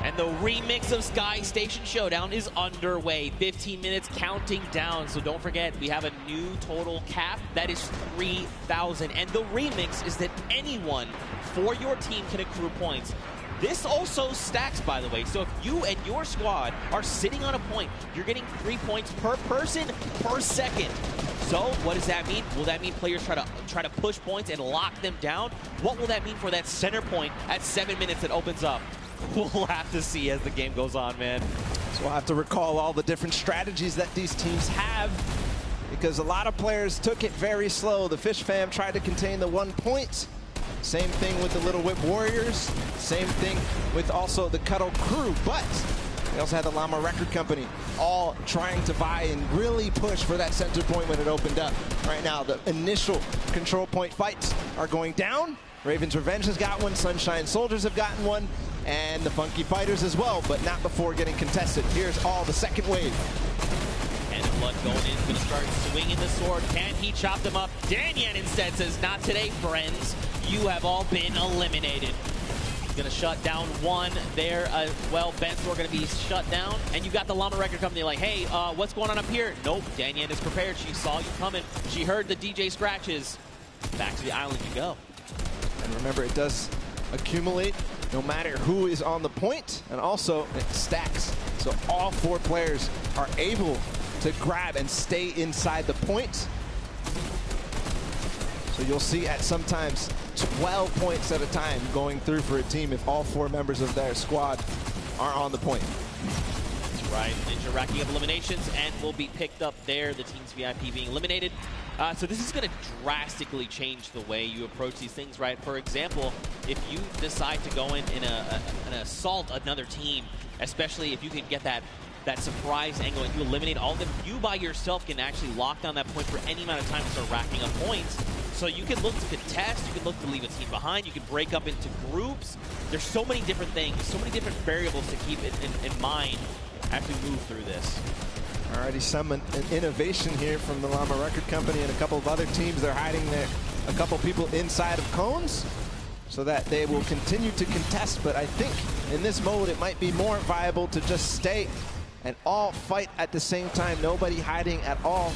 And the remix of Sky Station Showdown is underway. 15 minutes counting down. So don't forget, we have a new total cap. That is 3,000. And the remix is that anyone for your team can accrue points. This also stacks, by the way. So if you and your squad are sitting on a point, you're getting 3 points per person per second. So what does that mean? Will that mean players try to push points and lock them down? What will that mean for that center point at 7 minutes that opens up? We'll have to see as the game goes on, man. So we'll have to recall all the different strategies that these teams have, because a lot of players took it very slow. The Fish Fam tried to contain the 1 point. Same thing with the Little Whip Warriors. Same thing with also the Cuddle Crew. But we also had the Llama Record Company all trying to vie and really push for that center point when it opened up. Right now, the initial control point fights are going down. Raven's Revenge has got one. Sunshine Soldiers have gotten one. And the Funky Fighters as well, but not before getting contested. Here's all the second wave. And Blood going in, going to start swinging the sword. Can he chop them up? Danyan instead says, not today, friends. You have all been eliminated. He's going to shut down one there. Well, Bensor going to be shut down. And you got the Llama Record Company like, hey, what's going on up here? Nope, Danyan is prepared. She saw you coming. She heard the DJ scratches. Back to the island you go. And remember, it does accumulate no matter who is on the point, and also it stacks. So all 4 players are able to grab and stay inside the point. So you'll see at sometimes 12 points at a time going through for a team if all 4 members of their squad are on the point. That's right. Ninja racking up eliminations and will be picked up there. The team's VIP being eliminated. So this is going to drastically change the way you approach these things, right? For example, if you decide to go in and assault another team, especially if you can get that surprise angle and you eliminate all of them, you by yourself can actually lock down that point for any amount of time and start racking up points. So you can look to contest, you can look to leave a team behind, you can break up into groups. There's so many different things, so many different variables to keep in mind as we move through this. Already some an innovation here from the Llama Record Company and a couple of other teams. They're hiding a couple people inside of cones so that they will continue to contest. But I think in this mode, it might be more viable to just stay and all fight at the same time. Nobody hiding at all.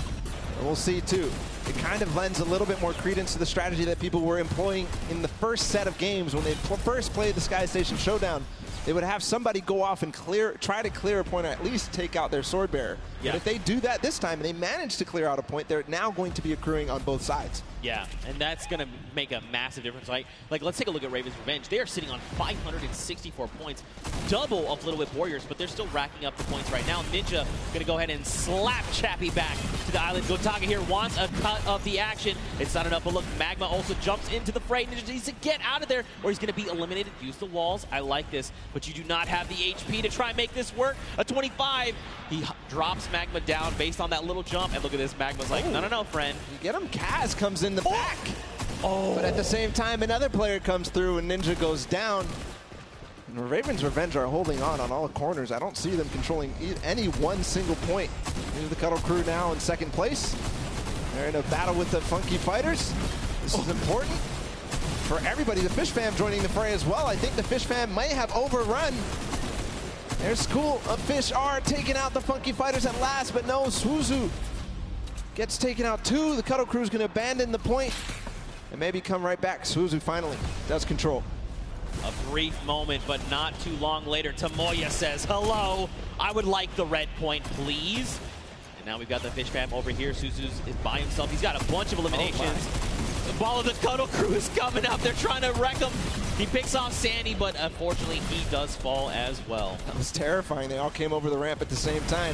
And we'll see too. It kind of lends a little bit more credence to the strategy that people were employing in the first set of games when they first played the Sky Station Showdown. They would have somebody go off and try to clear a point or at least take out their sword bearer. Yeah. But if they do that this time and they manage to clear out a point, they're now going to be accruing on both sides. Yeah, and that's going to make a massive difference. Like let's take a look at Raven's Revenge. They are sitting on 564 points, double of Little Whip Warriors, but they're still racking up the points right now. Ninja going to go ahead and slap Chappie back to the island. Gotaga here wants a cut of the action. It's not enough, but look, Magma also jumps into the fray. Ninja needs to get out of there, or he's going to be eliminated. Use the walls. I like this, but you do not have the HP to try and make this work. A 25. He drops Magma down based on that little jump, and look at this. Magma's like, no, friend. You get him. Kaz comes in the back. But at the same time, another player comes through, and Ninja goes down. And Raven's Revenge are holding on all the corners. I don't see them controlling any one single point. Here's the Cuddle Crew now in second place. They're in a battle with the Funky Fighters. This is important for everybody. The Fish Fam joining the fray as well. I think the Fish Fam may have overrun. Their School of Fish are taking out the Funky Fighters at last, but no, Suzu gets taken out too. The Cuddle Crew is going to abandon the point and maybe come right back. Suzu finally does control. A brief moment, but not too long later, Tomoya says, hello, I would like the red point, please. And now we've got the Fish Fam over here. Suzu's is by himself. He's got a bunch of eliminations. The ball of the Cuddle Crew is coming up. They're trying to wreck him. He picks off Sandy, but unfortunately, he does fall as well. That was terrifying. They all came over the ramp at the same time.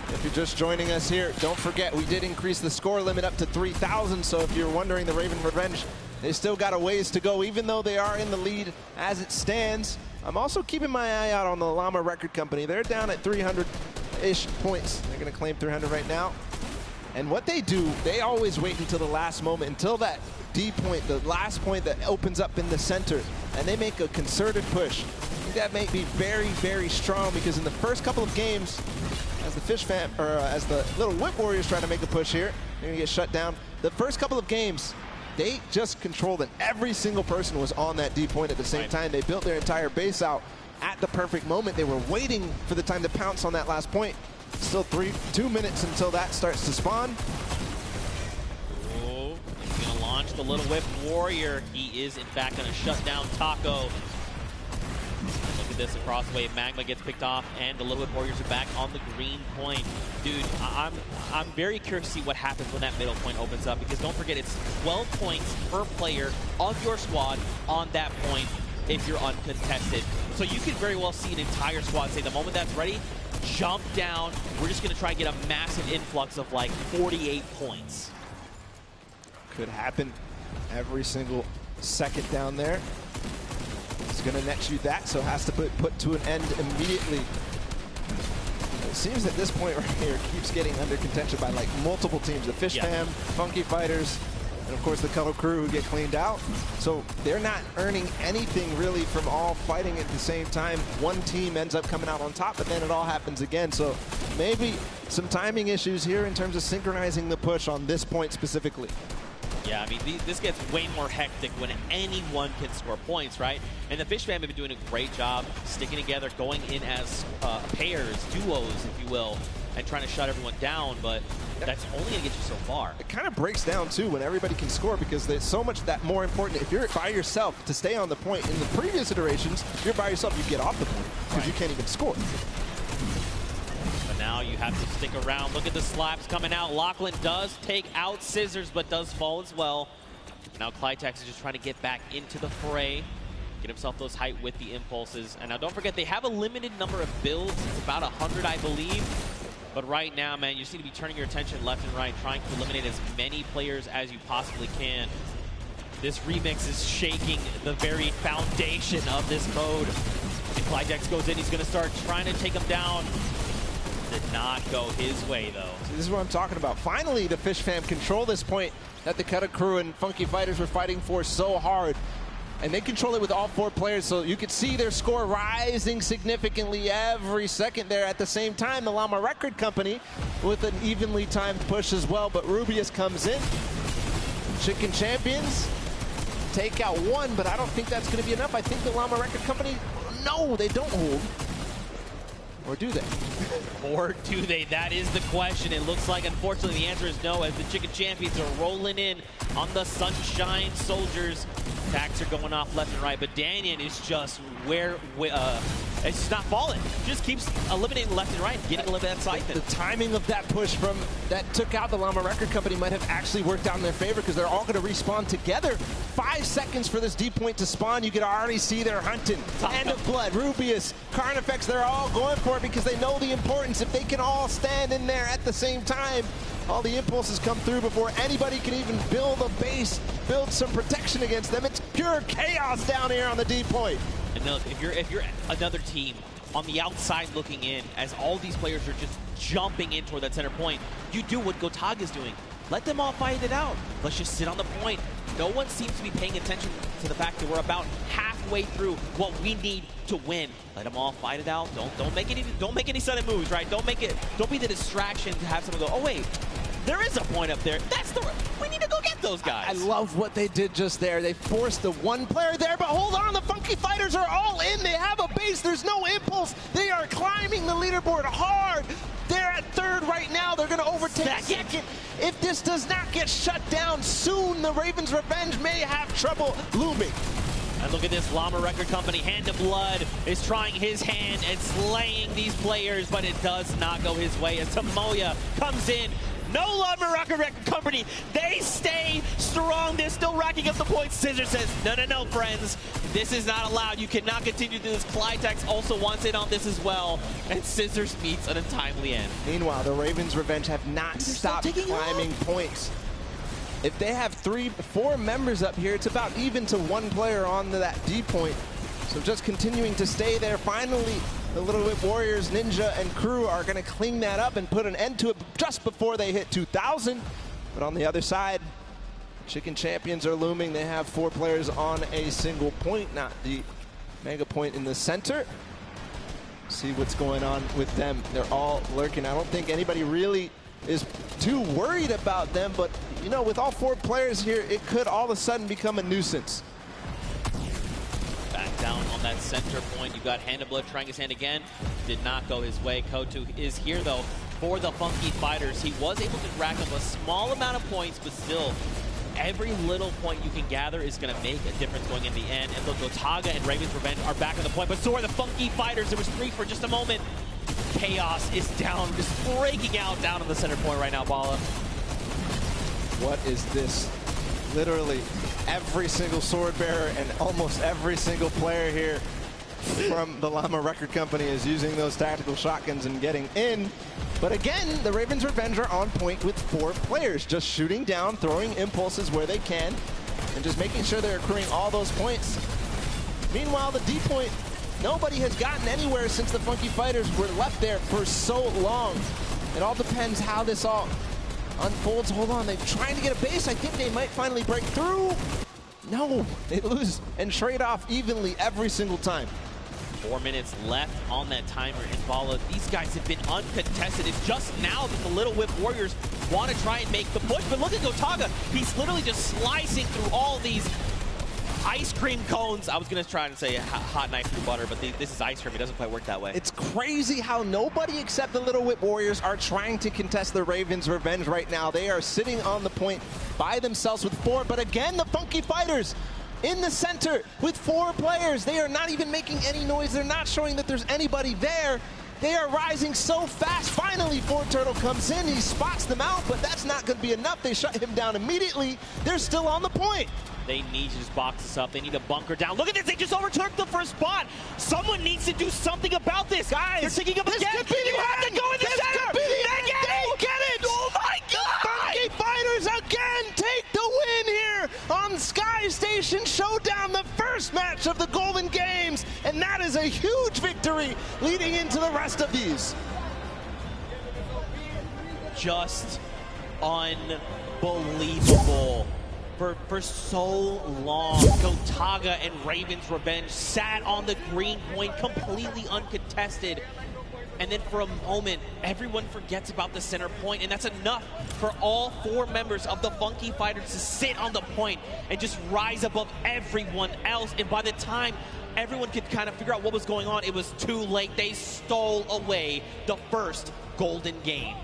If you're just joining us here, don't forget we did increase the score limit up to 3,000. So if you're wondering, the Raven Revenge, they still got a ways to go, even though they are in the lead as it stands. I'm also keeping my eye out on the Llama Record Company. They're down at 300-ish points. They're going to claim 300 right now. And what they do, they always wait until the last moment, until that D point, the last point that opens up in the center, and they make a concerted push. I think that may be very, very strong, because in the first couple of games, as the Fish Fam, or as the Little Whip Warriors try to make a push here, they're going to get shut down. The first couple of games, they just controlled it. Every single person was on that D point at the same time. They built their entire base out at the perfect moment. They were waiting for the time to pounce on that last point. Still 2 minutes until that starts to spawn. Oh, he's going to launch the Little Whip Warrior. He is, in fact, going to shut down Taco. Look at this across the way. Magma gets picked off, and the Little Whip Warriors are back on the green point. Dude, I'm very curious to see what happens when that middle point opens up, because don't forget, it's 12 points per player of your squad on that point if you're uncontested. So you could very well see an entire squad say, the moment that's ready, jump down. We're just going to try and get a massive influx of like 48 points. Could happen every single second down there. It's going to net you that, so has to put to an end immediately. It seems that this point right here keeps getting under contention by like multiple teams. The Fish Fam, Funky Fighters, and of course the Cuddle Crew, who get cleaned out. So they're not earning anything really from all fighting at the same time. One team ends up coming out on top, but then it all happens again. So maybe some timing issues here in terms of synchronizing the push on this point specifically. Yeah, I mean, this gets way more hectic when anyone can score points, right? And the Fish Fam have been doing a great job sticking together, going in as pairs, duos, if you will, and trying to shut everyone down, but that's only going to get you so far. It kind of breaks down, too, when everybody can score, because there's so much that more important. If you're by yourself to stay on the point, in the previous iterations, if you're by yourself, you get off the point, because you can't even score. But now you have to stick around. Look at the slaps coming out. Lachlan does take out Scissors, but does fall as well. Now Clytex is just trying to get back into the fray, get himself those height with the impulses. And now don't forget, they have a limited number of builds. It's about 100, I believe. But right now, man, you just need to be turning your attention left and right, trying to eliminate as many players as you possibly can. This remix is shaking the very foundation of this mode. And Clytex goes in, he's going to start trying to take him down. Did not go his way, though. See, this is what I'm talking about. Finally, the Fish Fam control this point that the Cuddle Crew and Funky Fighters were fighting for so hard. And they control it with all 4 players, so you could see their score rising significantly every second there. At the same time, the Llama Record Company with an evenly timed push as well, but Rubius comes in. Chicken Champions take out 1, but I don't think that's going to be enough. I think the Llama Record Company, no, they don't hold. Or do they? Or do they? That is the question. It looks like, unfortunately, the answer is no, as the Chicken Champions are rolling in on the Sunshine Soldiers. Attacks are going off left and right, but Danyan is just It's just not falling. Just keeps eliminating left and right, getting a little bit of that siphon. The timing of that push from that took out the Llama Record Company might have actually worked out in their favor because they're all going to respawn together. 5 seconds for this D point to spawn. You can already see they're hunting. Hand of Blood, Rubius, Carnifex, they're all going for it because they know the importance. If they can all stand in there at the same time, all the impulses come through before anybody can even build a base, build some protection against them. It's pure chaos down here on the D point. And look, if you're another team on the outside looking in, as all these players are just jumping in toward that center point, you do what Gotaga's doing. Let them all fight it out. Let's just sit on the point. No one seems to be paying attention to the fact that we're about halfway through what we need to win. Let them all fight it out. Don't make any sudden moves, right? Don't be the distraction to have someone go, oh wait, there is a point up there. We need to go get those guys. I love what they did just there. They forced the one player there, but hold on, the Funky Fighters are all in. They have a base. There's no impulse. They are climbing the leaderboard hard. They're at third right now. They're going to overtake second. If this does not get shut down soon, the Ravens' revenge may have trouble looming. And look at this, Llama Record Company, Hand of Blood is trying his hand and slaying these players, but it does not go his way as Tomoya comes in. No Llama Record Company, they stay strong. They're still racking up the points. ChrissGxz says, no, friends. This is not allowed. You cannot continue to do this. Clytex also wants in on this as well. And ChrissGxz meets an untimely end. Meanwhile, the Ravens' revenge have not stopped climbing points. If they have 4 members up here, it's about even to 1 player on that D point. So just continuing to stay there. Finally, the Little Whip Warriors, Ninja, and crew are going to clean that up and put an end to it just before they hit 2,000. But on the other side, Chicken Champions are looming. They have 4 players on a single point, not the mega point in the center. See what's going on with them. They're all lurking. I don't think anybody really is too worried about them, but you know, with all 4 players here, it could all of a sudden become a nuisance. Back down on that center point. You've got Hand of Blood trying his hand again. Did not go his way. Kotu is here, though, for the Funky Fighters. He was able to rack up a small amount of points, but still, every little point you can gather is going to make a difference going in the end. And look, Gotaga and Ravens Revenge are back on the point, but so are the Funky Fighters. There was 3 for just a moment. Chaos is down, just breaking out down on the center point right now, Bala. What is this? Literally every single sword bearer and almost every single player here from the Llama Record Company is using those tactical shotguns and getting in. But again, the Ravens Revenge are on point with 4 players, just shooting down, throwing impulses where they can, and just making sure they're accruing all those points. Meanwhile, the D point, nobody has gotten anywhere since the Funky Fighters were left there for so long. It all depends how this all unfolds. Hold on, they're trying to get a base. I think they might finally break through. No, they lose and trade off evenly every single time. 4 minutes left on that timer in Bala. These guys have been uncontested. It's just now that the Little Whip Warriors want to try and make the push. But look at Gotaga. He's literally just slicing through all these ice cream cones. I was going to try and say hot knife through butter, but this is ice cream. It doesn't quite work that way. It's crazy how nobody except the Little Whip Warriors are trying to contest the Ravens' revenge right now. They are sitting on the point by themselves with 4, but again, the Funky Fighters in the center with 4 players. They are not even making any noise. They're not showing that there's anybody there. They are rising so fast. Finally, Ford Turtle comes in. He spots them out, but that's not going to be enough. They shut him down immediately. They're still on the point. They need to just box this up. They need to bunker down. Look at this. They just overtook the first spot. Someone needs to do something about this. Guys, they're taking up again. Could be you have to go in the center. They get it. Oh, my God. Funky Fighters again take the win here on Sky Station Showdown, the first match of the Golden Games. And that is a huge victory leading into the rest of these. Just unbelievable. For so long, Gotaga and Ravens Revenge sat on the green point completely uncontested. And then for a moment, everyone forgets about the center point, and that's enough for all 4 members of the Funky Fighters to sit on the point and just rise above everyone else. And by the time everyone could kind of figure out what was going on, it was too late. They stole away the first golden game.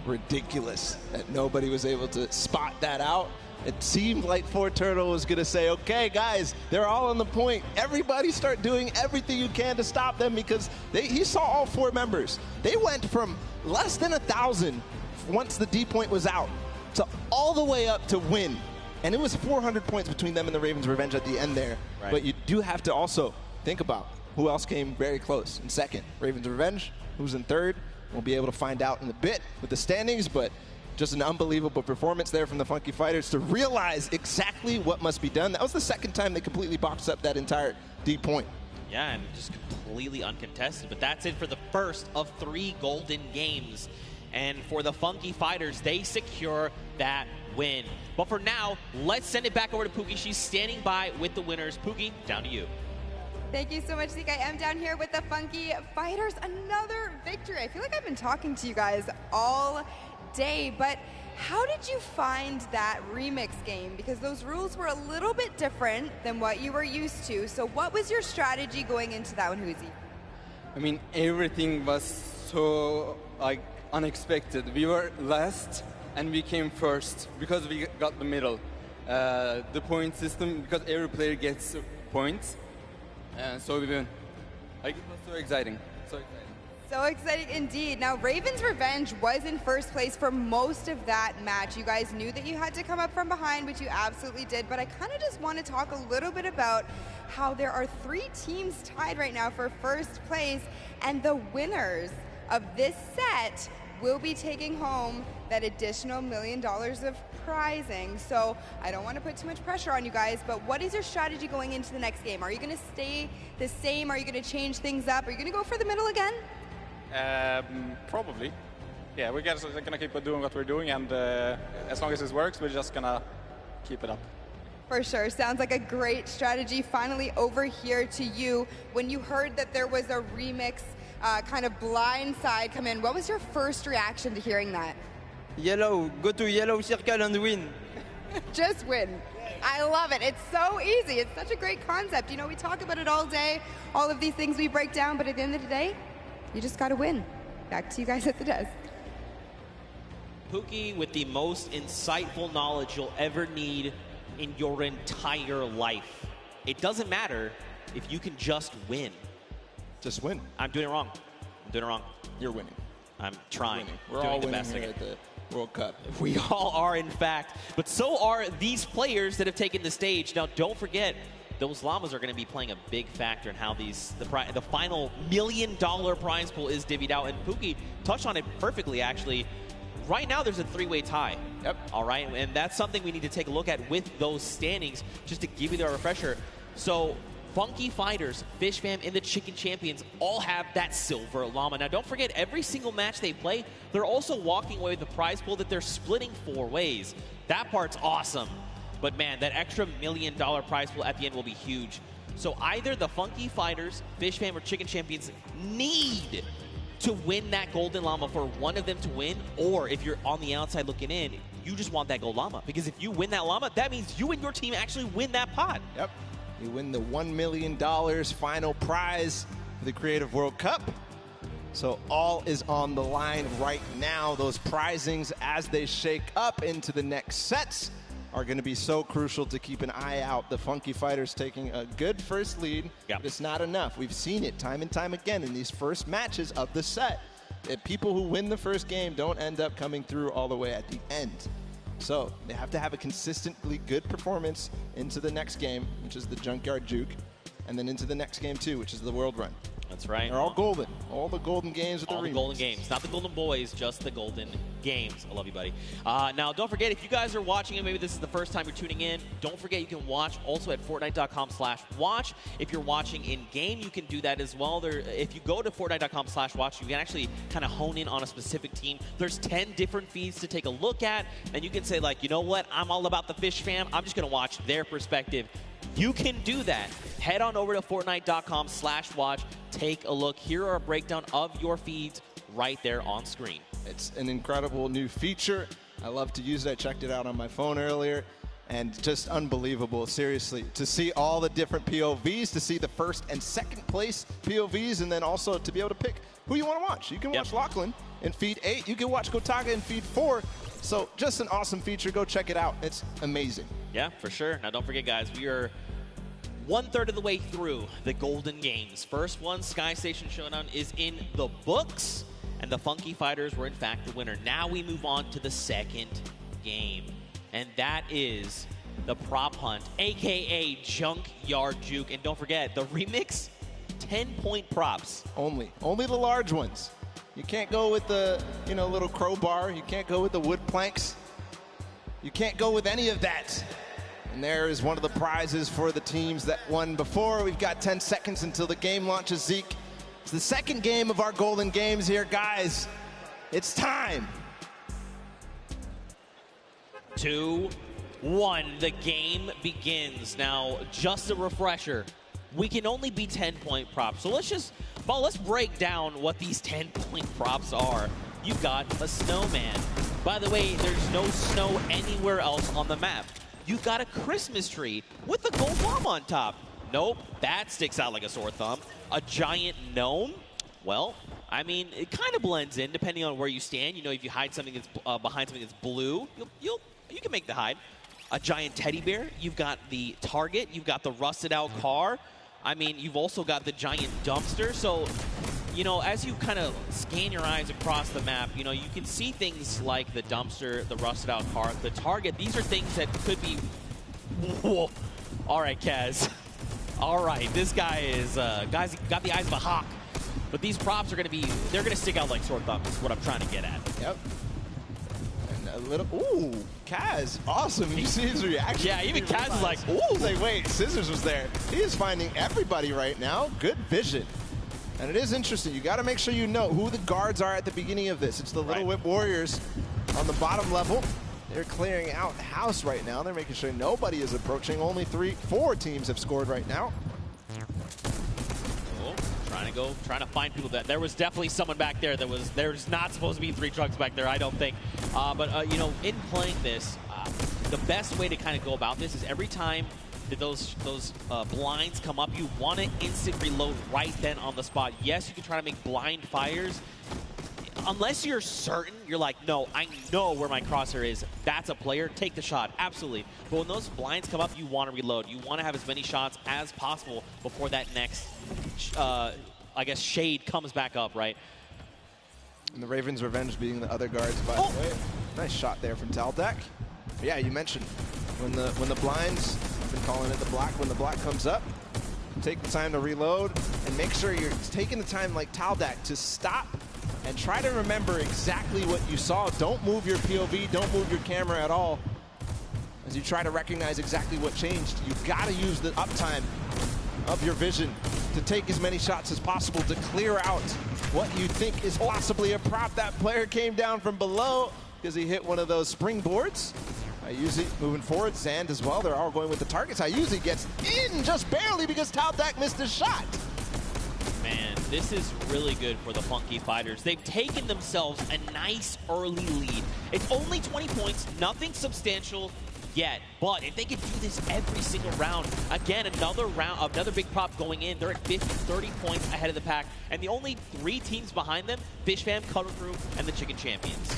Ridiculous that nobody was able to spot that out. It seemed like Turtle was going to say, okay, guys, they're all on the point. Everybody start doing everything you can to stop them, because he saw all 4 members. They went from less than 1,000 once the D point was out to all the way up to win. And it was 400 points between them and the Ravens Revenge at the end there. Right. But you do have to also think about who else came very close in second. Ravens Revenge, who's in third. We'll be able to find out in a bit with the standings, but just an unbelievable performance there from the Funky Fighters to realize exactly what must be done. That was the second time they completely boxed up that entire D point. Yeah, and just completely uncontested. But that's it for the first of 3 golden games. And for the Funky Fighters, they secure that win. But for now, let's send it back over to Pookie. She's standing by with the winners. Pookie, down to you. Thank you so much, Zeke. I am down here with the Funky Fighters. Another victory. I feel like I've been talking to you guys all day, but how did you find that remix game? Because those rules were a little bit different than what you were used to. So what was your strategy going into that one, Huzi? I mean, everything was so unexpected. We were last and we came first because we got the middle. The point system, because every player gets points, so we win. It was so exciting. So exciting. So exciting indeed. Now, Ravens Revenge was in first place for most of that match. You guys knew that you had to come up from behind, which you absolutely did, but I kind of just want to talk a little bit about how there are 3 teams tied right now for first place, and the winners of this set will be taking home that additional $1 million of prizing. So I don't want to put too much pressure on you guys, but what is your strategy going into the next game? Are you going to stay the same? Are you going to change things up? Are you going to go for the middle again? Probably. Yeah, we're going to keep doing what we're doing, and as long as this works, we're just going to keep it up. For sure. Sounds like a great strategy. Finally, over here to you. When you heard that there was a remix kind of blind side come in, what was your first reaction to hearing that? Yellow. Go to yellow circle and win. Just win. I love it. It's so easy. It's such a great concept. You know, we talk about it all day, all of these things we break down, but at the end of the day, you just got to win. Back to you guys at the desk. Pookie with the most insightful knowledge you'll ever need in your entire life. It doesn't matter if you can just win. Just win. I'm doing it wrong. I'm doing it wrong. You're winning. I'm trying. We're doing all the winning best here at the World Cup. We all are, in fact. But so are these players that have taken the stage. Now, don't forget, those llamas are going to be playing a big factor in how the final $1 million prize pool is divvied out. And Pookie touched on it perfectly, actually. Right now, there's a 3-way tie. Yep. All right, and that's something we need to take a look at with those standings, just to give you the refresher. So, Funky Fighters, Fish Fam, and the Chicken Champions all have that silver llama. Now, don't forget, every single match they play, they're also walking away with the prize pool that they're splitting 4 ways. That part's awesome. But man, that extra $1 million prize pool at the end will be huge. So either the Funky Fighters, Fish Fam, or Chicken Champions need to win that golden llama for one of them to win, or if you're on the outside looking in, you just want that gold llama. Because if you win that llama, that means you and your team actually win that pot. Yep. You win the $1 million final prize for the Creative World Cup. So all is on the line right now. Those prizings, as they shake up into the next sets, are going to be so crucial to keep an eye out. The Funky Fighters taking a good first lead, but it's not enough. We've seen it time and time again in these first matches of the set. That people who win the first game don't end up coming through all the way at the end. So they have to have a consistently good performance into the next game, which is the Junkyard Juke, and then into the next game too, which is the World Run. That's right. They're all golden. All the golden games with all the golden games. Not the golden boys, just the golden games. I love you, buddy. Now, don't forget, if you guys are watching, and maybe this is the first time you're tuning in, don't forget you can watch also at Fortnite.com/watch. If you're watching in-game, you can do that as well. If you go to Fortnite.com/watch, you can actually kind of hone in on a specific team. There's 10 different feeds to take a look at, and you can say, like, you know what? I'm all about the Fish Fam. I'm just going to watch their perspective. You can do that. Head on over to Fortnite.com/watch. Take a look. Here are a breakdown of your feeds right there on screen. It's an incredible new feature. I love to use it. I checked it out on my phone earlier, and just unbelievable, seriously. To see all the different POVs, to see the first and second place POVs, and then also to be able to pick who you want to watch. You can watch Lachlan, in feed 8. You can watch Gotaga in feed 4. So just an awesome feature. Go check it out. It's amazing. Yeah, for sure. Now, don't forget, guys, we are 1/3 of the way through the Golden Games. First one, Sky Station Showdown, is in the books, and the Funky Fighters were, in fact, the winner. Now we move on to the second game, and that is the Prop Hunt, a.k.a. Junkyard Juke. And don't forget, the remix, 10-point props. Only the large ones. You can't go with the, little crowbar. You can't go with the wood planks. You can't go with any of that. And there is one of the prizes for the teams that won before. We've got 10 seconds until the game launches. Zeke, it's the second game of our Golden Games here, guys. It's time. 2, 1, the game begins. Now, just a refresher, we can only be 10-point props. So let's break down what these 10-point props are. You've got a snowman. By the way, there's no snow anywhere else on the map. You've got a Christmas tree with a gold bomb on top. Nope, that sticks out like a sore thumb. A giant gnome? Well, I mean, it kind of blends in depending on where you stand. If you hide something that's behind something that's blue, you can make the hide. A giant teddy bear. You've got the target. You've got the rusted out car. I mean, you've also got the giant dumpster. So, as you kind of scan your eyes across the map, you can see things like the dumpster, the rusted out car, the target. These are things that could be... Whoa. All right, Kaz. All right, this guy is... guy's got the eyes of a hawk. But these props are going to be... They're going to stick out like sore thumbs is what I'm trying to get at. Yep. And a little... Ooh, Kaz. Awesome. You see his reaction. Yeah, even Kaz is like, ooh. He's like, wait, Scissors was there. He is finding everybody right now. Good vision. And it is interesting. You got to make sure you know who the guards are at the beginning of this. It's the Little Whip Warriors on the bottom level. They're clearing out house right now. They're making sure nobody is approaching. Only 4 teams have scored right now. Oh, trying to find people. There was definitely someone back there that was, there's not supposed to be 3 trucks back there, I don't think. But in playing this, the best way to kind of go about this is every time that those blinds come up, you want to instant reload right then on the spot. Yes, you can try to make blind fires. Unless you're certain, you're like, no, I know where my crosshair is. That's a player. Take the shot. Absolutely. But when those blinds come up, you want to reload. You want to have as many shots as possible before that next, I guess, shade comes back up, right? And the Raven's Revenge beating the other guards, by the way. Nice shot there from Taldak. Yeah, you mentioned when the blinds, I've been calling it the black, when the black comes up, take the time to reload and make sure you're taking the time like Taldak to stop and try to remember exactly what you saw. Don't move your POV, don't move your camera at all as you try to recognize exactly what changed. You've got to use the uptime of your vision to take as many shots as possible to clear out what you think is possibly a prop. That player came down from below because he hit one of those springboards. Ayuzi moving forward, Zand as well. They're all going with the targets. Ayuzi gets in just barely because Taldak missed his shot. Man, this is really good for the Funky Fighters. They've taken themselves a nice early lead. It's only 20 points, nothing substantial yet. But if they can do this every single round, again, another big prop going in. They're at 50, 30 points ahead of the pack. And the only 3 teams behind them, Fish Fam, Cuddle Crew, and the Chicken Champions.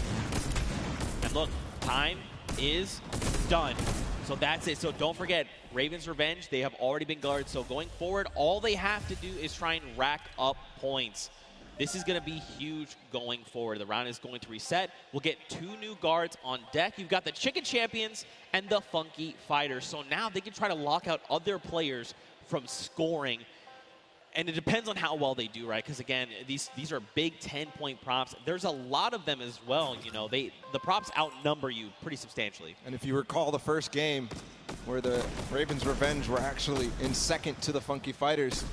And look, time is done. So that's it. So don't forget, Raven's Revenge, they have already been guarded. So going forward, all they have to do is try and rack up points. This is going to be huge going forward. The round is going to reset. We'll get 2 new guards on deck. You've got the Chicken Champions and the Funky Fighters. So now they can try to lock out other players from scoring. And it depends on how well they do, right? Because again, these are big 10-point props. There's a lot of them as well. The props outnumber you pretty substantially. And if you recall the first game where the Ravens Revenge were actually in second to the Funky Fighters.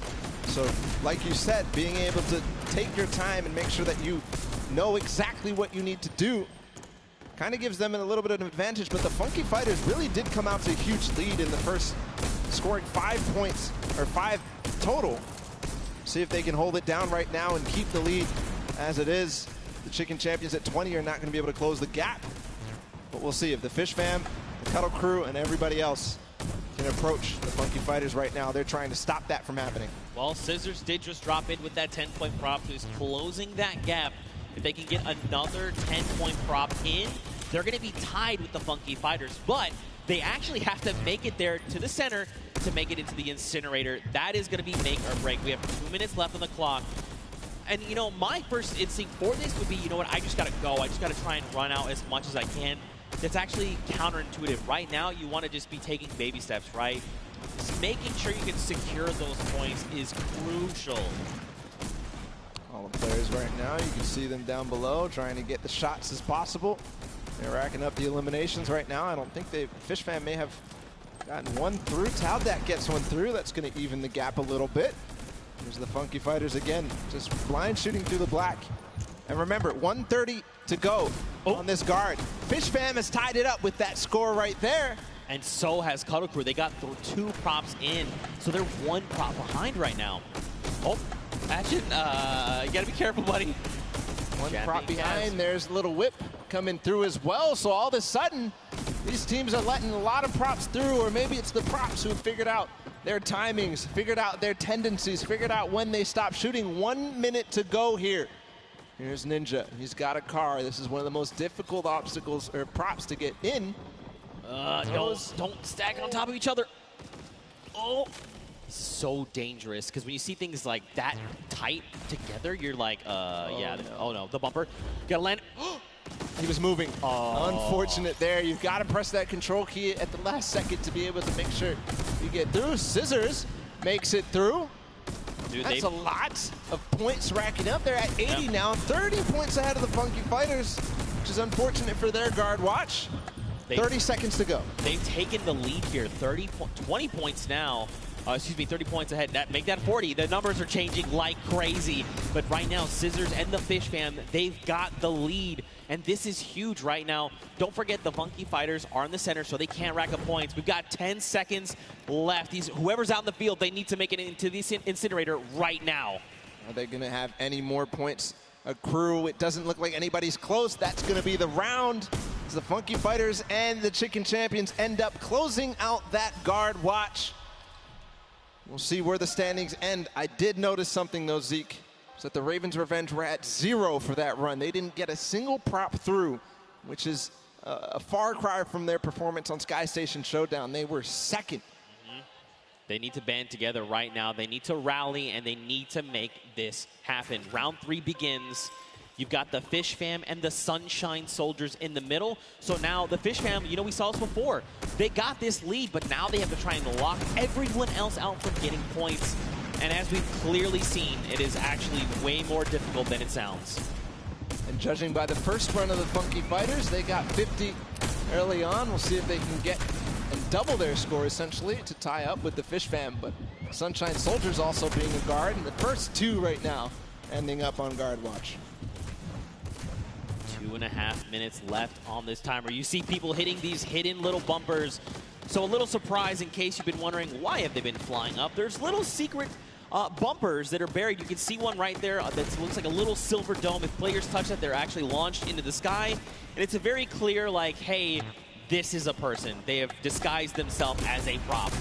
So like you said, being able to take your time and make sure that you know exactly what you need to do kind of gives them a little bit of an advantage. But the Funky Fighters really did come out to a huge lead in the first, scoring 5 points, or 5 total. See if they can hold it down right now and keep the lead as it is. The Chicken Champions at 20 are not going to be able to close the gap. But we'll see if the Fish Fam, the Cuddle Crew, and everybody else can approach the Funky Fighters right now. They're trying to stop that from happening. Well, Scissors did just drop in with that 10-point prop, who's closing that gap if they can get another 10-point prop in, they're going to be tied with the Funky Fighters. But they actually have to make it there to the center to make it into the incinerator. That is going to be make or break. We have 2 minutes left on the clock. And, you know, my first instinct for this would be, you know what, I just got to go. I just got to try and run out as much as I can. That's actually counterintuitive. Right now, you want to just be taking baby steps, right? Just making sure you can secure those points is crucial. All the players right now, you can see them down below trying to get the shots as possible. They're racking up the eliminations right now. I don't think Fish Fam may have gotten one through. Taldak gets one through. That's going to even the gap a little bit. Here's the Funky Fighters again, just blind shooting through the black. And remember, 1:30 to go on this guard. Fish Fam has tied it up with that score right there. And so has Cuddle Crew. They got 2 props in, so they're 1 prop behind right now. Oh, Action, you gotta be careful, buddy. One prop behind, there's a little whip coming through as well. So all of a sudden, these teams are letting a lot of props through, or maybe it's the props who figured out their timings, figured out their tendencies, figured out when they stop shooting. 1 minute to go here. Here's Ninja. He's got a car. This is one of the most difficult obstacles or props to get in. Don't stack on top of each other. Oh, so dangerous, because when you see things like that tight together, you're like, yeah, no. Oh no, the bumper. You gotta land. He was moving. Unfortunate there. You've got to press that control key at the last second to be able to make sure you get through. ChrissGxz makes it through. Dude, that's a lot of points racking up. They're at 80 now, 30 points ahead of the Funky Fighters, which is unfortunate for their guard watch. 30 seconds to go. They've taken the lead here, 20 points now. 30 points ahead. Make that 40. The numbers are changing like crazy. But right now, ChrissGxz and the Fish Fam, they've got the lead. And this is huge right now. Don't forget the Funky Fighters are in the center, so they can't rack up points. We've got 10 seconds left. Whoever's out in the field, they need to make it into the incinerator right now. Are they going to have any more points accrue? It doesn't look like anybody's close. That's going to be the round. The Funky Fighters and the Chicken Champions end up closing out that guard watch. We'll see where the standings end. I did notice something though, Zeke, is that the Ravens Revenge were at 0 for that run. They didn't get a single prop through, which is a far cry from their performance on Sky Station Showdown. They were second. They need to band together right now. They need to rally, and they need to make this happen. Round 3 begins. You've got the Fish Fam and the Sunshine Soldiers in the middle. So now the Fish Fam, you know, we saw this before. They got this lead, but now they have to try and lock everyone else out from getting points. And as we've clearly seen, it is actually way more difficult than it sounds. And judging by the first run of the Funky Fighters, they got 50 early on. We'll see if they can get and double their score, essentially, to tie up with the Fish Fam. But Sunshine Soldiers also being a guard, and the first 2 right now ending up on guard watch. 2.5 minutes left on this timer. You see people hitting these hidden little bumpers. So a little surprise in case you've been wondering why have they been flying up. There's little secret bumpers that are buried. You can see one right there that looks like a little silver dome. If players touch that, they're actually launched into the sky. And it's a very clear, like, hey, this is a person. They have disguised themselves as a prop.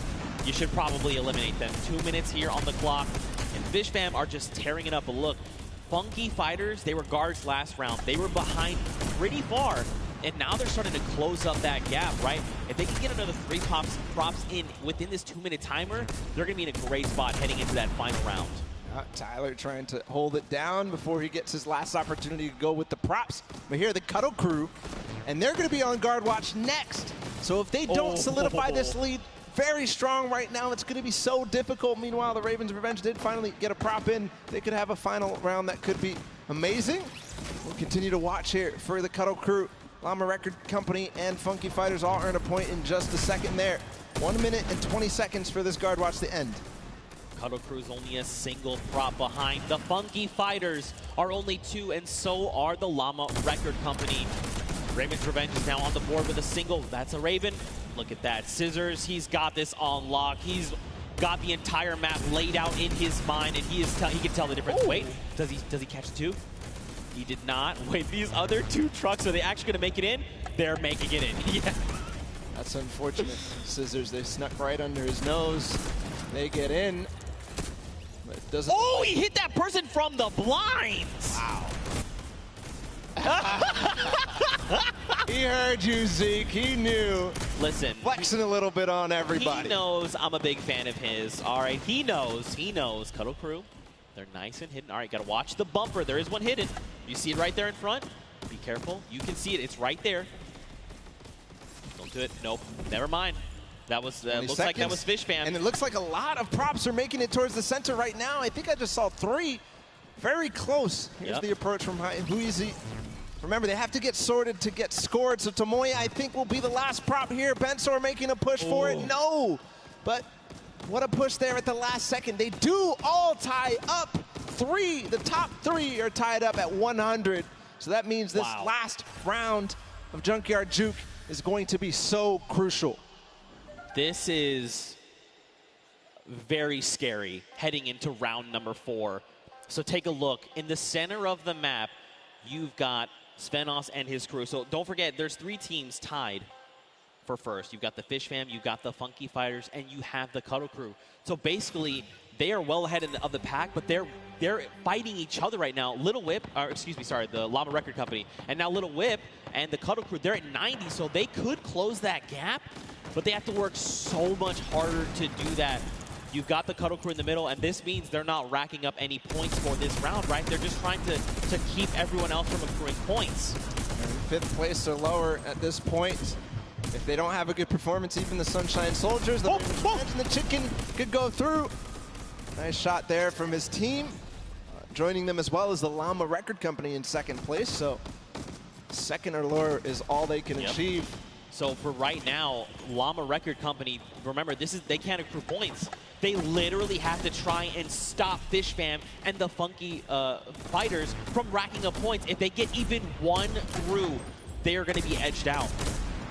You should probably eliminate them. 2 minutes here on the clock. And Fish Fam are just tearing it up. But look, Funky Fighters, they were guards last round. They were behind pretty far, and now they're starting to close up that gap, right? If they can get another 3 props in within this 2-minute timer, they're going to be in a great spot heading into that final round. Tyler trying to hold it down before he gets his last opportunity to go with the props. But here, the Cuddle Crew, and they're going to be on guard watch next. So if they don't solidify this lead, very strong right now. It's going to be so difficult. Meanwhile, the Ravens Revenge did finally get a prop in. They could have a final round that could be amazing. We'll continue to watch here for the Cuddle Crew. Llama Record Company and Funky Fighters all earn a point in just a second there. 1 minute and 20 seconds for this guard watch to end. Cuddle Crew's only a single prop behind. The Funky Fighters are only 2, and so are the Llama Record Company. Ravens Revenge is now on the board with a single. That's a Raven. Look at that. ChrissGxz, he's got this on lock. He's got the entire map laid out in his mind, and he can tell the difference. Ooh. Wait, does he catch the 2? He did not. Wait, these other 2 trucks, are they actually going to make it in? They're making it in. Yeah. That's unfortunate. ChrissGxz, they snuck right under his nose. They get in. But it doesn't. Oh, he hit that person from the blinds. Wow. He heard you, Zeke. He knew. Listen. Flexing a little bit on everybody. He knows I'm a big fan of his. All right, he knows. He knows. Cuddle Crew, they're nice and hidden. All right, got to watch the bumper. There is one hidden. You see it right there in front? Be careful. You can see it. It's right there. Don't do it. Nope. Never mind. That was, looks like that was Fish Fam. And it looks like a lot of props are making it towards the center right now. I think I just saw 3. Very close. Here's the approach from Huizi. Remember, they have to get sorted to get scored. So Tomoya, I think, will be the last prop here. Bensor making a push for it. No. But what a push there at the last second. They do all tie up. 3. The top 3 are tied up at 100. So that means this last round of Junkyard Juke is going to be so crucial. This is very scary heading into round number 4. So take a look. In the center of the map, you've got Svenos and his crew. So don't forget, there's 3 teams tied for first. You've got the Fish Fam, you've got the Funky Fighters, and you have the Cuddle Crew. So basically, they are well ahead of the pack, but they're fighting each other right now. Little Whip, or excuse me, sorry, the Llama Record Company, and now Little Whip and the Cuddle Crew, they're at 90, so they could close that gap, but they have to work so much harder to do that. You've got the Cuddle Crew in the middle, and this means they're not racking up any points for this round, right? They're just trying to keep everyone else from accruing points. And 5th place or lower at this point. If they don't have a good performance, even the Sunshine Soldiers, the Chicken could go through. Nice shot there from his team. Joining them as well as the Llama Record Company in 2nd place. So 2nd or lower is all they can achieve. So for right now, Llama Record Company, remember, they can't accrue points. They literally have to try and stop Fish Fam and the Funky Fighters from racking up points. If they get even 1 through, they are going to be edged out.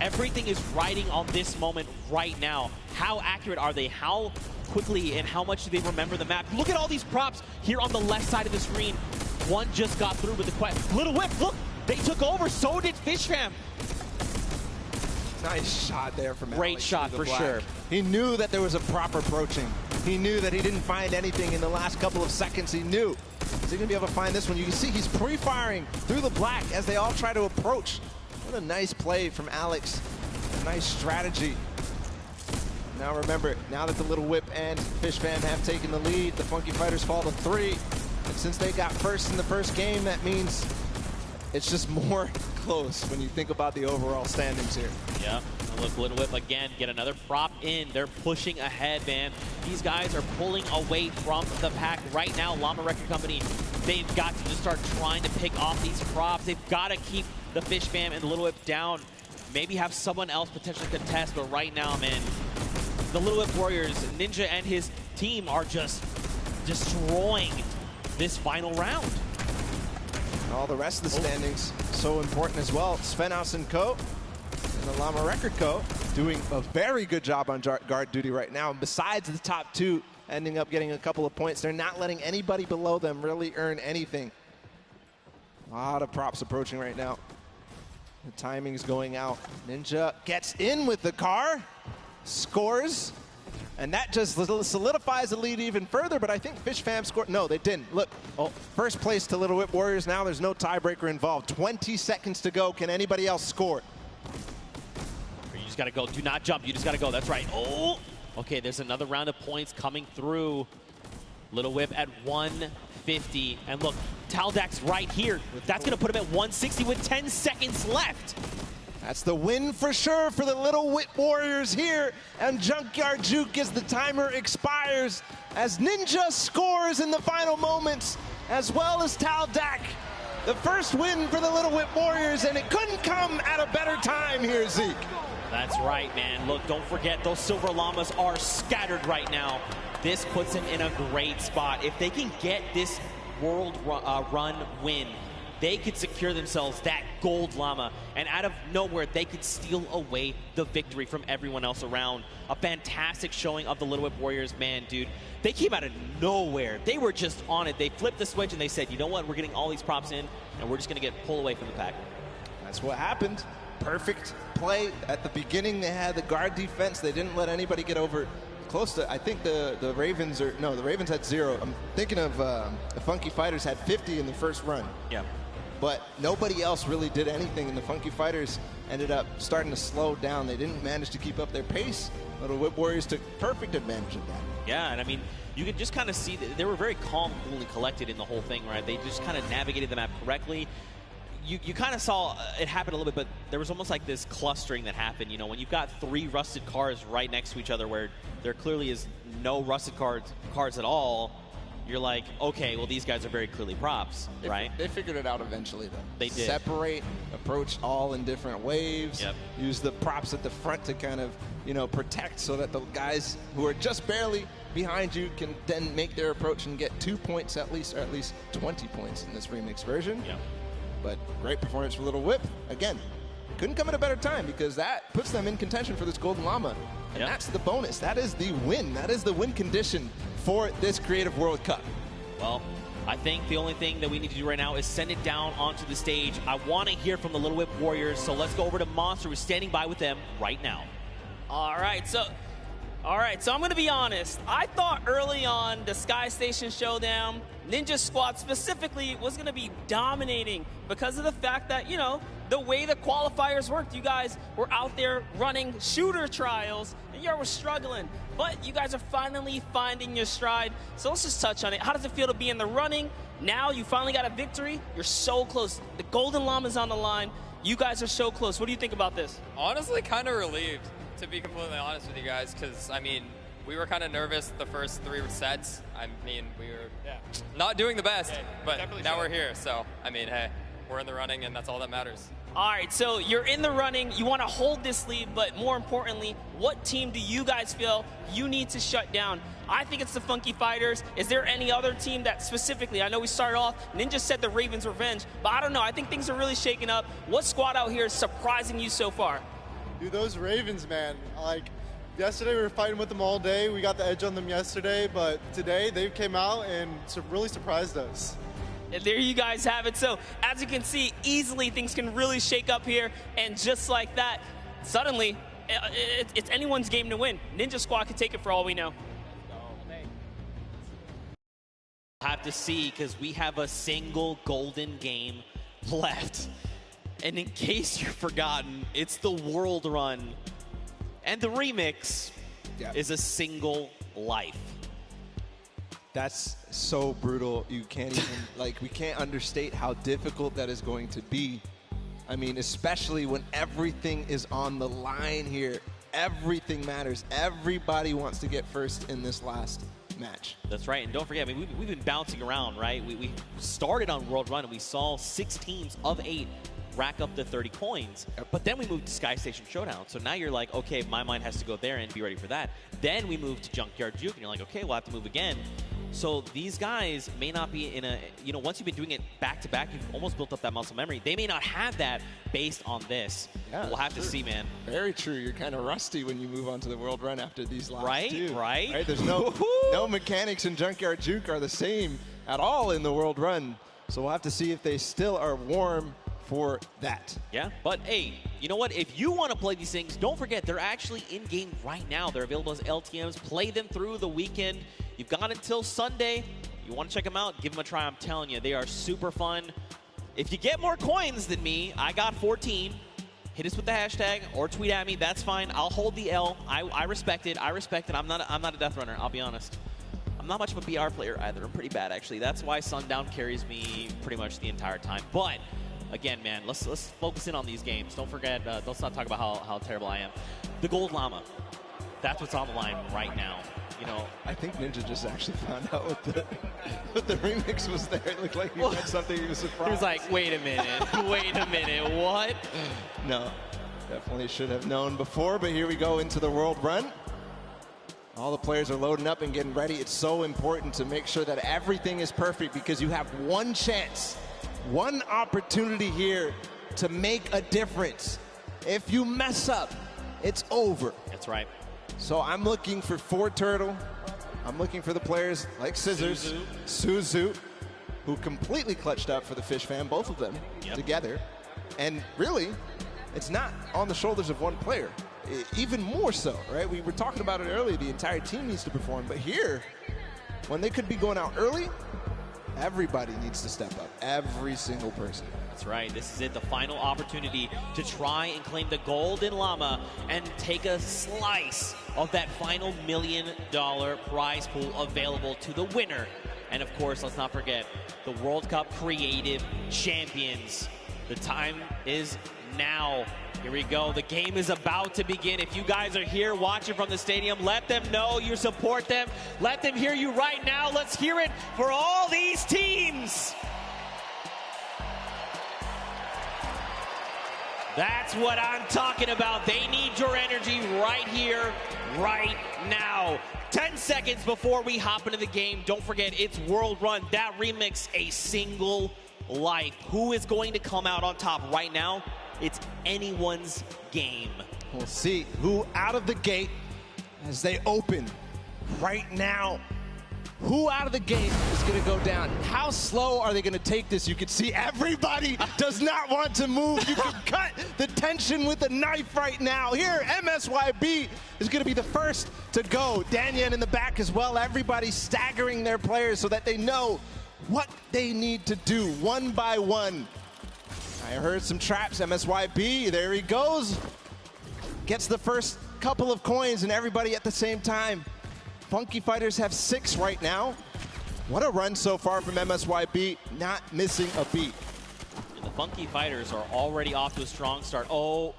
Everything is riding on this moment right now. How accurate are they? How quickly and how much do they remember the map? Look at all these props here on the left side of the screen. One just got through with the quest. Little Whip, look, they took over. So did Fish Fam. Nice shot there from Great Alex shot for sure. He knew that there was a prop approaching. He knew that he didn't find anything in the last couple of seconds. He knew. Is he going to be able to find this one? You can see he's pre-firing through the black as they all try to approach. What a nice play from Alex. A nice strategy. Now remember, now that the Little Whip and Fish Fam have taken the lead, the Funky Fighters fall to 3. And since they got first in the first game, that means it's just more close when you think about the overall standings here. Yeah, look, Little Whip again, get another prop in. They're pushing ahead, man. These guys are pulling away from the pack right now. Llama Record Company, they've got to just start trying to pick off these props. They've got to keep the Fish Fam and the Little Whip down. Maybe have someone else potentially contest, but right now, man, the Little Whip Warriors, Ninja and his team are just destroying this final round. All the rest of the standings so important as well. Svenos and Co. and the Llama Record Co. doing a very good job on guard duty right now. And besides the top 2 ending up getting a couple of points, they're not letting anybody below them really earn anything. A lot of props approaching right now. The timing's going out. Ninja gets in with the car, scores, and that just solidifies the lead even further, but I think Fish Fam scored. No, they didn't. Look, first place to Little Whip Warriors now. There's no tiebreaker involved. 20 seconds to go. Can anybody else score? You just got to go. Do not jump. You just got to go. That's right. Oh! Okay, there's another round of points coming through. Little Whip at 150. And look, Taldak's right here. That's going to put him at 160 with 10 seconds left. That's the win for sure for the Little Whip Warriors here. And Junkyard Juke as the timer expires, as Ninja scores in the final moments, as well as Taldak. The first win for the Little Whip Warriors, and it couldn't come at a better time here, Zeke. That's right, man. Look, don't forget, those Silver Llamas are scattered right now. This puts them in a great spot. If they can get this World Run win, they could secure themselves that gold llama, and out of nowhere, they could steal away the victory from everyone else around. A fantastic showing of the Little Whip Warriors, man, dude. They came out of nowhere. They were just on it. They flipped the switch and they said, you know what, we're getting all these props in, and we're just gonna get pulled away from the pack. That's what happened. Perfect play. At the beginning, they had the guard defense. They didn't let anybody get over close to, I think the Ravens are, no, the Ravens had 0. I'm thinking of the Funky Fighters had 50 in the first run. Yeah. but nobody else really did anything, and the Funky Fighters ended up starting to slow down. They didn't manage to keep up their pace. Little Whip Warriors took perfect advantage of that. Yeah, and I mean, you could just kind of see that they were very calm, cool, and collected in the whole thing, right? They just kind of navigated the map correctly. You kind of saw it happen a little bit, but there was almost like this clustering that happened. You know, when you've got 3 rusted cars right next to each other where there clearly is no rusted cars at all, you're like, okay, well, these guys are very clearly props, right? They figured it out eventually, though. They did. Separate, approach all in different waves, Yep. use the props at the front to kind of, you know, protect so that the guys who are just barely behind you can then make their approach and get 2 points at least, or at least 20 points in this remix version. Yep. But great performance for Little Whip. Again, couldn't come at a better time because that puts them in contention for this Golden Llama. And that's the bonus. That is the win. That is the win condition for this Creative World Cup. Well, I think the only thing that we need to do right now is send it down onto the stage. I want to hear from the Little Whip Warriors, so let's go over to Monster, who's standing by with them right now. All right, so I'm going to be honest. I thought early on the Sky Station Showdown, Ninja Squad specifically, was going to be dominating because of the fact that, you know, the way the qualifiers worked. You guys were out there running shooter trials, and you were struggling. But you guys are finally finding your stride. So let's just touch on it. How does it feel to be in the running? Now you finally got a victory. You're so close. The Golden Llama's on the line. You guys are so close. What do you think about this? Honestly, kind of relieved, to be completely honest with you guys, because, I mean, we were kind of nervous the first 3 sets. I mean, we were not doing the best, but now we're here. So, I mean, hey, we're in the running, and that's all that matters. All right, so you're in the running. You want to hold this lead, but more importantly, what team do you guys feel you need to shut down? I think it's the Funky Fighters. Is there any other team that specifically, I know we started off, Ninja said the Ravens Revenge, but I don't know. I think things are really shaking up. What squad out here is surprising you so far? Dude, those Ravens, man. Like, yesterday we were fighting with them all day. We got the edge on them yesterday, but today they came out and really surprised us. And there you guys have it. So as you can see, easily things can really shake up here. And just like that, suddenly it's anyone's game to win. Ninja Squad can take it for all we know. We'll have to see, because we have a single golden game left. And in case you've forgotten, it's the World Run. And the remix is a single life. That's so brutal. You can't even, like, we can't understate how difficult that is going to be. I mean, especially when everything is on the line here. Everything matters. Everybody wants to get first in this last match. That's right. And don't forget, I mean, we've been bouncing around, right? We started on World Run, and we saw 6 teams of 8 rack up to 30 coins. But then we moved to Sky Station Showdown. So now you're like, okay, my mind has to go there and be ready for that. Then we moved to Junkyard Juke, and you're like, okay, we'll have to move again. So these guys may not be in a, you know, once you've been doing it back-to-back, you've almost built up that muscle memory. They may not have that based on this. Yeah, we'll have to see, man. Very true. You're kind of rusty when you move on to the World Run after these last two. Right? There's no mechanics in Junkyard Juke are the same at all in the World Run. So we'll have to see if they still are warm for that. Yeah, but hey, you know what? If you want to play these things, don't forget they're actually in-game right now. They're available as LTMs. Play them through the weekend. You've got until Sunday. You want to check them out, give them a try. I'm telling you, they are super fun. If you get more coins than me, I got 14. Hit us with the hashtag or tweet at me. That's fine. I'll hold the L. I respect it. I respect it. I'm not a death runner, I'll be honest. I'm not much of a BR player either. I'm pretty bad, actually. That's why Sundown carries me pretty much the entire time. But again, man, let's focus in on these games. Don't forget, let's not talk about how terrible I am. The Gold Llama. That's what's on the line right now. You know, I think Ninja just actually found out what the remix was there. It looked like he read something. He was surprised. He was like, wait a minute, what? No, definitely should have known before, but here we go into the World Run. All the players are loading up and getting ready. It's so important to make sure that everything is perfect because you have one chance, one opportunity here to make a difference. If you mess up, it's over. That's right. So I'm looking for Turtle. I'm looking for the players like Scissors, Suzu, who completely clutched up for the Fish Fam, both of them together. And really, it's not on the shoulders of one player. Even more so, right? We were talking about it earlier. The entire team needs to perform. But here, when they could be going out early, everybody needs to step up. Every single person. That's right. This is it, the final opportunity to try and claim the golden llama and take a slice of that final $1 million prize pool available to the winner. And of course, let's not forget the World Cup Creative Champions. The time is now. Here we go. The game is about to begin. If you guys are here watching from the stadium, let them know you support them. Let them hear you right now. Let's hear it for all these teams. That's what I'm talking about. They need your energy right here, right now. 10 seconds before we hop into the game, don't forget, it's World Run. That remix, A Single Life. Who is going to come out on top right now? It's anyone's game. We'll see who out of the gate as they open right now. Who out of the gate is going to go down? How slow are they going to take this? You can see everybody does not want to move. You can cut the tension with a knife right now. Here, MSYB is going to be the first to go. Danyan in the back as well. Everybody staggering their players so that they know what they need to do one by one. I heard some traps. MSYB, there he goes. Gets the first couple of coins and everybody at the same time. Funky Fighters have 6 right now. What a run so far from MSYB, not missing a beat. And the Funky Fighters are already off to a strong start. Oh,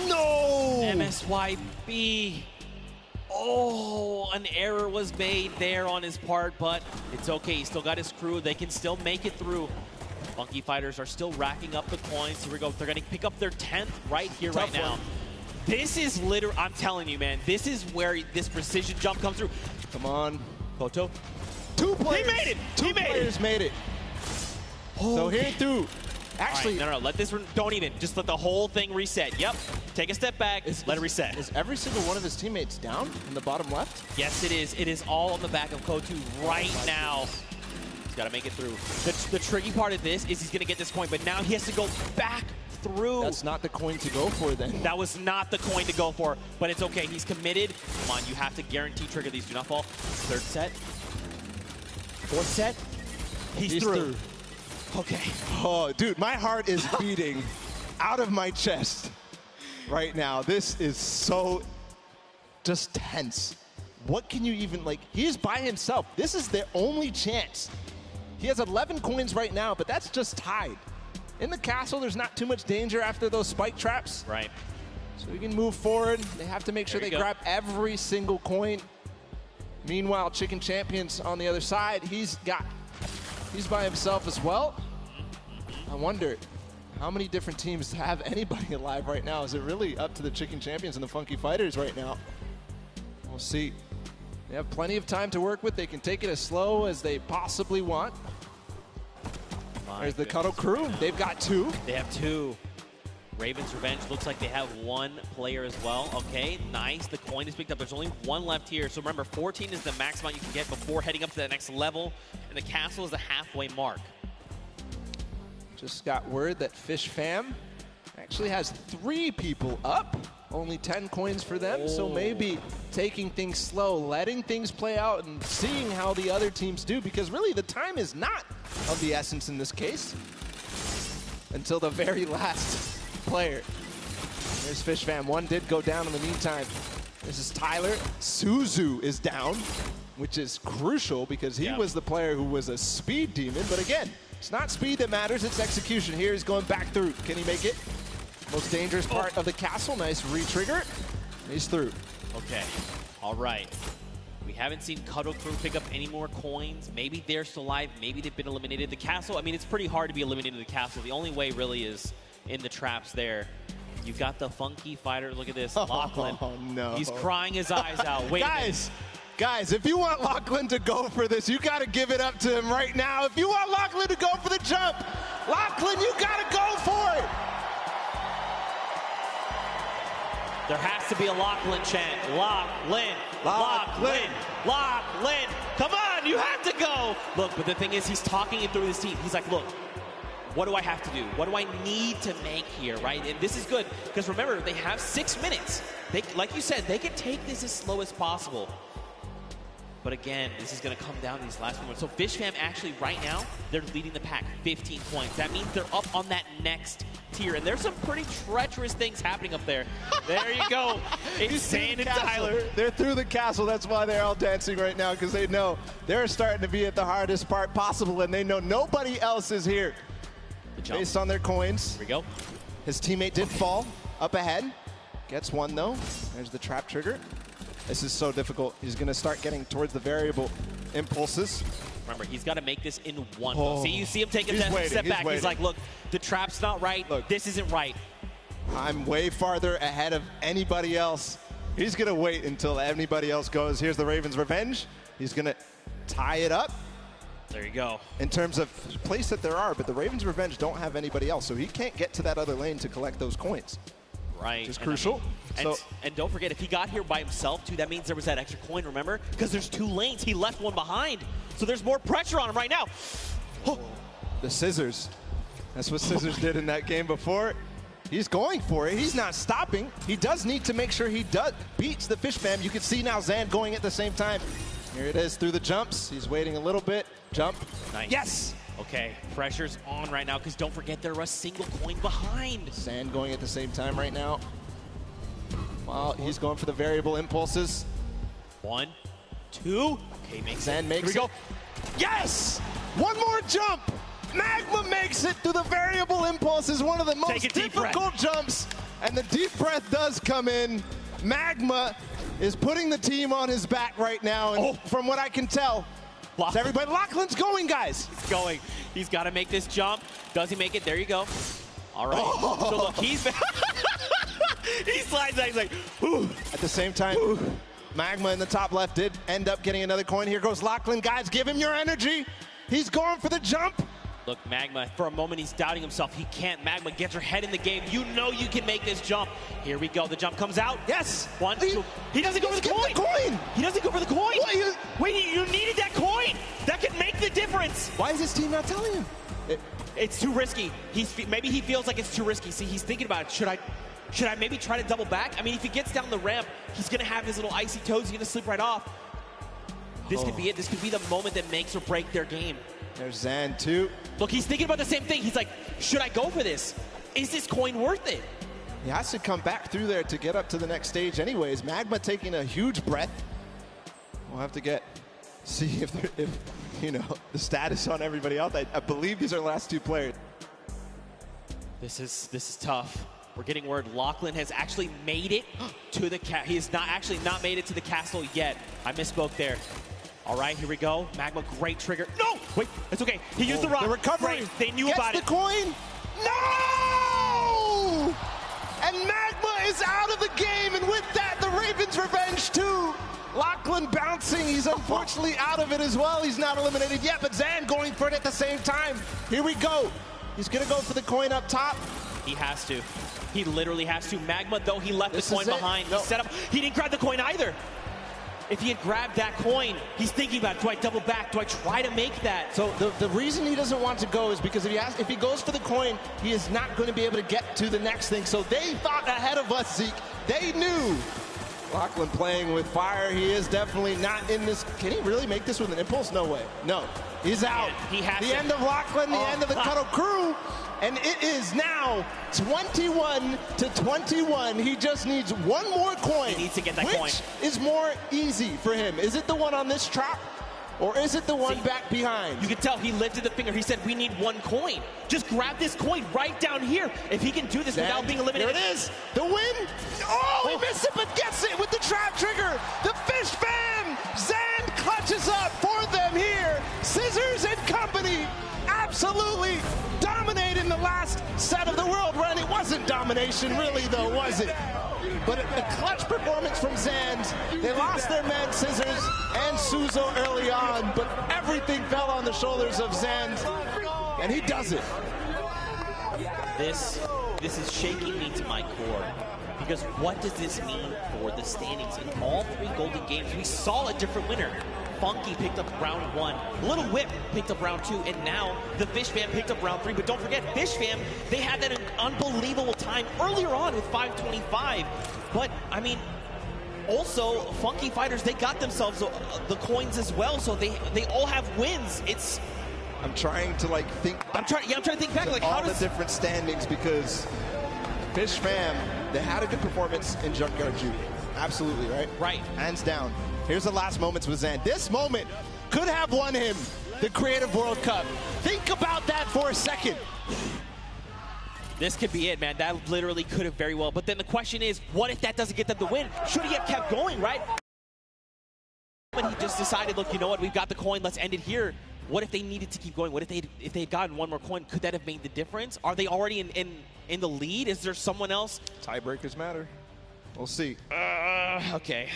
no! MSYB. Oh, an error was made there on his part, but it's okay. He still got his crew. They can still make it through. Funky Fighters are still racking up the coins. Here we go. They're going to pick up their 10th right here, right now. This is literally, I'm telling you, man, this is where this precision jump comes through. Come on. Koto. 2 players. He made it. Two players made it. So here through. Actually, right, no, let this, don't even. Just let the whole thing reset. Yep. Take a step back. Let it reset. Is every single one of his teammates down in the bottom left? Yes, it is. It is all on the back of Koto right now. He's got to make it through. The tricky part of this is he's going to get this coin, but now he has to go back through. That's not the coin to go for then. That was not the coin to go for, but it's okay. He's committed. Come on, you have to guarantee trigger these. Do not fall. 3rd set. 4th set. He's through. Okay. Oh, dude, my heart is beating out of my chest right now. This is so just tense. What can you even, like, he's by himself. This is their only chance. He has 11 coins right now, but that's just tied. In the castle, there's not too much danger after those spike traps. Right. So we can move forward. They have to make sure they grab every single coin. Meanwhile, Chicken Champions on the other side, he's by himself as well. I wonder how many different teams have anybody alive right now. Is it really up to the Chicken Champions and the Funky Fighters right now? We'll see. They have plenty of time to work with. They can take it as slow as they possibly want. There's the Cuddle crew. They've got 2. They have 2. Raven's Revenge looks like they have 1 player as well. Okay, nice. The coin is picked up. There's only 1 left here. So remember, 14 is the max amount you can get before heading up to the next level. And the castle is the halfway mark. Just got word that Fish Fam actually has 3 people up. Only 10 coins for them, so maybe taking things slow, letting things play out, and seeing how the other teams do, because really the time is not of the essence in this case until the very last player. There's Fish Fam. 1 did go down in the meantime. This is Tyler. Suzu is down, which is crucial because he was the player who was a speed demon, but again, it's not speed that matters, it's execution. Here he's going back through. Can he make it? Most dangerous part of the castle. Nice re-trigger. He's through. Okay. All right. We haven't seen Cuddle Crew pick up any more coins. Maybe they're still alive. Maybe they've been eliminated. The castle, I mean, it's pretty hard to be eliminated in the castle. The only way really is in the traps there. You've got the Funky Fighter. Look at this. Lachlan. Oh, no. He's crying his eyes out. Wait Guys, if you want Lachlan to go for this, you got to give it up to him right now. If you want Lachlan to go for the jump, Lachlan, you got to go for it. There has to be a Lachlan chant. Lachlan, Lachlan, Lachlan. Come on, you have to go. Look, but the thing is, he's talking it through his team. He's like, look, what do I have to do? What do I need to make here, right? And this is good, because remember, they have 6 minutes. They, like you said, they can take this as slow as possible. But again, this is going to come down to these last moments. So FishFam actually right now, they're leading the pack 15 points. That means they're up on that next tier. And there's some pretty treacherous things happening up there. There you go. It's Zand and Tyler. They're through the castle. That's why they're all dancing right now, because they know they're starting to be at the hardest part possible, and they know nobody else is here. Based on their coins. Here we go. His teammate did fall up ahead. Gets one, though. There's the trap trigger. This is so difficult. He's going to start getting towards the variable impulses. Remember, he's got to make this in one go. See, you see him take a step back. He's like, look, the trap's not right. Look, this isn't right. I'm way farther ahead of anybody else. He's going to wait until anybody else goes. Here's the Ravens' revenge. He's going to tie it up. There you go. In terms of place that there are, but the Ravens' revenge don't have anybody else, so he can't get to that other lane to collect those coins. Right. Which is crucial. And don't forget, if he got here by himself, too, that means there was that extra coin, remember? Because there's 2 lanes. He left one behind. So there's more pressure on him right now. The scissors. That's what Scissors did in that game before. He's going for it. He's not stopping. He does need to make sure he beats the FishFam. You can see now Zand going at the same time. Here it is through the jumps. He's waiting a little bit. Jump. Nice. Yes! Okay, pressure's on right now, because don't forget they're a single coin behind. Zand going at the same time right now. Well, he's going for the variable impulses. 1, 2. Okay, makes Zand makes it. Here we go. Yes! One more jump! Magma makes it through the variable impulses, one of the most difficult jumps. And the deep breath does come in. Magma is putting the team on his back right now. And from what I can tell, everybody, Lachlan's going, guys. He's going. He's got to make this jump. Does he make it? There you go. All right. So look, he's he slides out. He's like, whew. At the same time, Magma in the top left did end up getting another coin. Here goes Lachlan. Guys, give him your energy. He's going for the jump. Look, Magma, for a moment, he's doubting himself. He can't. Magma gets her head in the game. You know you can make this jump. Here we go. The jump comes out. Yes. 1, 2. He doesn't go for the coin. He doesn't go for the coin. Wait, you needed that coin. That could make the difference. Why is his team not telling him? It's too risky. Maybe he feels like it's too risky. See, he's thinking about it. Should I maybe try to double back? I mean, if he gets down the ramp, he's going to have his little icy toes. He's going to slip right off. This could be it. This could be the moment that makes or break their game. There's Zand, too. Look, he's thinking about the same thing. He's like, should I go for this? Is this coin worth it? He has to come back through there to get up to the next stage anyways. Magma taking a huge breath. We'll have to see if you know, the status on everybody else. I believe these are the last 2 players. This is tough. We're getting word Lachlan has actually made it to the he has not made it to the castle yet. I misspoke there. All right, here we go. Magma, great trigger. No! Wait, it's okay. He used the rock. The recovery. Great. They knew about it. Gets the coin. No! And Magma is out of the game, and with that, the Ravens' revenge too. Lachlan bouncing. He's unfortunately out of it as well. He's not eliminated yet, but Zand going for it at the same time. Here we go. He's going to go for the coin up top. He has to. He literally has to. Magma, though, he left the coin behind. He set up. He didn't grab the coin either. If he had grabbed that coin, he's thinking about, do I double back? Do I try to make that? So the reason he doesn't want to go is because if he goes for the coin, he is not going to be able to get to the next thing. So they thought ahead of us, Zeke. They knew. Lachlan playing with fire. He is definitely not in this. Can he really make this with an impulse? No way. No. He's out. He has the end of Lachlan, the end of the Cuddle crew. And it is now 21-21. He just needs one more coin. He needs to get that coin. Which is more easy for him? Is it the one on this trap? Or is it the one back behind? You can tell he lifted the finger. He said, we need one coin. Just grab this coin right down here. If he can do this without being eliminated. There it is. The win. Oh, he missed it, but gets it with the trap trigger. The FishFam. Zand clutches up for them here. Scissors and company absolutely dominated in the last set of the world run. It wasn't domination really, though, was it? But a clutch performance from Zand. They lost their man Scissors and Suzo early on, but everything fell on the shoulders of Zand, and he does it. This is shaking me to my core, because what does this mean for the standings? In all 3 Golden Games, we saw a different winner. Funky picked up round 1. Little Whip picked up round 2, and now the FishFam picked up round 3. But don't forget, FishFam, they had that unbelievable time earlier on with 5:25. But, I mean, also, Funky Fighters, they got themselves the coins as well, so they all have wins. I'm trying to like think. I'm trying to think back, like all how the different standings, because Fish Fam, they had a good performance in Junkyard Junior. Absolutely, right? Right. Hands down. Here's the last moments with Zan. This moment could have won him the Creative World Cup. Think about that for a second. This could be it, man. That literally could have very well. But then the question is, what if that doesn't get them the win? Should he have kept going, right? But he just decided, look, you know what? We've got the coin. Let's end it here. What if they needed to keep going? What if they had gotten one more coin? Could that have made the difference? Are they already in the lead? Is there someone else? Tiebreakers matter. We'll see. Okay.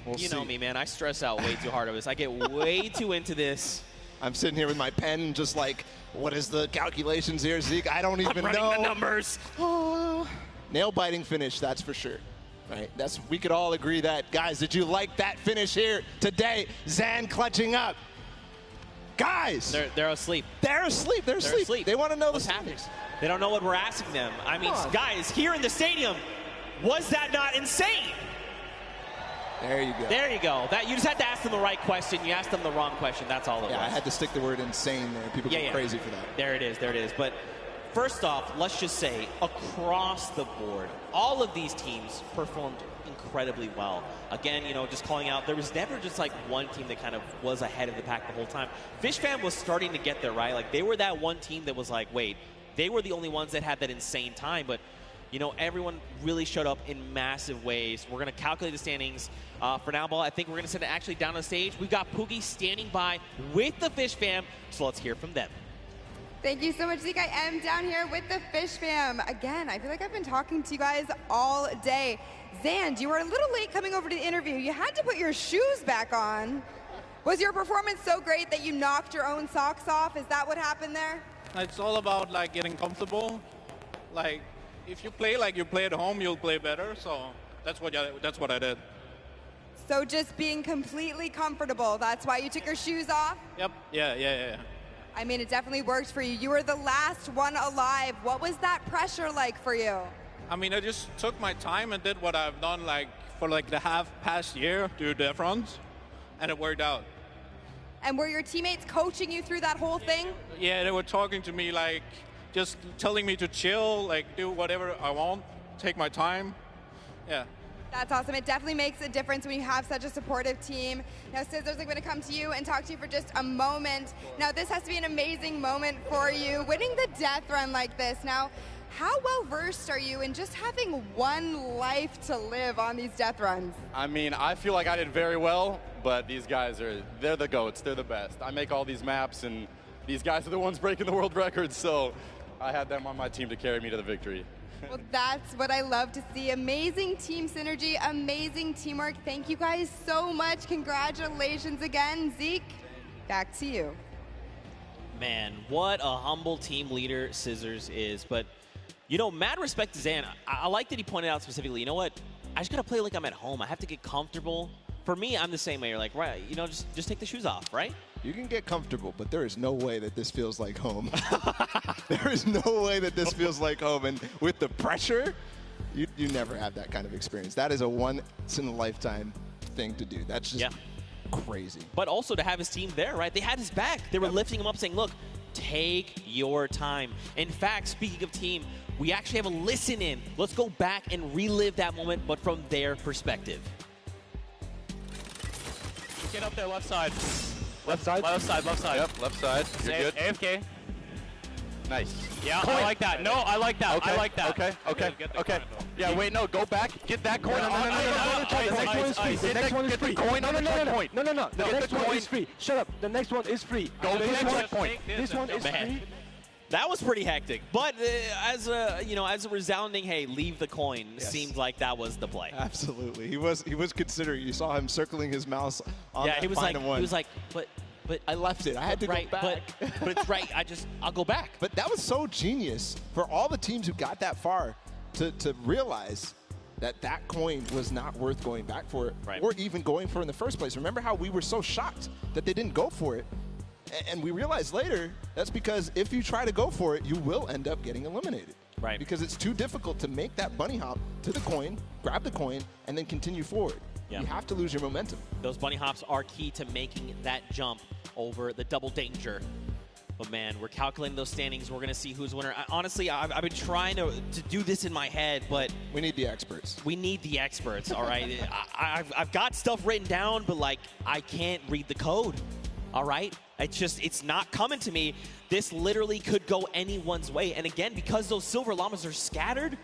You know see. me, man. I stress out way too hard over this. I get way too into this. I'm sitting here with my pen, just like, what is the calculations here, Zeke? I don't even know. I'm running the numbers. Nail-biting finish, that's for sure. Right? We could all agree that. Guys, did you like that finish here today? Zan clutching up. Guys! They're asleep. They're asleep. They're asleep. They want to know what's the happening. They don't know what we're asking them. I mean, guys, here in the stadium, was that not insane? There you go. There you go. You just had to ask them the right question. You asked them the wrong question. That's all it was. I had to stick the word insane there. People go crazy for that. There it is. There it is. But first off, let's just say, across the board, all of these teams performed incredibly well. Again, just calling out, there was never just like one team that kind of was ahead of the pack the whole time. Fish Fam was starting to get there, right? Like, they were that one team that was like, wait, they were the only ones that had that insane time, but everyone really showed up in massive ways. We're going to calculate the standings. For now, Ball, I think we're going to send it actually down on the stage. We've got Poogie standing by with the Fish Fam, so let's hear from them. Thank you so much, Zeke. I am down here with the Fish Fam. Again, I feel like I've been talking to you guys all day. Zand, you were a little late coming over to the interview. You had to put your shoes back on. Was your performance so great that you knocked your own socks off? Is that what happened there? It's all about like getting comfortable. Like, if you play like you play at home, you'll play better. So that's what I did. So just being completely comfortable. That's why you took your shoes off? Yep. Yeah. I mean, it definitely worked for you. You were the last one alive. What was that pressure like for you? I mean, I just took my time and did what I've done for the past year, do death runs, and it worked out. And were your teammates coaching you through that whole thing? Yeah, they were talking to me, like, just telling me to chill, like, do whatever I want, take my time. Yeah. That's awesome. It definitely makes a difference when you have such a supportive team. Now, Scissors, I'm going to come to you and talk to you for just a moment. Now, this has to be an amazing moment for you, winning the death run like this. Now, how well-versed are you in just having one life to live on these death runs? I mean, I feel like I did very well, but these guys they're the GOATs. They're the best. I make all these maps, and these guys are the ones breaking the world records, so I had them on my team to carry me to the victory. Well, that's what I love to see. Amazing team synergy, amazing teamwork. Thank you guys so much. Congratulations again. Zeke, back to you. Man, what a humble team leader Scissors is. But, mad respect to Zan. I like that he pointed out specifically, you know what? I just got to play like I'm at home. I have to get comfortable. For me, I'm the same way. You're like, right, just take the shoes off, right? You can get comfortable, but there is no way that this feels like home. There is no way that this feels like home. And with the pressure, you never have that kind of experience. That is a once-in-a-lifetime thing to do. That's just crazy. But also to have his team there, right? They had his back. They were lifting him up saying, look, take your time. In fact, speaking of team, we actually have a listen in. Let's go back and relive that moment, but from their perspective. Get up there, left side. Left side? Left side. Yep, left side. You're good. AFK. Nice. Yeah, I like that. No, I like that. Okay. I like that. Okay. Yeah, wait, no, go back. Get that coin. No. The next one is free. No. The next one is free. Shut up. The next one is free. Go to the next point. This one is free. That was pretty hectic, but as a resounding, hey, leave the coin, seemed like that was the play. Absolutely, he was considering. You saw him circling his mouse on that final one. He was like, but I left it. I had to go back. But it's right. I'll go back. But that was so genius for all the teams who got that far to realize that coin was not worth going back for, or even going for in the first place. Remember how we were so shocked that they didn't go for it? And we realized later that's because if you try to go for it, you will end up getting eliminated. Right. Because it's too difficult to make that bunny hop to the coin, grab the coin, and then continue forward. Yeah. You have to lose your momentum. Those bunny hops are key to making that jump over the double danger. But man, we're calculating those standings. We're going to see who's winner. Honestly, I've been trying to do this in my head, but we need the experts. We need the experts, all right? I've got stuff written down, but like I can't read the code, all right? It's not coming to me. This literally could go anyone's way. And again, because those silver llamas are scattered,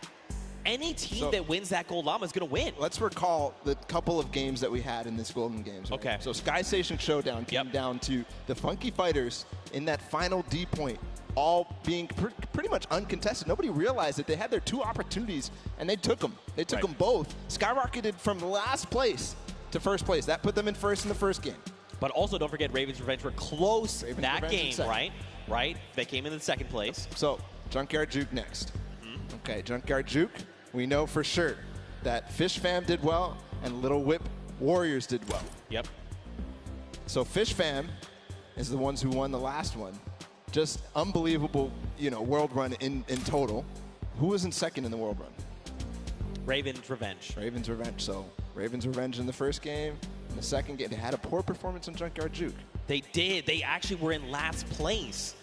any team that wins that gold llama is going to win. Let's recall the couple of games that we had in this Golden Games. Right? Okay. So Sky Station Showdown came down to the Funky Fighters in that final D point, all being pretty much uncontested. Nobody realized that they had their 2 opportunities, and they took them. They took them both. Skyrocketed from last place to first place. That put them in first in the first game. But also, don't forget, Ravens Revenge were close that game, right? Right? They came in the second place. So, Junkyard Juke next. Okay, Junkyard Juke. We know for sure that Fish Fam did well and Little Whip Warriors did well. Yep. So Fish Fam is the ones who won the last one. Just unbelievable, world run in total. Who was in second in the world run? Ravens Revenge. Ravens Revenge. So Ravens Revenge in the first game. In the second game, they had a poor performance on Junkyard Juke. They did. They actually were in last place.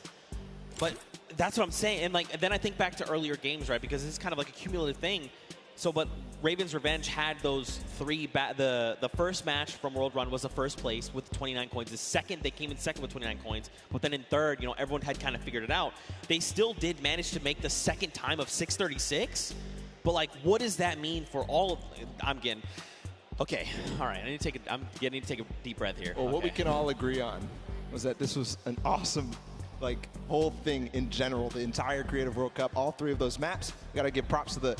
But that's what I'm saying. And then I think back to earlier games, right? Because this is kind of like a cumulative thing. So, but Ravens Revenge had those 3. The first match from World Run was the first place with 29 coins. The second, they came in second with 29 coins. But then in third, everyone had kind of figured it out. They still did manage to make the second time of 636. But what does that mean for all of? I'm getting. Okay, all right. I need to take a deep breath here. Well, what we can all agree on was that this was an awesome. Whole thing in general, the entire Creative World Cup, all 3 of those maps. We got to give props to the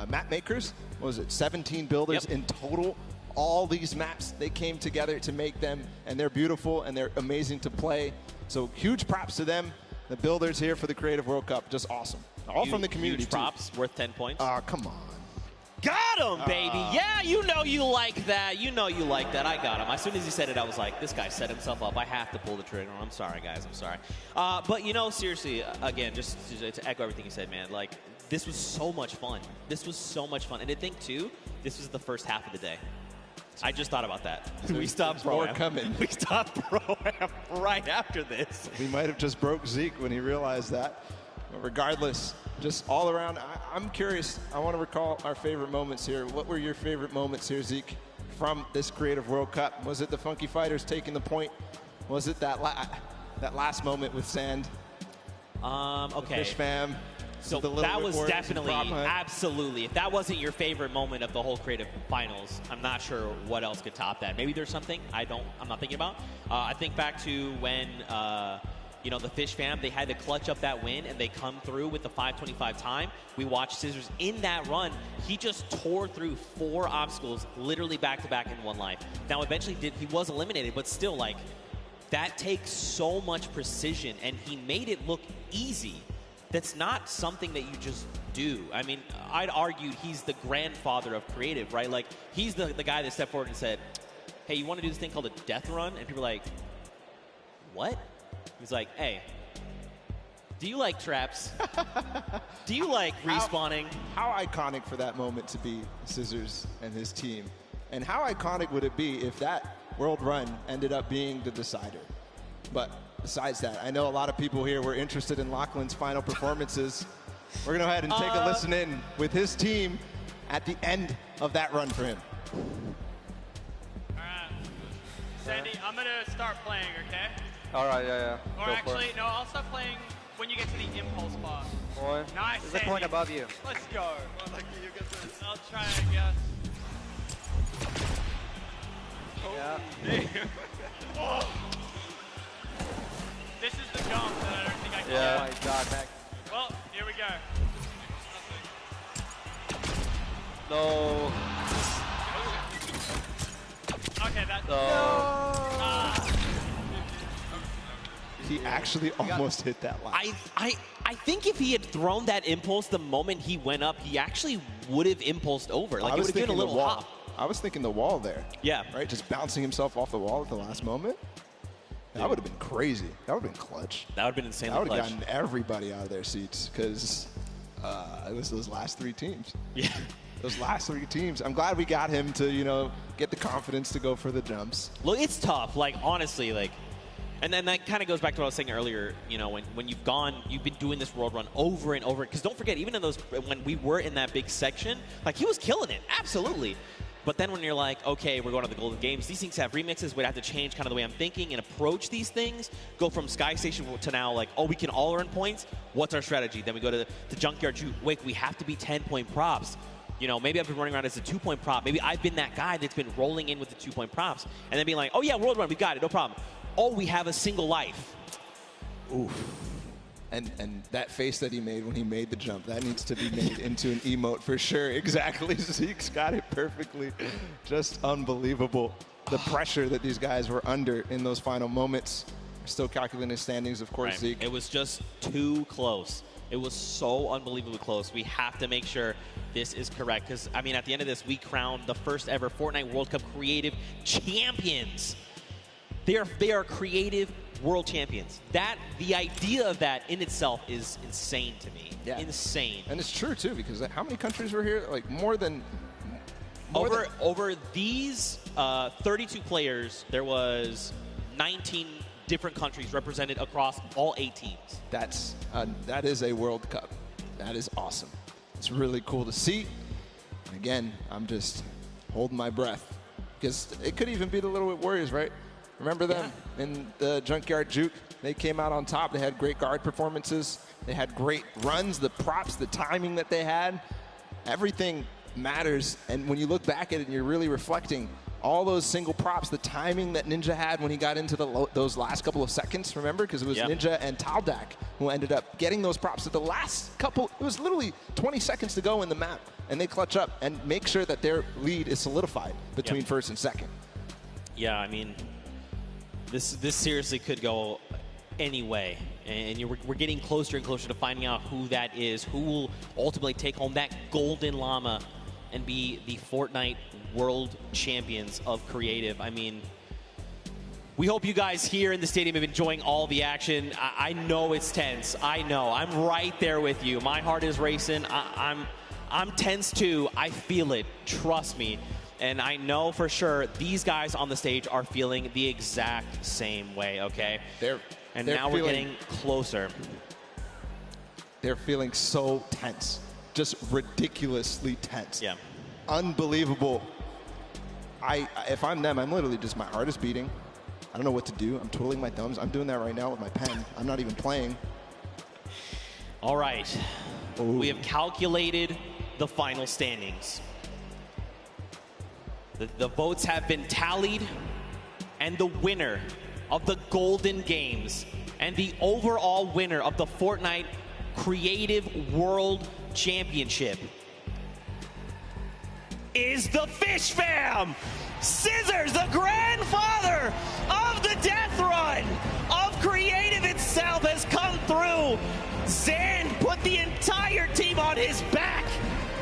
map makers. What was it, 17 builders in total? All these maps, they came together to make them, and they're beautiful, and they're amazing to play. So huge props to them, the builders here for the Creative World Cup. Just awesome. All from the community, huge props, worth 10 points. Come on. Got him, baby. Yeah, you like that. You like that. I got him. As soon as he said it, I was like, this guy set himself up. I have to pull the trigger. I'm sorry, guys. I'm sorry. But, seriously, again, just to echo everything you said, man, this was so much fun. This was so much fun. And to think, too, this was the first half of the day. I just thought about that. We stopped more coming. We stopped Pro-Am right after this. We might have just broke Zeke when he realized that. But regardless, just all around, I'm curious. I want to recall our favorite moments here. What were your favorite moments here, Zeke, from this Creative World Cup? Was it the Funky Fighters taking the point? Was it that last moment with Sand? Okay. The Fish Fam? So that was definitely, absolutely. If that wasn't your favorite moment of the whole Creative Finals, I'm not sure what else could top that. Maybe there's something I'm not thinking about. I think back to when the Fish Fam, they had to clutch up that win, and they come through with the 5:25 time. We watched Scissors in that run. He just tore through 4 obstacles, literally back-to-back in 1 life. Now, eventually, he was eliminated, but still, that takes so much precision, and he made it look easy. That's not something that you just do. I mean, I'd argue he's the grandfather of creative, right? He's the guy that stepped forward and said, hey, you want to do this thing called a death run? And people are like, what? He's like, hey, do you like traps? Do you like respawning? How iconic for that moment to be Scissors and his team. And how iconic would it be if that world run ended up being the decider? But besides that, I know a lot of people here were interested in Lachlan's final performances. We're going to go ahead and take a listen in with his team at the end of that run for him. All right. Sandy, I'm going to start playing, okay? All right, yeah. Or actually, no, I'll start playing when you get to the impulse bar. Boy, nice, there's a point above you. Let's go. Well, lucky you get this. I'll try, I guess. Yeah. Oh. This is the jump that I don't think I can Yeah. do. Oh my God, Mac. Well, here we go. No. Okay, that's... No. He actually almost hit that line. I think if he had thrown that impulse the moment he went up, he actually would have impulsed over. I it was would have given a thinking the little wall. hop. I was thinking the wall there. Yeah. Right? Just bouncing himself off the wall at the last moment. That would have been crazy. That would have been clutch. That would have been insanely That would clutch. have gotten everybody out of their seats because it was those last 3 teams. Yeah. those last 3 teams. I'm glad we got him to, you know, get the confidence to go for the jumps. Look, it's tough. Like, honestly, like, and then that kind of goes back to what I was saying earlier. You know, when you've been doing this world run over and over. Because don't forget, even in those, when we were in that big section, like, he was killing it, absolutely. But then when you're like, okay, we're going to the Golden Games, these things have remixes. We'd have to change kind of the way I'm thinking and approach these things. Go from Sky Station to now, like, oh, we can all earn points. What's our strategy? Then we go to the Junkyard Juke. Wait, we have to be 10-point props. You know, maybe I've been running around as a 2-point prop. Maybe I've been that guy that's been rolling in with the 2-point props. And then being like, oh, yeah, world run, we got it, no problem. Oh, we have a single life. Oof. And that face that he made when he made the jump, that needs to be made into an emote for sure. Exactly. Zeke's got it perfectly. Just unbelievable. The pressure that these guys were under in those final moments. Still calculating his standings, of course, right. Zeke. It was just too close. It was so unbelievably close. We have to make sure this is correct. Because, I mean, at the end of this, we crowned the first ever Fortnite World Cup Creative Champions. They are creative world champions. The idea of that in itself is insane to me. Yeah. Insane. And it's true, too, because how many countries were here? Like, over these 32 players, there was 19 different countries represented across all 8 teams. That is a World Cup. That is awesome. It's really cool to see. And again, I'm just holding my breath because it could even be the Little Whip Warriors, right? Remember them in the Junkyard Juke? They came out on top. They had great guard performances. They had great runs, the props, the timing that they had. Everything matters. And when you look back at it and you're really reflecting, all those single props, the timing that Ninja had when he got into those last couple of seconds, remember? Because it was Ninja and Taldak who ended up getting those props at the last couple. It was literally 20 seconds to go in the map. And they clutch up and make sure that their lead is solidified between first and second. Yeah, I mean, this seriously could go any way. And we're getting closer and closer to finding out who that is, who will ultimately take home that golden llama and be the Fortnite World Champions of Creative. I mean, we hope you guys here in the stadium have been enjoying all the action. I know it's tense. I know. I'm right there with you. My heart is racing. I'm tense too. I feel it. Trust me. And I know for sure these guys on the stage are feeling the exact same way, okay? Now we're getting closer. They're feeling so tense. Just ridiculously tense. Yeah. Unbelievable. If I'm them, I'm literally just, my heart is beating. I don't know what to do. I'm twiddling my thumbs. I'm doing that right now with my pen. I'm not even playing. All right. Ooh. We have calculated the final standings. The votes have been tallied, and the winner of the Golden Games and the overall winner of the Fortnite Creative World Championship is the Fish Fam! ChrissGxz, the grandfather of the death run of Creative itself, has come through. Zand put the entire team on his back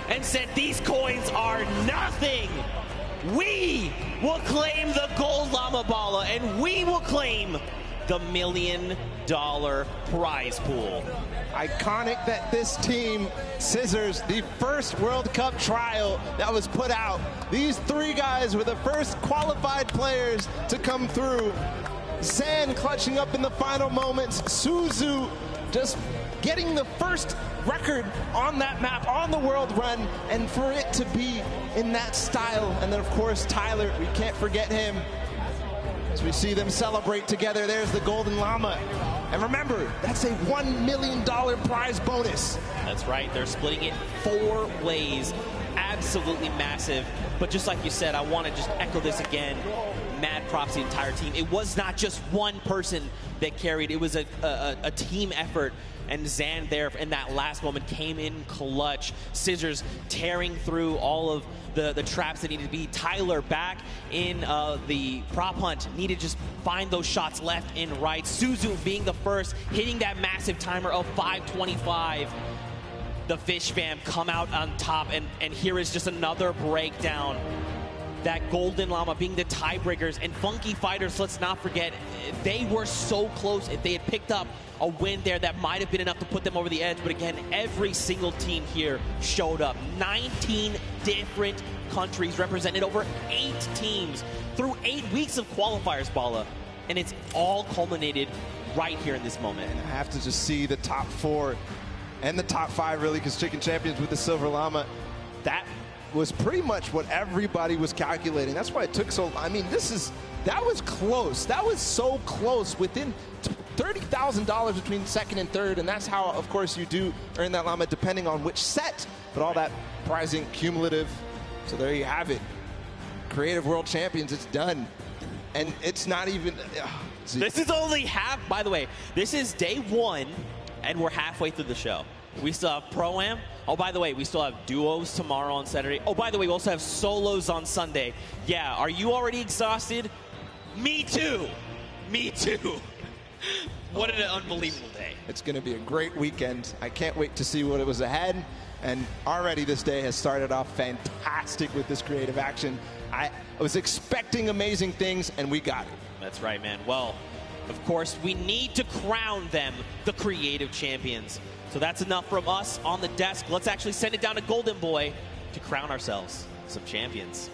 and said these coins are nothing. We will claim the gold llama bala, and we will claim the $1 million prize pool. Iconic that this team, ChrissGxz, the first World Cup trial that was put out. These 3 guys were the first qualified players to come through. Zan clutching up in the final moments. Suzu just getting the first record on that map, on the world run, and for it to be in that style. And then, of course, Tyler, we can't forget him. As we see them celebrate together, there's the Golden Llama. And remember, that's a $1 million prize bonus. That's right. They're splitting it 4 ways. Absolutely massive. But just like you said, I want to just echo this again. Mad props to the entire team. It was not just one person that carried. It was a team effort. And Zan there in that last moment came in clutch. ChrissGxz tearing through all of the traps that needed to be. Tyler back in the prop hunt. Needed to just find those shots left and right. Suzu being the first, hitting that massive timer of 5:25. The Fish Fam come out on top, and here is just another breakdown that Golden Llama being the tiebreakers, and Funky Fighters, let's not forget, they were so close. If they had picked up a win there, that might have been enough to put them over the edge. But again, every single team here showed up. 19 different countries represented, over 8 teams through 8 weeks of qualifiers, Bala. And it's all culminated right here in this moment. And I have to just see the top 4 and the top 5, really, because Chicken Champions with the Silver Llama, that was pretty much what everybody was calculating. That's why it took so long. I mean, that was close. That was so close, within $30,000 between second and third, and that's how, of course, you do earn that llama depending on which set, but all that prizing cumulative. So there you have it. Creative World Champions, it's done. And it's not even... This is only half, by the way, this is day 1, and we're halfway through the show. We still have Pro-Am. Oh, by the way, we still have duos tomorrow on Saturday. Oh, by the way, we also have solos on Sunday. Yeah, are you already exhausted? Me too. Me too. What an unbelievable day. It's going to be a great weekend. I can't wait to see what it was ahead. And already this day has started off fantastic with this creative action. I was expecting amazing things, and we got it. That's right, man. Well, of course, we need to crown them the creative champions. So that's enough from us on the desk. Let's actually send it down to Golden Boy to crown ourselves some champions.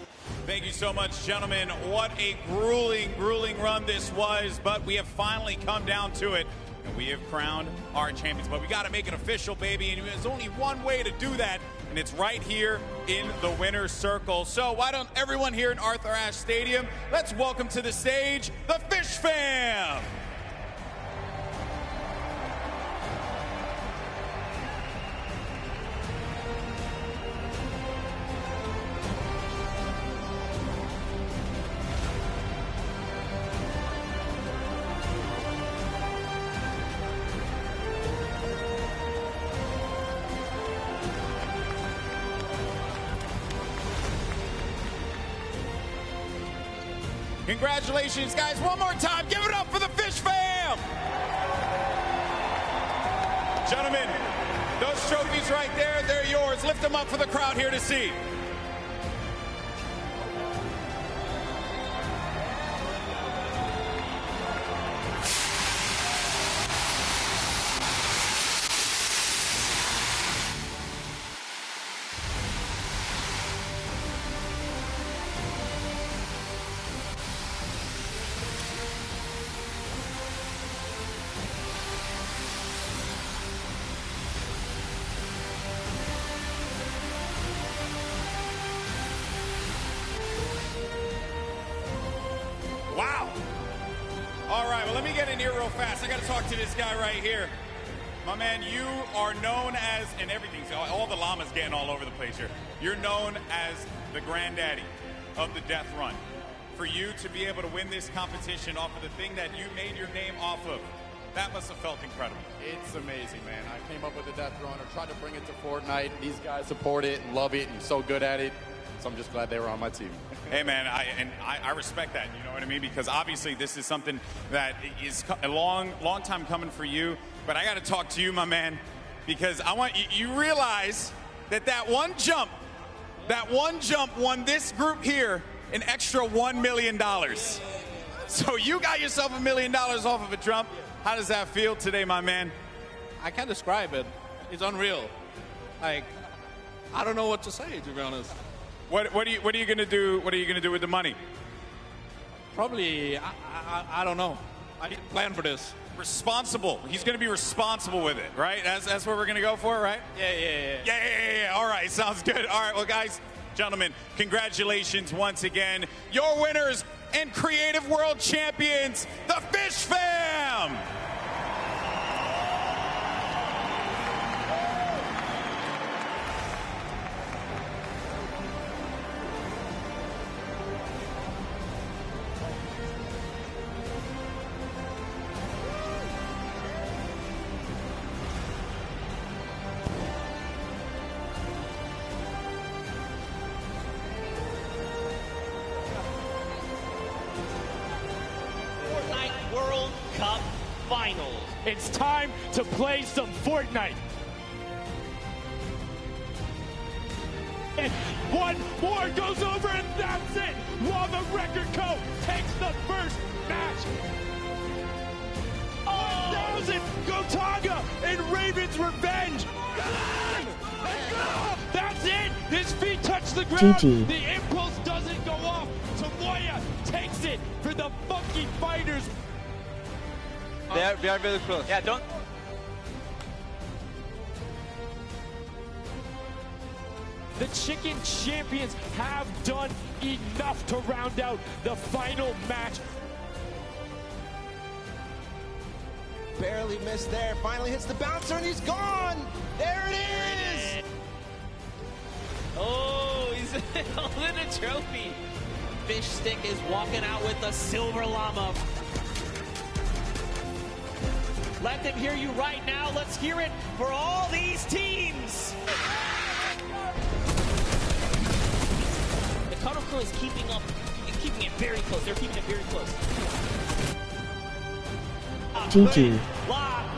Thank you so much, gentlemen. What a grueling, grueling run this was, but we have finally come down to it, and we have crowned our champions. But we got to make it official, baby, and there's only one way to do that, and it's right here in the winner's circle. So why don't everyone here in Arthur Ashe Stadium, let's welcome to the stage the Fish Fam! Congratulations, guys. One more time. Give it up for the Fish Fam. Gentlemen, those trophies right there, they're yours. Lift them up for the crowd here to see. Wow. All right, well, let me get in here real fast. I got to talk to this guy right here. My man, you are known as, and everything's, all the llamas getting all over the place here. You're known as the granddaddy of the death run. For you to be able to win this competition off of the thing that you made your name off of, that must have felt incredible. It's amazing, man. I came up with the death run, or tried to bring it to Fortnite. These guys support it and love it and so good at it. So I'm just glad they were on my team. Hey, man, I respect that, you know what I mean? Because obviously this is something that is a long time coming for you. But I got to talk to you, my man, because I want you realize that one jump won this group here an extra $1 million. So you got yourself $1 million off of a jump. How does that feel today, my man? I can't describe it. It's unreal. Like, I don't know what to say, to be honest. What are you gonna do? What are you gonna do with the money? Probably, I don't know. I didn't plan for this. Responsible. He's gonna be responsible with it, right? That's what we're gonna go for, right? Yeah. All right, sounds good. All right, well, guys, gentlemen, congratulations once again. Your winners and Creative World Champions, the Fish Fam! Fortnite World Cup Finals. It's time to play some Fortnite. And one more goes over, and that's it. Otaga and Raven's revenge. Come on! Let's go! That's it! His feet touch the ground. GG. The impulse doesn't go off. Tomoya takes it for the Funky Fighters. We are very close. Yeah, don't. The Chicken Champions have done enough to round out the final match. Barely missed there. Finally hits the bouncer and he's gone. There it is. Oh, he's holding a trophy. Fish Stick is walking out with the silver llama. Let them hear you right now. Let's hear it for all these teams. The Cuddle Crew is keeping it very close. They're keeping it very close. GG.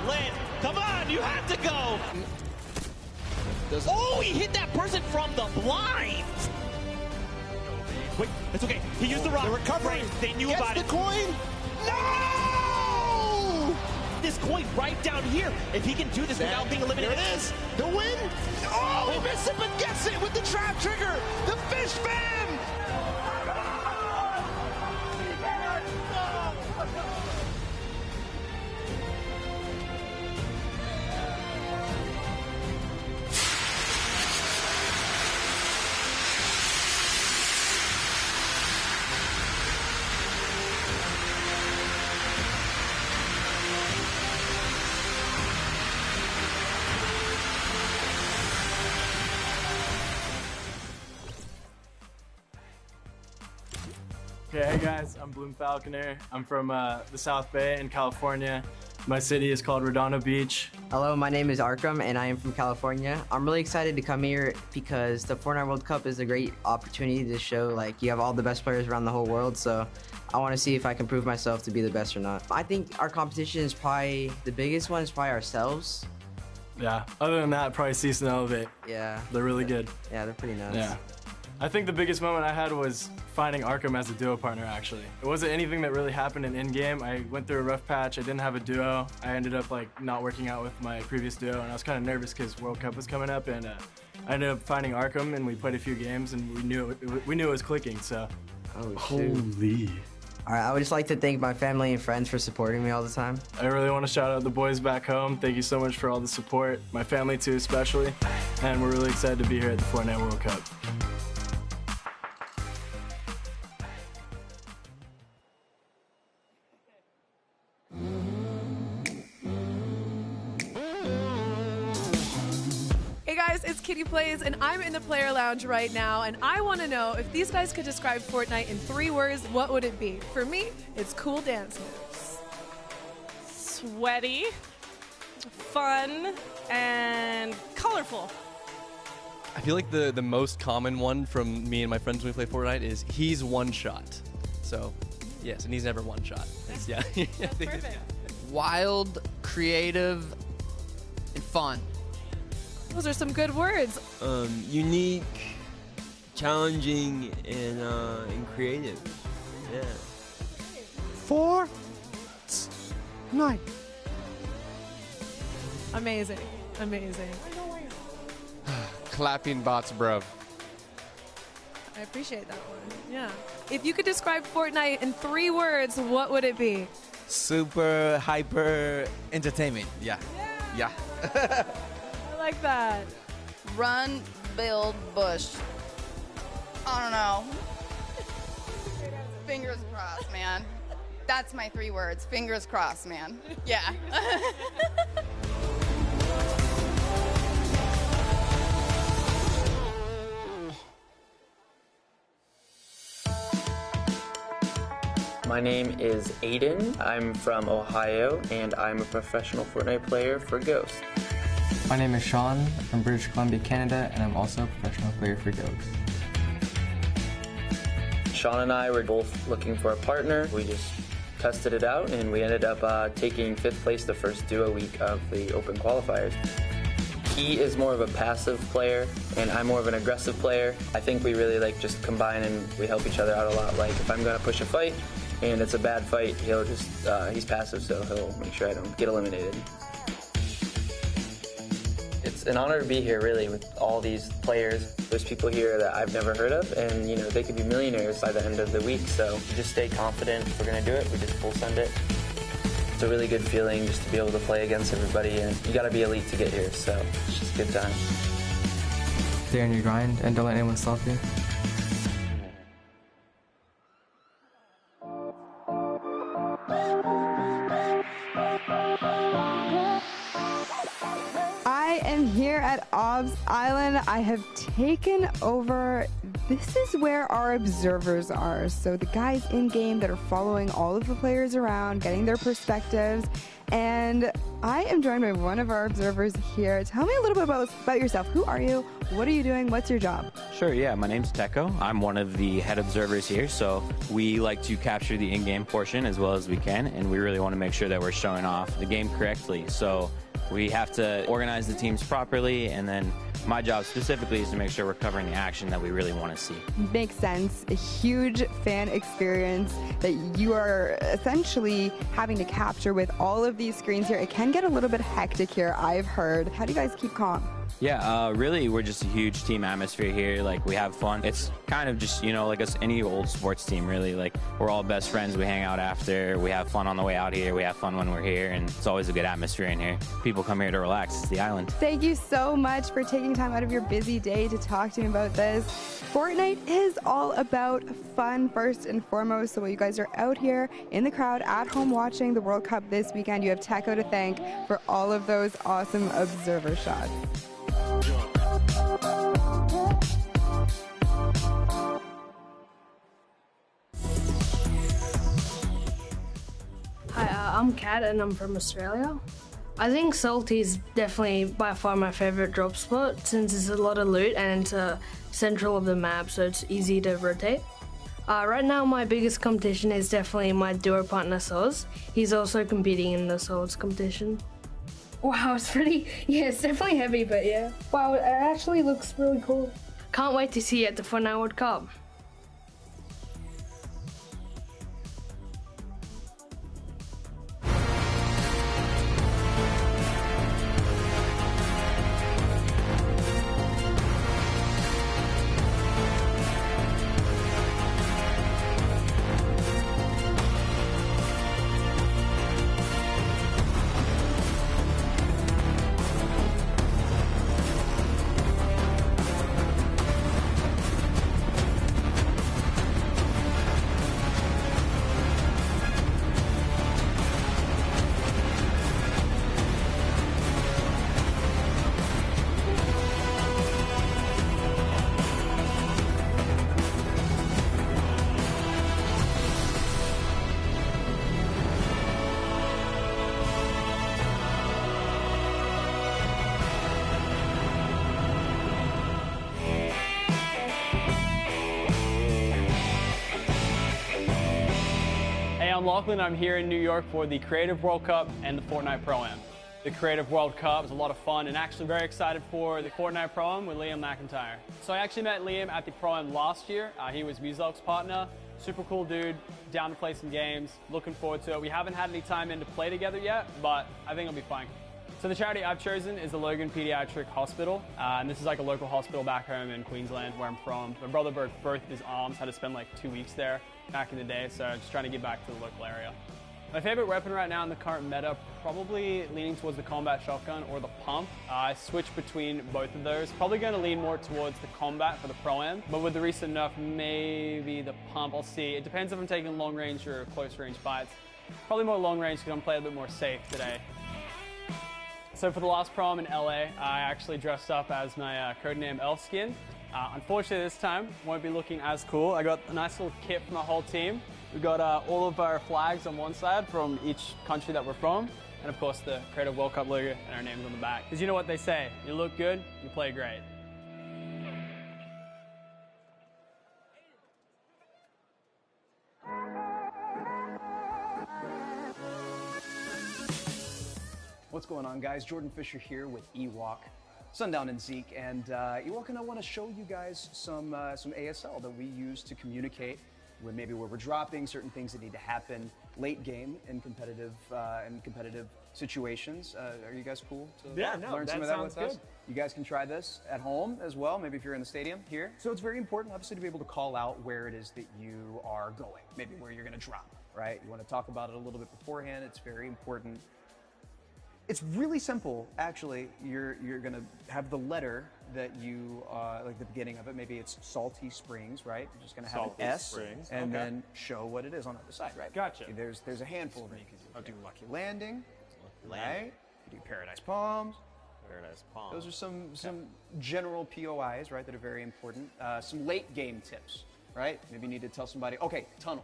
Lin, come on, you have to go. Oh, he hit that person from the blind. Wait, it's okay. He used the rock. The recovery. They knew about it. Gets the coin. No! This coin right down here. If he can do this without being eliminated. There it is. The win. Oh, he missed it, but gets it with the trap trigger. The Fish Fam. Okay, hey guys, I'm Bloom Falconer. I'm from the South Bay in California. My city is called Redondo Beach. Hello, my name is Arkam and I am from California. I'm really excited to come here because the Fortnite World Cup is a great opportunity to show like you have all the best players around the whole world, so I want to see if I can prove myself to be the best or not. I think our competition is probably, the biggest one is probably ourselves. Yeah, other than that, probably Cease and Elevate. Yeah. They're really good. Yeah, they're pretty nuts. Yeah. I think the biggest moment I had was finding Arkham as a duo partner, actually. It wasn't anything that really happened in in-game. I went through a rough patch. I didn't have a duo. I ended up like not working out with my previous duo, and I was kind of nervous because World Cup was coming up, and I ended up finding Arkham, and we played a few games, and we knew it was clicking, so. Oh, holy. All right, I would just like to thank my family and friends for supporting me all the time. I really want to shout out the boys back home. Thank you so much for all the support. My family too, especially. And we're really excited to be here at the Fortnite World Cup. Hey guys, it's Kitty Plays, and I'm in the player lounge right now, and I want to know if these guys could describe Fortnite in 3 words, what would it be? For me, it's cool dance moves. Sweaty, fun, and colorful. I feel like the most common one from me and my friends when we play Fortnite is he's one shot. So, yes, and he's never one shot. Yeah. That's perfect. Wild, creative, and fun. Those are some good words. Unique, challenging, and creative. Yeah. Fortnite. Amazing. Amazing. Clapping bots, bruv. I appreciate that one. Yeah. If you could describe Fortnite in 3 words, what would it be? Super hyper entertainment. Yeah. Yeah. I like that. Run, build, bush. I don't know. Fingers crossed, man. That's my 3 words. Fingers crossed, man. Yeah. My name is Aiden. I'm from Ohio, and I'm a professional Fortnite player for Ghost. My name is Sean. I'm from British Columbia, Canada, and I'm also a professional player for Ghost. Sean and I were both looking for a partner. We just tested it out, and we ended up taking 5th place the first duo week of the Open Qualifiers. He is more of a passive player, and I'm more of an aggressive player. I think we really just combine, and we help each other out a lot. Like if I'm gonna push a fight, and it's a bad fight, he'll just, he's passive, so he'll make sure I don't get eliminated. an honor to be here, really, with all these players. There's people here that I've never heard of, and you know, they could be millionaires by the end of the week. So just stay confident. If we're gonna do it, we just full send it. It's a really good feeling just to be able to play against everybody, and you gotta be elite to get here, so it's just a good time. Stay on your grind and don't let anyone stop you. I am here at Obs Island. I have taken over. This is where our observers are. So the guys in game that are following all of the players around, getting their perspectives. And I am joined by one of our observers here. Tell me a little bit about yourself. Who are you? What are you doing? What's your job? Sure, yeah, my name's Teko. I'm one of the head observers here, so we like to capture the in-game portion as well as we can, and we really want to make sure that we're showing off the game correctly. So we have to organize the teams properly, and then my job specifically is to make sure we're covering the action that we really want to see. Makes sense. A huge fan experience that you are essentially having to capture with all of these screens here. It can get a little bit hectic here, I've heard. How do you guys keep calm? Yeah, really, we're just a huge team atmosphere here. Like, we have fun. It's kind of just, you know, like any old sports team, really. Like, we're all best friends. We hang out after. We have fun on the way out here. We have fun when we're here, and it's always a good atmosphere in here. People come here to relax. It's the island. Thank you so much for taking time out of your busy day to talk to me about this. Fortnite is all about fun first and foremost. So while you guys are out here in the crowd at home watching the World Cup this weekend, you have Teko to thank for all of those awesome observer shots. Hi, I'm Kat and I'm from Australia. I think Salty is definitely by far my favourite drop spot since there's a lot of loot and it's central of the map, so it's easy to rotate. Right now my biggest competition is definitely my duo partner Soz. He's also competing in the Swords competition. Wow, it's it's definitely heavy, but yeah. Wow, it actually looks really cool. Can't wait to see you at the Fortnite World Cup. I'm Lachlan. I'm here in New York for the Creative World Cup and the Fortnite Pro-Am. The Creative World Cup is a lot of fun and actually very excited for the Fortnite Pro-Am with Liam McIntyre. So I actually met Liam at the Pro-Am last year. He was Muzlok's partner. Super cool dude, down to play some games, looking forward to it. We haven't had any time in to play together yet, but I think it'll be fine. So the charity I've chosen is the Logan Pediatric Hospital, and this is like a local hospital back home in Queensland where I'm from. My brother broke both his arms, had to spend like 2 weeks there back in the day, so I'm just trying to get back to the local area. My favorite weapon right now in the current meta, probably leaning towards the combat shotgun or the pump. I switch between both of those. Probably going to lean more towards the combat for the Pro-Am, but with the recent nerf, maybe the pump, I'll see. It depends if I'm taking long range or close range fights. Probably more long range because I'm playing a bit more safe today. So for the last Pro-Am in LA, I actually dressed up as my codename Elf skin. Unfortunately this time, won't be looking as cool. I got a nice little kit from the whole team. We got all of our flags on one side from each country that we're from, and of course the Creative World Cup logo and our names on the back. Because you know what they say, you look good, you play great. What's going on, guys? Jordan Fisher here with Ewok, Sundown and Zeke, and Ewok and I want to show you guys some ASL that we use to communicate maybe where we're dropping, certain things that need to happen late game in competitive situations. Are you guys cool to learn some of that with us? You guys can try this at home as well, maybe if you're in the stadium here. So it's very important, obviously, to be able to call out where it is that you are going, maybe where you're going to drop, right? You want to talk about it a little bit beforehand. It's very important. It's really simple, actually. You're going to have the letter that you, like the beginning of it, maybe it's Salty Springs, right? You're just going to have Salty an S Springs, and okay. then show what it is on the other side, right? Gotcha. There's a handful of them. You can do Lucky Landing, Landing. right? You do Paradise Palms. Paradise Palms. Those are some general POIs, right, that are very important. Some late game tips, right? Maybe you need to tell somebody, okay, tunnel.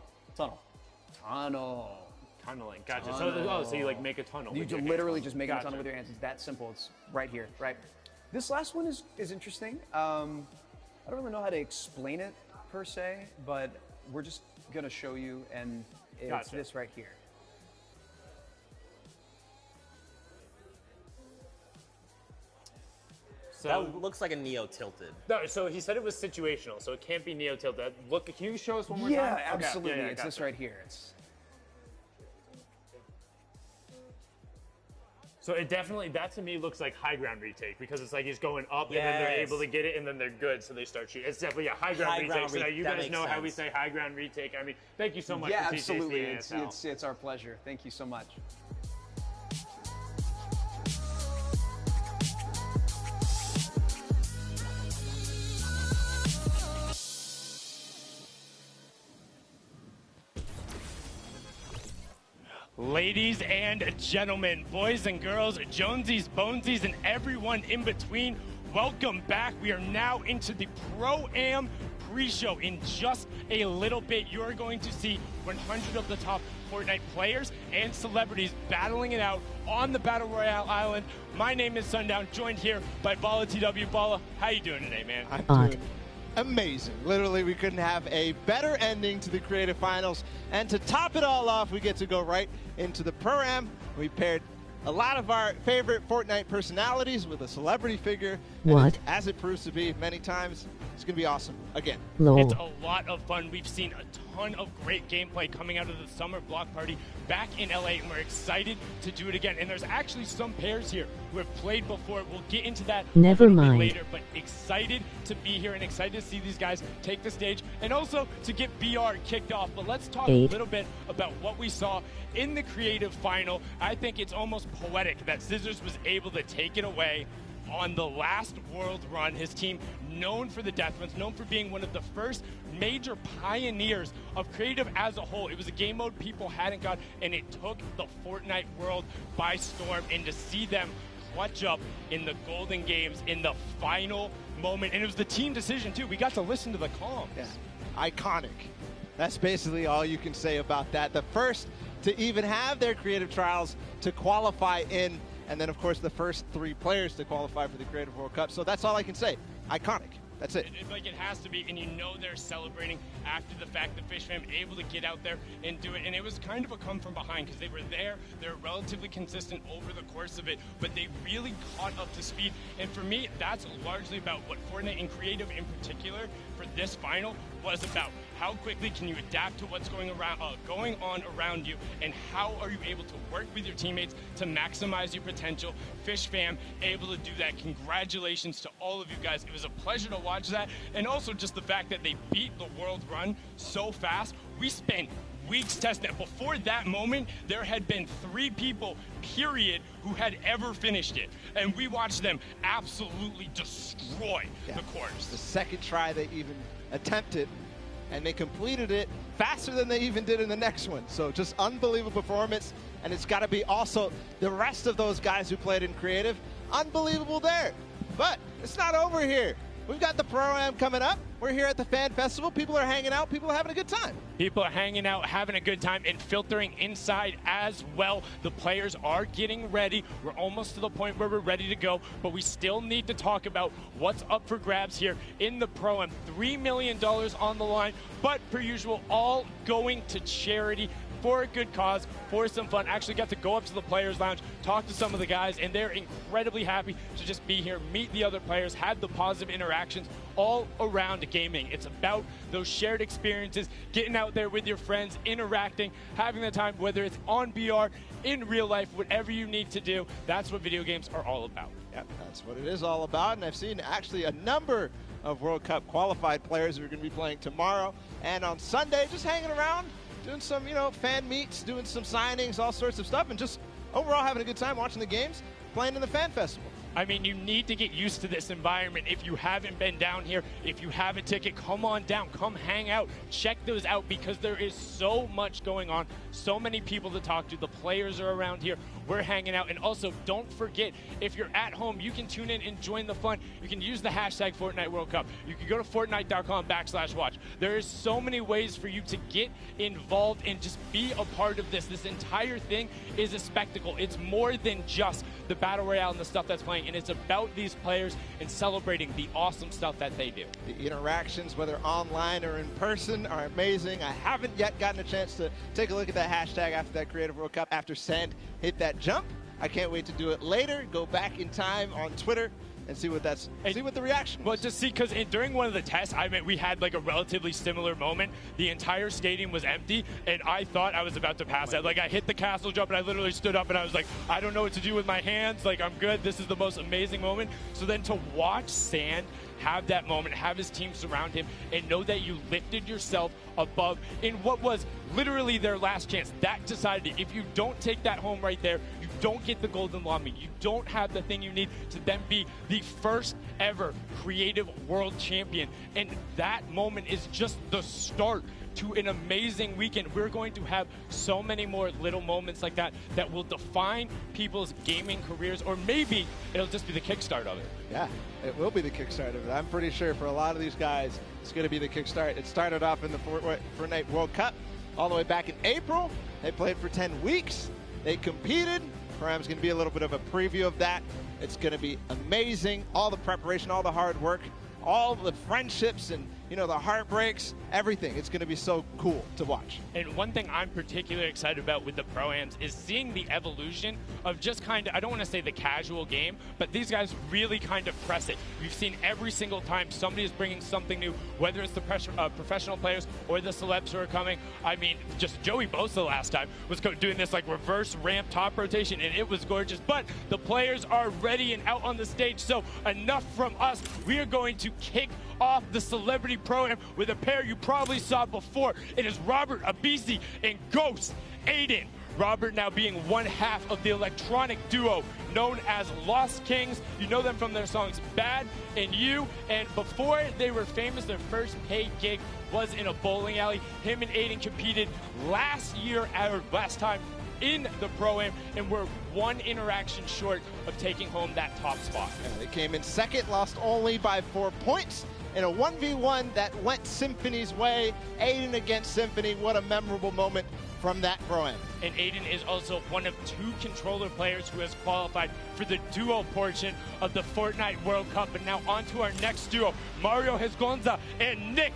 Tunneling, gotcha. So you like make a tunnel. You with your literally hands. just make a tunnel with your hands. It's that simple. It's right here, right? This last one is interesting. I don't really know how to explain it per se, but we're just gonna show you, and it's this right here. So that looks like a Neo tilted. No, so he said it was situational, so it can't be Neo tilted. Look, can you show us one more time? Yeah, absolutely. Okay. It's this right here. So it definitely, that to me looks like high ground retake, because it's like he's going up and then they're able to get it and then they're good, so they start shooting. It's definitely a high ground retake. So now you guys know how we say high ground retake. I mean, thank you so much for teaching us the ASL. It's our pleasure. Thank you so much. Ladies and gentlemen, boys and girls, Jonesies, Bonesies, and everyone in between, welcome back. We are now into the Pro-Am pre-show. In just a little bit, you are going to see 100 of the top Fortnite players and celebrities battling it out on the Battle Royale Island. My name is Sundown, joined here by Bala TW. Bala, how you doing today, man? I'm doing amazing. Literally, we couldn't have a better ending to the Creative Finals. And to top it all off, we get to go right into the Pro-Am. We paired a lot of our favorite Fortnite personalities with a celebrity figure. What? As it proves to be many times, it's going to be awesome again. Lol. It's a lot of fun. We've seen a ton of great gameplay coming out of the summer block party back in LA, and we're excited to do it again. And there's actually some pairs here who have played before. We'll get into that Never a little mind. bit later, but excited to be here and excited to see these guys take the stage and also to get BR kicked off. But let's talk a little bit about what we saw in the creative final. I think it's almost poetic that ChrissGxz was able to take it away on the last world run. His team, known for the death runs, known for being one of the first major pioneers of creative as a whole. It was a game mode people hadn't got, and it took the Fortnite world by storm. And to see them clutch up in the Golden Games in the final moment, and it was the team decision too. We got to listen to the comms. Yeah. Iconic. That's basically all you can say about that. The first to even have their creative trials to qualify in, and then, of course, the first 3 players to qualify for the Creative World Cup. So that's all I can say. Iconic. That's it. Like it has to be, and you know they're celebrating after the fact. The Fish fam able to get out there and do it, and it was kind of a come from behind because they were there. They're relatively consistent over the course of it, but they really caught up to speed. And for me, that's largely about what Fortnite and creative in particular for this final was about. How quickly can you adapt to what's going on around you, and how are you able to work with your teammates to maximize your potential? Fish fam able to do that. Congratulations to all of you guys. It was a pleasure to watch that, and also just the fact that they beat the world run so fast. We spent weeks testing it. Before that moment, there had been 3 people, period, who had ever finished it, and we watched them absolutely destroy the course. The second try they even attempted, and they completed it faster than they even did in the next one. So just unbelievable performance, and it's got to be also the rest of those guys who played in creative, unbelievable there. But it's not over here. We've got the Pro-Am coming up. We're here at the Fan Festival. People are hanging out. People are having a good time. People are hanging out, having a good time, and filtering inside as well. The players are getting ready. We're almost to the point where we're ready to go, but we still need to talk about what's up for grabs here in the Pro-Am. $3 million on the line, but per usual, all going to charity. for a good cause, for some fun. Actually got to go up to the Players Lounge, talk to some of the guys, and they're incredibly happy to just be here, meet the other players, have the positive interactions all around gaming. It's about those shared experiences, getting out there with your friends, interacting, having the time, whether it's on BR, in real life, whatever you need to do. That's what video games are all about. Yep, that's what it is all about. And I've seen actually a number of World Cup qualified players who are going to be playing tomorrow and on Sunday, just hanging around, doing some, fan meets, doing some signings, all sorts of stuff, and just overall having a good time watching the games, playing in the fan festival. I mean, you need to get used to this environment. If you haven't been down here, if you have a ticket, come on down, come hang out, check those out, because there is so much going on, so many people to talk to. The players are around here, we're hanging out. And also, don't forget, if you're at home, you can tune in and join the fun. You can use the hashtag Fortnite World Cup. You can go to Fortnite.com/watch. There is so many ways for you to get involved and just be a part of this. This entire thing is a spectacle. It's more than just the Battle Royale and the stuff that's playing, and it's about these players and celebrating the awesome stuff that they do. The interactions, whether online or in person, are amazing. I haven't yet gotten a chance to take a look at that hashtag after that Creative World Cup, after Sand hit that jump. I can't wait to do it later, go back in time on Twitter and see what the reaction was. Well, just see, because during one of the tests, we had like a relatively similar moment. The entire stadium was empty, and I thought I was about to pass out. Like, I hit the castle jump, and I literally stood up, and I was like, I don't know what to do with my hands. Like, I'm good. This is the most amazing moment. So then to watch Sand have that moment, have his team surround him, and know that you lifted yourself above in what was literally their last chance. That decided it. If you don't take that home right there, you don't get the golden lobby. You don't have the thing you need to then be the first ever creative world champion. And that moment is just the start to an amazing weekend. We're going to have so many more little moments like that that will define people's gaming careers, or maybe it'll just be the kickstart of it. Yeah, it will be the kickstart of it. I'm pretty sure for a lot of these guys, it's going to be the kickstart. It started off in the Fortnite World Cup all the way back in April. They played for 10 weeks. They competed. Program's going to be a little bit of a preview of that. It's going to be amazing. All the preparation, all the hard work, all the friendships and, the heartbreaks, everything. It's going to be so cool to watch. And one thing I'm particularly excited about with the Pro-Ams is seeing the evolution of just kind of, I don't want to say the casual game, but these guys really kind of press it. We've seen every single time somebody is bringing something new, whether it's the professional players or the celebs who are coming. I mean, just Joey Bosa last time was doing this like reverse ramp top rotation, and it was gorgeous. But the players are ready and out on the stage, so enough from us. We are going to kick off the Celebrity Pro-Am with a pair you probably saw before. It is Robert Abisi and Ghost Aiden. Robert now being one half of the electronic duo known as Lost Kings. You know them from their songs Bad and You, and before they were famous, their first paid gig was in a bowling alley. Him and Aiden competed last time in the Pro-Am, and we're one interaction short of taking home that top spot. Yeah, they came in second, lost only by 4 points in a 1v1 that went Symphony's way. Aiden against Symphony, what a memorable moment from that Pro-Am. And Aiden is also one of 2 controller players who has qualified for the duo portion of the Fortnite World Cup. And now on to our next duo, Mario Hezgonza and Nick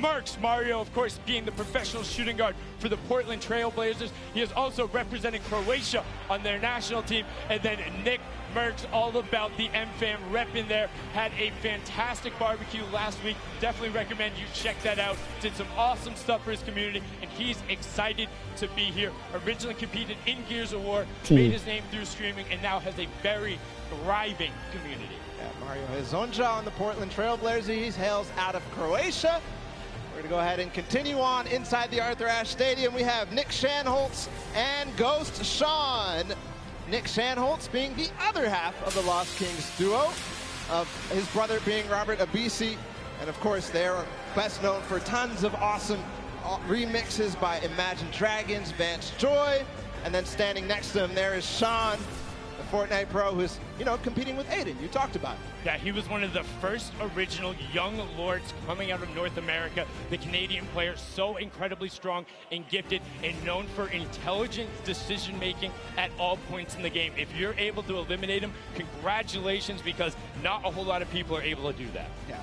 Merckx. Mario, of course, being the professional shooting guard for the Portland Trail Blazers. He is also representing Croatia on their national team. And then Nick Merckx, all about the M-Fam rep in there. Had a fantastic barbecue last week. Definitely recommend you check that out. Did some awesome stuff for his community, and he's excited to be here. Originally competed in Gears of War, made his name through streaming, and now has a very thriving community. Yeah, Mario Hezgonza on the Portland Trail Blazers. He hails out of Croatia. We're going to go ahead and continue on inside the Arthur Ashe Stadium. We have Nick Shanholtz and Ghost Sean. Nick Shanholtz being the other half of the Lost Kings duo, of his brother being Robert Abisi. And of course, they're best known for tons of awesome remixes by Imagine Dragons, Vance Joy. And then standing next to him, there is Sean, the Fortnite pro, who's, competing with Aiden. You talked about it. Yeah, he was one of the first original young lords coming out of North America. The Canadian player, so incredibly strong and gifted and known for intelligent decision-making at all points in the game. If you're able to eliminate him, congratulations, because not a whole lot of people are able to do that. Yeah.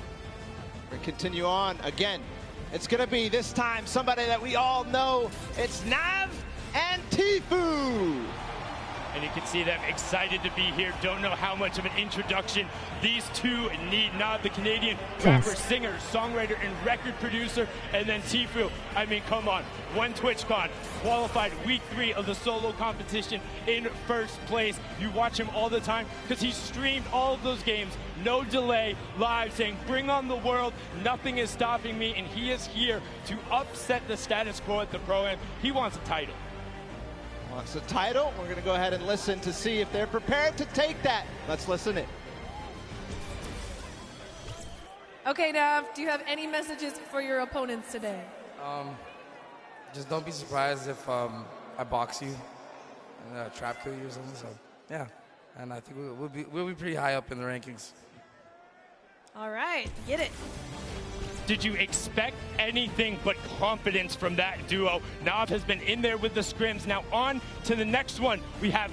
We're going to continue on again. It's going to be this time somebody that we all know. It's Nav and Tfue. And you can see them excited to be here. Don't know how much of an introduction these two need. Nav, the Canadian rapper, singer, songwriter, and record producer. And then Tfue, I mean, come on. Won TwitchCon, qualified week 3 of the solo competition in first place. You watch him all the time because he streamed all of those games, no delay, live, saying, bring on the world, nothing is stopping me. And he is here to upset the status quo at the Pro-Am. He wants a title. Wants a title. We're going to go ahead and listen to see if they're prepared to take that. Let's listen in. Okay, Nav, do you have any messages for your opponents today? Just don't be surprised if I box you and trap kill you or something. So yeah, and I think we'll be pretty high up in the rankings. All right, get it. Did you expect anything but confidence from that duo? Nav has been in there with the scrims. Now on to the next one. We have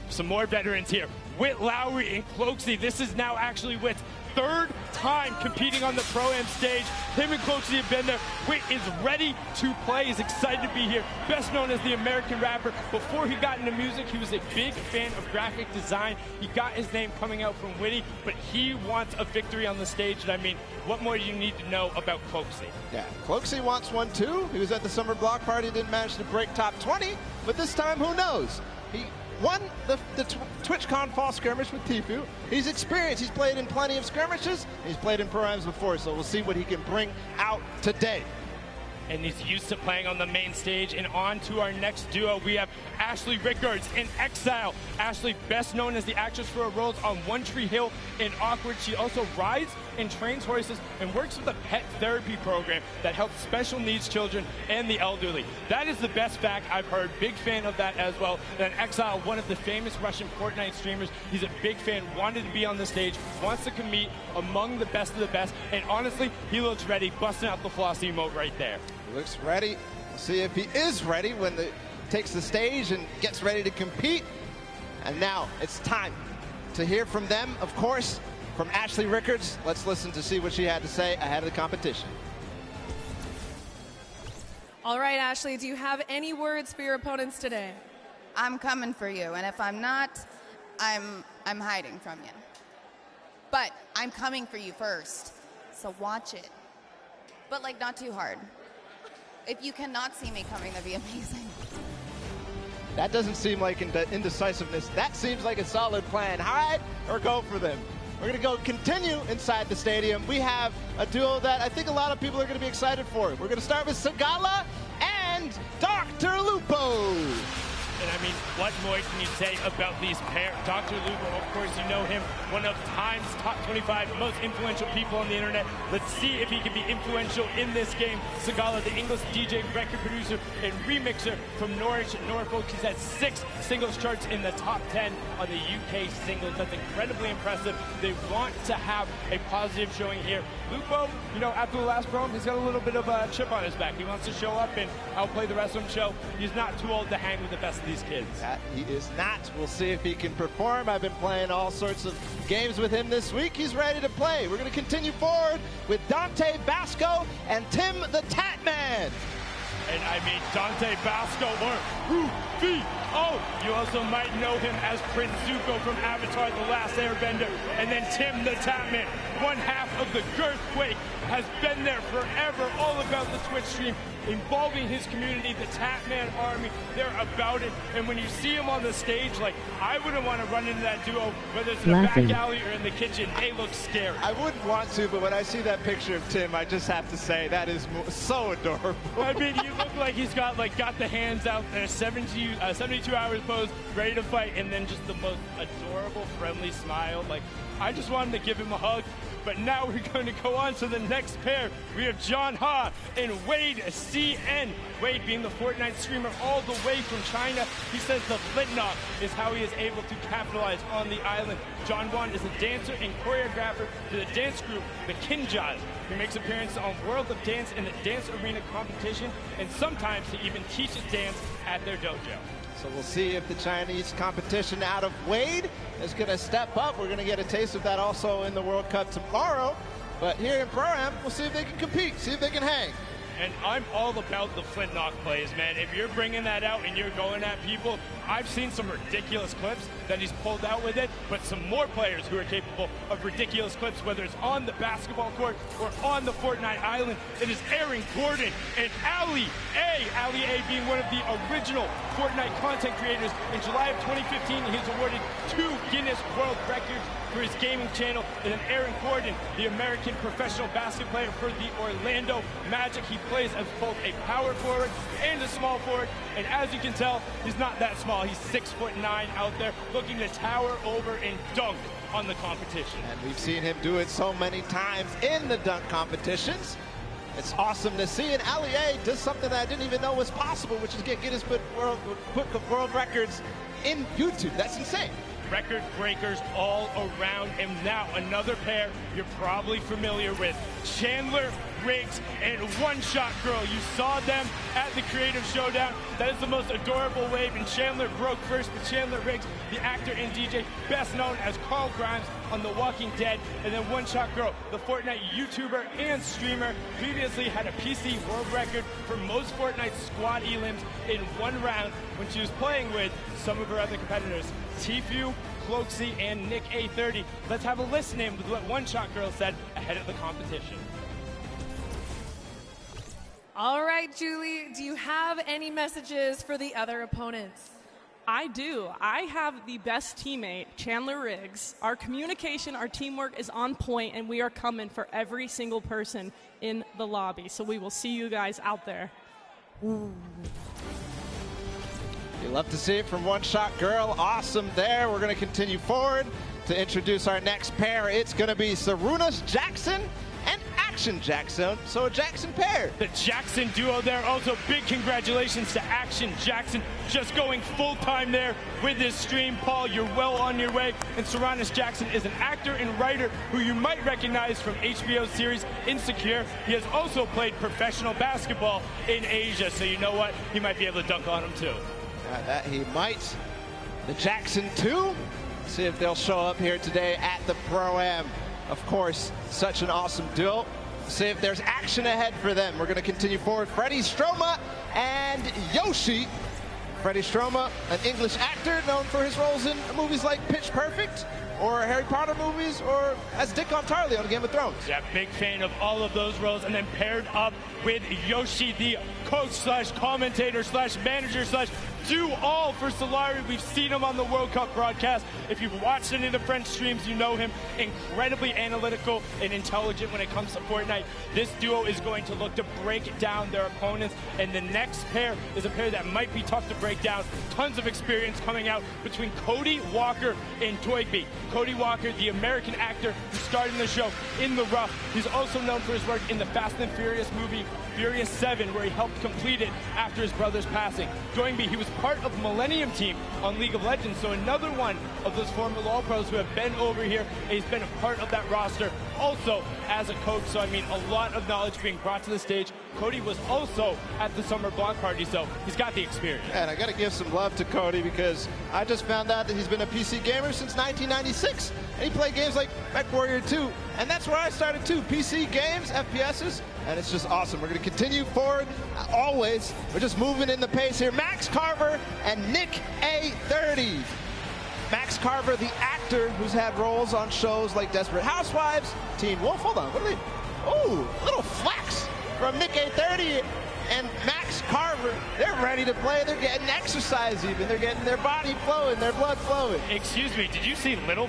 some more veterans here. Whit Lowry and ChrissGxz. This is now actually Whit's 3rd time competing on the Pro-Am stage. Him and ChrissGxz have been there. Whit is ready to play. He's excited to be here. Best known as the American rapper. Before he got into music, he was a big fan of graphic design. He got his name coming out from Witty, but he wants a victory on the stage. And I mean, what more do you need to know about ChrissGxz? Yeah, ChrissGxz wants one too. He was at the summer block party, didn't manage to break top 20, but this time, who knows? He won the TwitchCon fall skirmish with Tfue. He's experienced. He's played in plenty of skirmishes. He's played in Pro-Ams before, so we'll see what he can bring out today. And he's used to playing on the main stage. And on to our next duo, we have Ashley Rickards in Exile. Ashley, best known as the actress for her roles on One Tree Hill and Awkward. She also rides and trains horses and works with a pet therapy program that helps special needs children and the elderly. That is the best fact I've heard. Big fan of that as well. And Exile, one of the famous Russian Fortnite streamers. He's a big fan, wanted to be on the stage, wants to compete among the best of the best. And honestly, he looks ready, busting out the floss emote right there. Looks ready. We'll see if he is ready when he takes the stage and gets ready to compete. And now it's time to hear from them, of course, from Ashley Rickards. Let's listen to see what she had to say ahead of the competition. All right, Ashley, do you have any words for your opponents today? I'm coming for you, and if I'm not, I'm hiding from you. But I'm coming for you first, so watch it. But like, not too hard. If you cannot see me coming, that'd be amazing. That doesn't seem like indecisiveness. That seems like a solid plan. Hide or go for them. We're going to go continue inside the stadium. We have a duo that I think a lot of people are going to be excited for. We're going to start with Sagala and Dr. Lupo. And I mean, what more can you say about these pairs? Dr. Lupo, of course, you know him, one of Time's top 25 most influential people on the internet. Let's see if he can be influential in this game. Sagala, the English DJ, record producer, and remixer from Norwich, Norfolk. He's had 6 singles charts in the top 10 on the UK singles. That's incredibly impressive. They want to have a positive showing here. Lupo, you know, after the last program, he's got a little bit of a chip on his back. He wants to show up and outplay the rest of them show. He's not too old to hang with the best of these kids. That he is not. We'll see if he can perform. I've been playing all sorts of games with him this week. He's ready to play. We're going to continue forward with Dante Basco and Tim the Tatman. And I mean, Dante Basco or Rufio. You also might know him as Prince Zuko from Avatar: The Last Airbender. And then Tim the Tatman, one half of the Girthquake, has been there forever, all about the Twitch stream, involving his community, the Tatman Army. They're about it. And when you see him on the stage, like, I wouldn't want to run into that duo, whether it's in the back alley or in the kitchen. They look scary. I wouldn't want to, but when I see that picture of Tim, I just have to say that is so adorable. I mean, you look like he's got the hands out there, 72 hours pose, ready to fight, and then just the most adorable, friendly smile. Like, I just wanted to give him a hug. But now we're going to go on to the next pair. We have John Ha and Wade CN. Wade being the Fortnite streamer all the way from China. He says the Flintlock is how he is able to capitalize on the island. John Wan is a dancer and choreographer to the dance group, the ChrissGxz. He makes appearances on World of Dance and the Dance Arena competition, and sometimes he even teaches dance at their dojo. So we'll see if the Chinese competition out of Wade is going to step up. We're going to get a taste of that also in the World Cup tomorrow. But here in Pro-Am, we'll see if they can compete, see if they can hang. And I'm all about the flint-knock plays, man. If you're bringing that out and you're going at people, I've seen some ridiculous clips that he's pulled out with it, but some more players who are capable of ridiculous clips, whether it's on the basketball court or on the Fortnite island. It is Aaron Gordon and Ali A being one of the original Fortnite content creators. In July of 2015, he was awarded 2 Guinness World Records for his gaming channel. And then Aaron Gordon, the American professional basketball player for the Orlando Magic. He plays as both a power forward and a small forward. And as you can tell, he's not that small. He's 6'9" out there, looking to tower over and dunk on the competition. And we've seen him do it so many times in the dunk competitions. It's awesome to see. And Ali A does something that I didn't even know was possible, which is get Guinness Book of World Records in YouTube. That's insane. Record breakers all around. And now another pair you're probably familiar with, Chandler Riggs and One Shot Girl. You saw them at the Creative Showdown. That is the most adorable wave, and Chandler broke first, but Chandler Riggs, the actor and DJ, best known as Carl Grimes on The Walking Dead, and then One Shot Girl, the Fortnite YouTuber and streamer, previously had a PC world record for most Fortnite squad elims in one round when she was playing with some of her other competitors, Tfue, Cloaksy, and Nick A30. Let's have a listen in with what One Shot Girl said ahead of the competition. All right, Julie, do you have any messages for the other opponents? I do. I have the best teammate, Chandler Riggs. Our communication, our teamwork is on point, and we are coming for every single person in the lobby. So we will see you guys out there. You love to see it from One Shot Girl. Awesome there. We're going to continue forward to introduce our next pair. It's going to be Sarunas Jackson and Action Jackson, so a Jackson pair. The Jackson duo there. Also, big congratulations to Action Jackson, just going full-time there with this stream. Paul, you're well on your way. And Sarunas Jackson is an actor and writer who you might recognize from HBO's series Insecure. He has also played professional basketball in Asia, so you know what? He might be able to dunk on him too. That he might. The Jackson 2. See if they'll show up here today at the Pro-Am. Of course, such an awesome duo. See if there's action ahead for them. We're going to continue forward. Freddie Stroma and Yoshi. Freddie Stroma, an English actor known for his roles in movies like Pitch Perfect, or Harry Potter movies, or as Dick Ontarley on Game of Thrones. Yeah, big fan of all of those roles. And then paired up with Yoshi, the coach slash commentator slash manager slash do all for Solari. We've seen him on the World Cup broadcast. If you've watched any of the French streams, you know him. Incredibly analytical and intelligent when it comes to Fortnite. This duo is going to look to break down their opponents. And the next pair is a pair that might be tough to break down. Tons of experience coming out between Cody Walker and Toygby. Cody Walker, the American actor who starred in the show In the Rough. He's also known for his work in the Fast and Furious movie Furious 7, where he helped complete it after his brother's passing. Toynbee, he was part of Millennium Team on League of Legends, so another one of those former LoL pros who have been over here, and he's been a part of that roster also as a coach. So I mean, a lot of knowledge being brought to the stage. Cody was also at the summer block party, so he's got the experience. And I got to give some love to Cody, because I just found out that he's been a PC gamer since 1996, and he played games like MechWarrior 2, and that's where I started too. PC games, FPSs, and it's just awesome. We're going to continue forward always. We're just moving in the pace here. Max Carver and Nick A30. Max Carver, the actor who's had roles on shows like Desperate Housewives, Teen Wolf. Hold on, what are they? Oh, little flex from Nick A30 and Max Carver. They're ready to play. They're getting exercise even. They're getting their body flowing, their blood flowing. Excuse me, did you say Little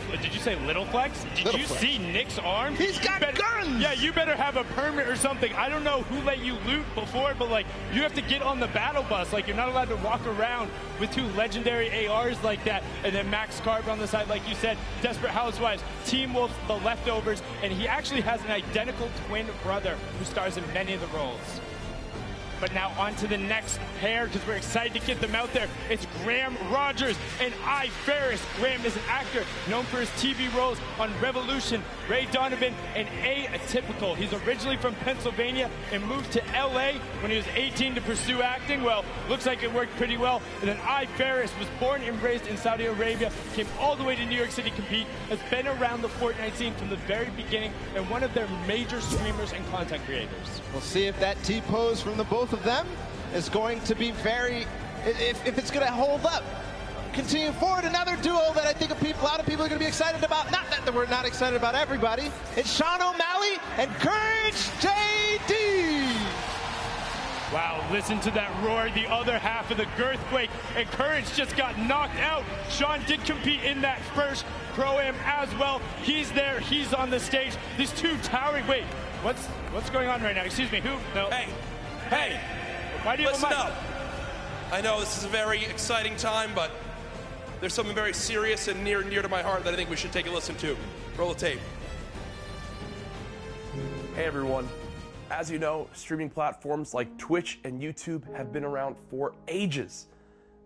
Flex? Did you see Nick's arm? He's got guns! Yeah, you better have a permit or something. I don't know who let you loot before, but like, you have to get on the battle bus. Like, you're not allowed to walk around with two legendary ARs like that. And then Max Carver on the side, like you said, Desperate Housewives, Team Wolf, The Leftovers, and he actually has an identical twin brother who stars in many of the roles. But now on to the next pair, because we're excited to get them out there. It's Graham Rogers and I Ferris. Graham is an actor known for his TV roles on Revolution, Ray Donovan, and Atypical. He's originally from Pennsylvania and moved to LA when he was 18 to pursue acting. Well, looks like it worked pretty well. And then I Ferris was born and raised in Saudi Arabia, came all the way to New York City to compete, has been around the Fortnite scene from the very beginning, and one of their major streamers and content creators. We'll see if that T-pose from the both of them is going to be if it's going to hold up. Continue forward, another duo that I think a lot of people are going to be excited about. Not that we're not excited about everybody. It's Sean O'Malley and ChrissGxzYT. Wow, listen to that roar, the other half of the Girthquake, and Courage just got knocked out. Sean did compete in that first Pro-Am as well. He's there, he's on the stage. These two towering, wait, what's going on right now? Excuse me, who? No. Hey, why do you listen up. I know this is a very exciting time, but there's something very serious and near to my heart that I think we should take a listen to. Roll the tape. Hey everyone. As you know, streaming platforms like Twitch and YouTube have been around for ages.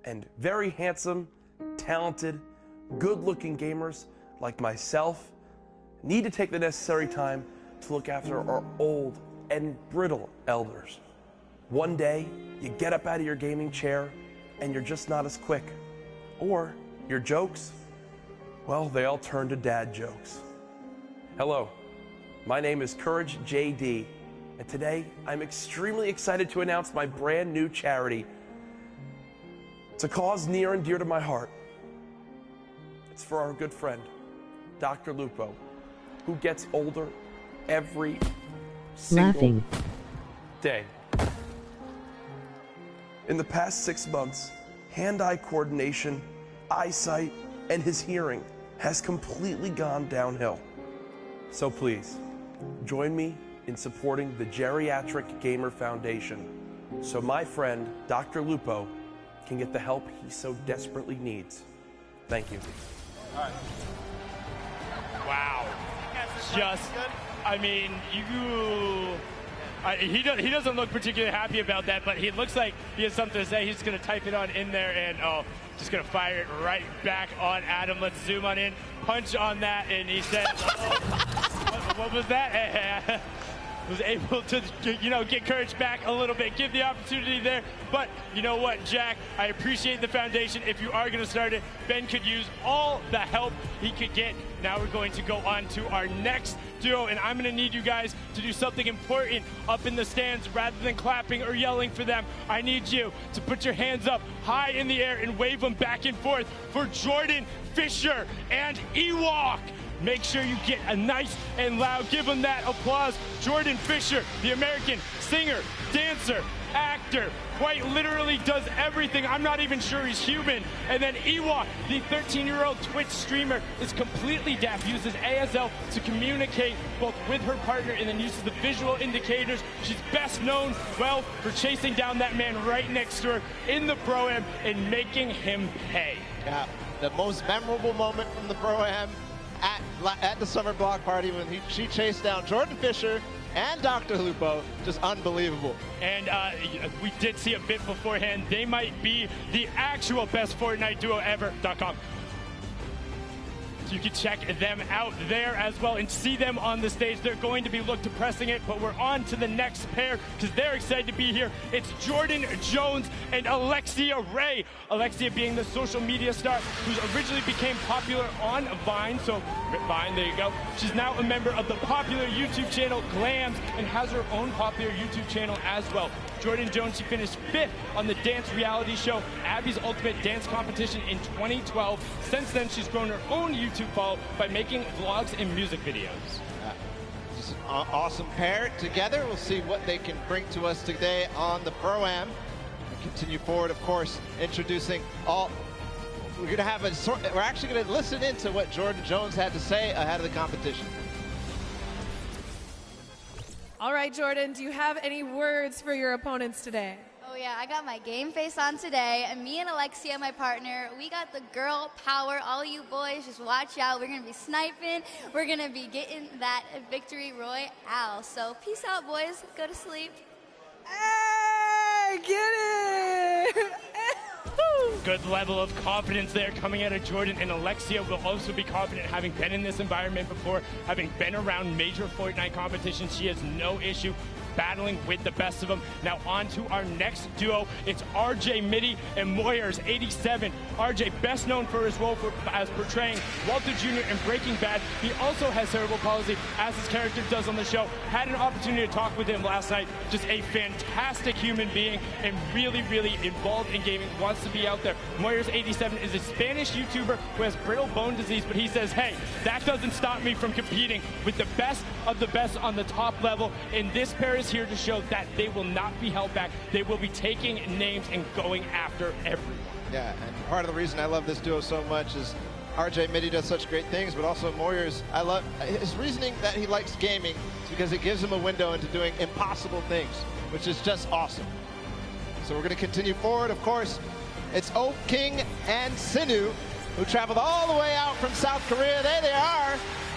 And very handsome, talented, good-looking gamers like myself need to take the necessary time to look after our old and brittle elders. One day, you get up out of your gaming chair and you're just not as quick. Or your jokes, well, they all turn to dad jokes. Hello, my name is ChrissGxzYT. And today, I'm extremely excited to announce my brand new charity. It's a cause near and dear to my heart. It's for our good friend, Dr. Lupo, who gets older every single day. In the past 6 months, hand-eye coordination, eyesight, and his hearing has completely gone downhill. So please, join me in supporting the Geriatric Gamer Foundation so my friend, Dr. Lupo, can get the help he so desperately needs. Thank you. All right. Wow. Just, I mean, he doesn't look particularly happy about that, but he looks like he has something to say. He's going to type it on in there and, just going to fire it right back on Adam. Let's zoom on in, punch on that, and he says, what was that? Was able to, get Courage back a little bit, give the opportunity there. But you know what, Jack? I appreciate the foundation. If you are going to start it, Ben could use all the help he could get. Now we're going to go on to our next duo, and I'm going to need you guys to do something important up in the stands. Rather than clapping or yelling for them, I need you to put your hands up high in the air and wave them back and forth for Jordan Fisher and Ewok. Make sure you get a nice and loud, give them that applause. Jordan Fisher, the American singer, dancer, actor, quite literally does everything. I'm not even sure he's human. And then Ewok, the 13-year-old Twitch streamer, is completely deaf, uses ASL to communicate both with her partner and then uses the visual indicators. She's best known, well, for chasing down that man right next to her in the Pro-Am and making him pay. Yeah, the most memorable moment from the Pro-Am at the summer block party when she chased down Jordan Fisher and Dr. Lupo, just unbelievable. And we did see a bit beforehand. They might be the actual best Fortnite duo ever.com. You can check them out there as well and see them on the stage. They're going to be depressing it, but we're on to the next pair because they're excited to be here. It's Jordan Jones and Alexia Ray. Alexia being the social media star who originally became popular on Vine, so Vine, there you go. She's now a member of the popular YouTube channel Glams and has her own popular YouTube channel as well. Jordan Jones, she finished 5th on the dance reality show Abby's Ultimate Dance Competition in 2012. Since then, she's grown her own YouTube follow by making vlogs and music videos. Just an awesome pair together. We'll see what they can bring to us today on the Pro-Am. We continue forward, of course, introducing all. We're actually going to listen into what Jordan Jones had to say ahead of the competition. All right, Jordan, do you have any words for your opponents today? Oh yeah, I got my game face on today, and me and Alexia, my partner, we got the girl power. All you boys, just watch out. We're gonna be sniping. We're gonna be getting that victory royale. So peace out, boys. Go to sleep. Hey! Get it! Good level of confidence there coming out of Jordan, and Alexia will also be confident, having been in this environment before, having been around major Fortnite competitions. She has no issue battling with the best of them. Now on to our next duo. It's RJ Mitty and Moyers 87. RJ, best known for his role as portraying Walter Jr. in Breaking Bad. He also has cerebral palsy, as his character does on the show. Had an opportunity to talk with him last night. Just a fantastic human being and really, really involved in gaming. Wants to be out there. Moyers 87 is a Spanish YouTuber who has brittle bone disease, but he says, hey, that doesn't stop me from competing with the best of the best on the top level. And this pair is here to show that they will not be held back. They will be taking names and going after everyone. Yeah, and part of the reason I love this duo so much is RJ Mitty does such great things, but also Moyers, I love his reasoning that he likes gaming because it gives him a window into doing impossible things, which is just awesome. So we're going to continue forward. Of course, it's Oak King and Sinu, who traveled all the way out from South Korea. There they are,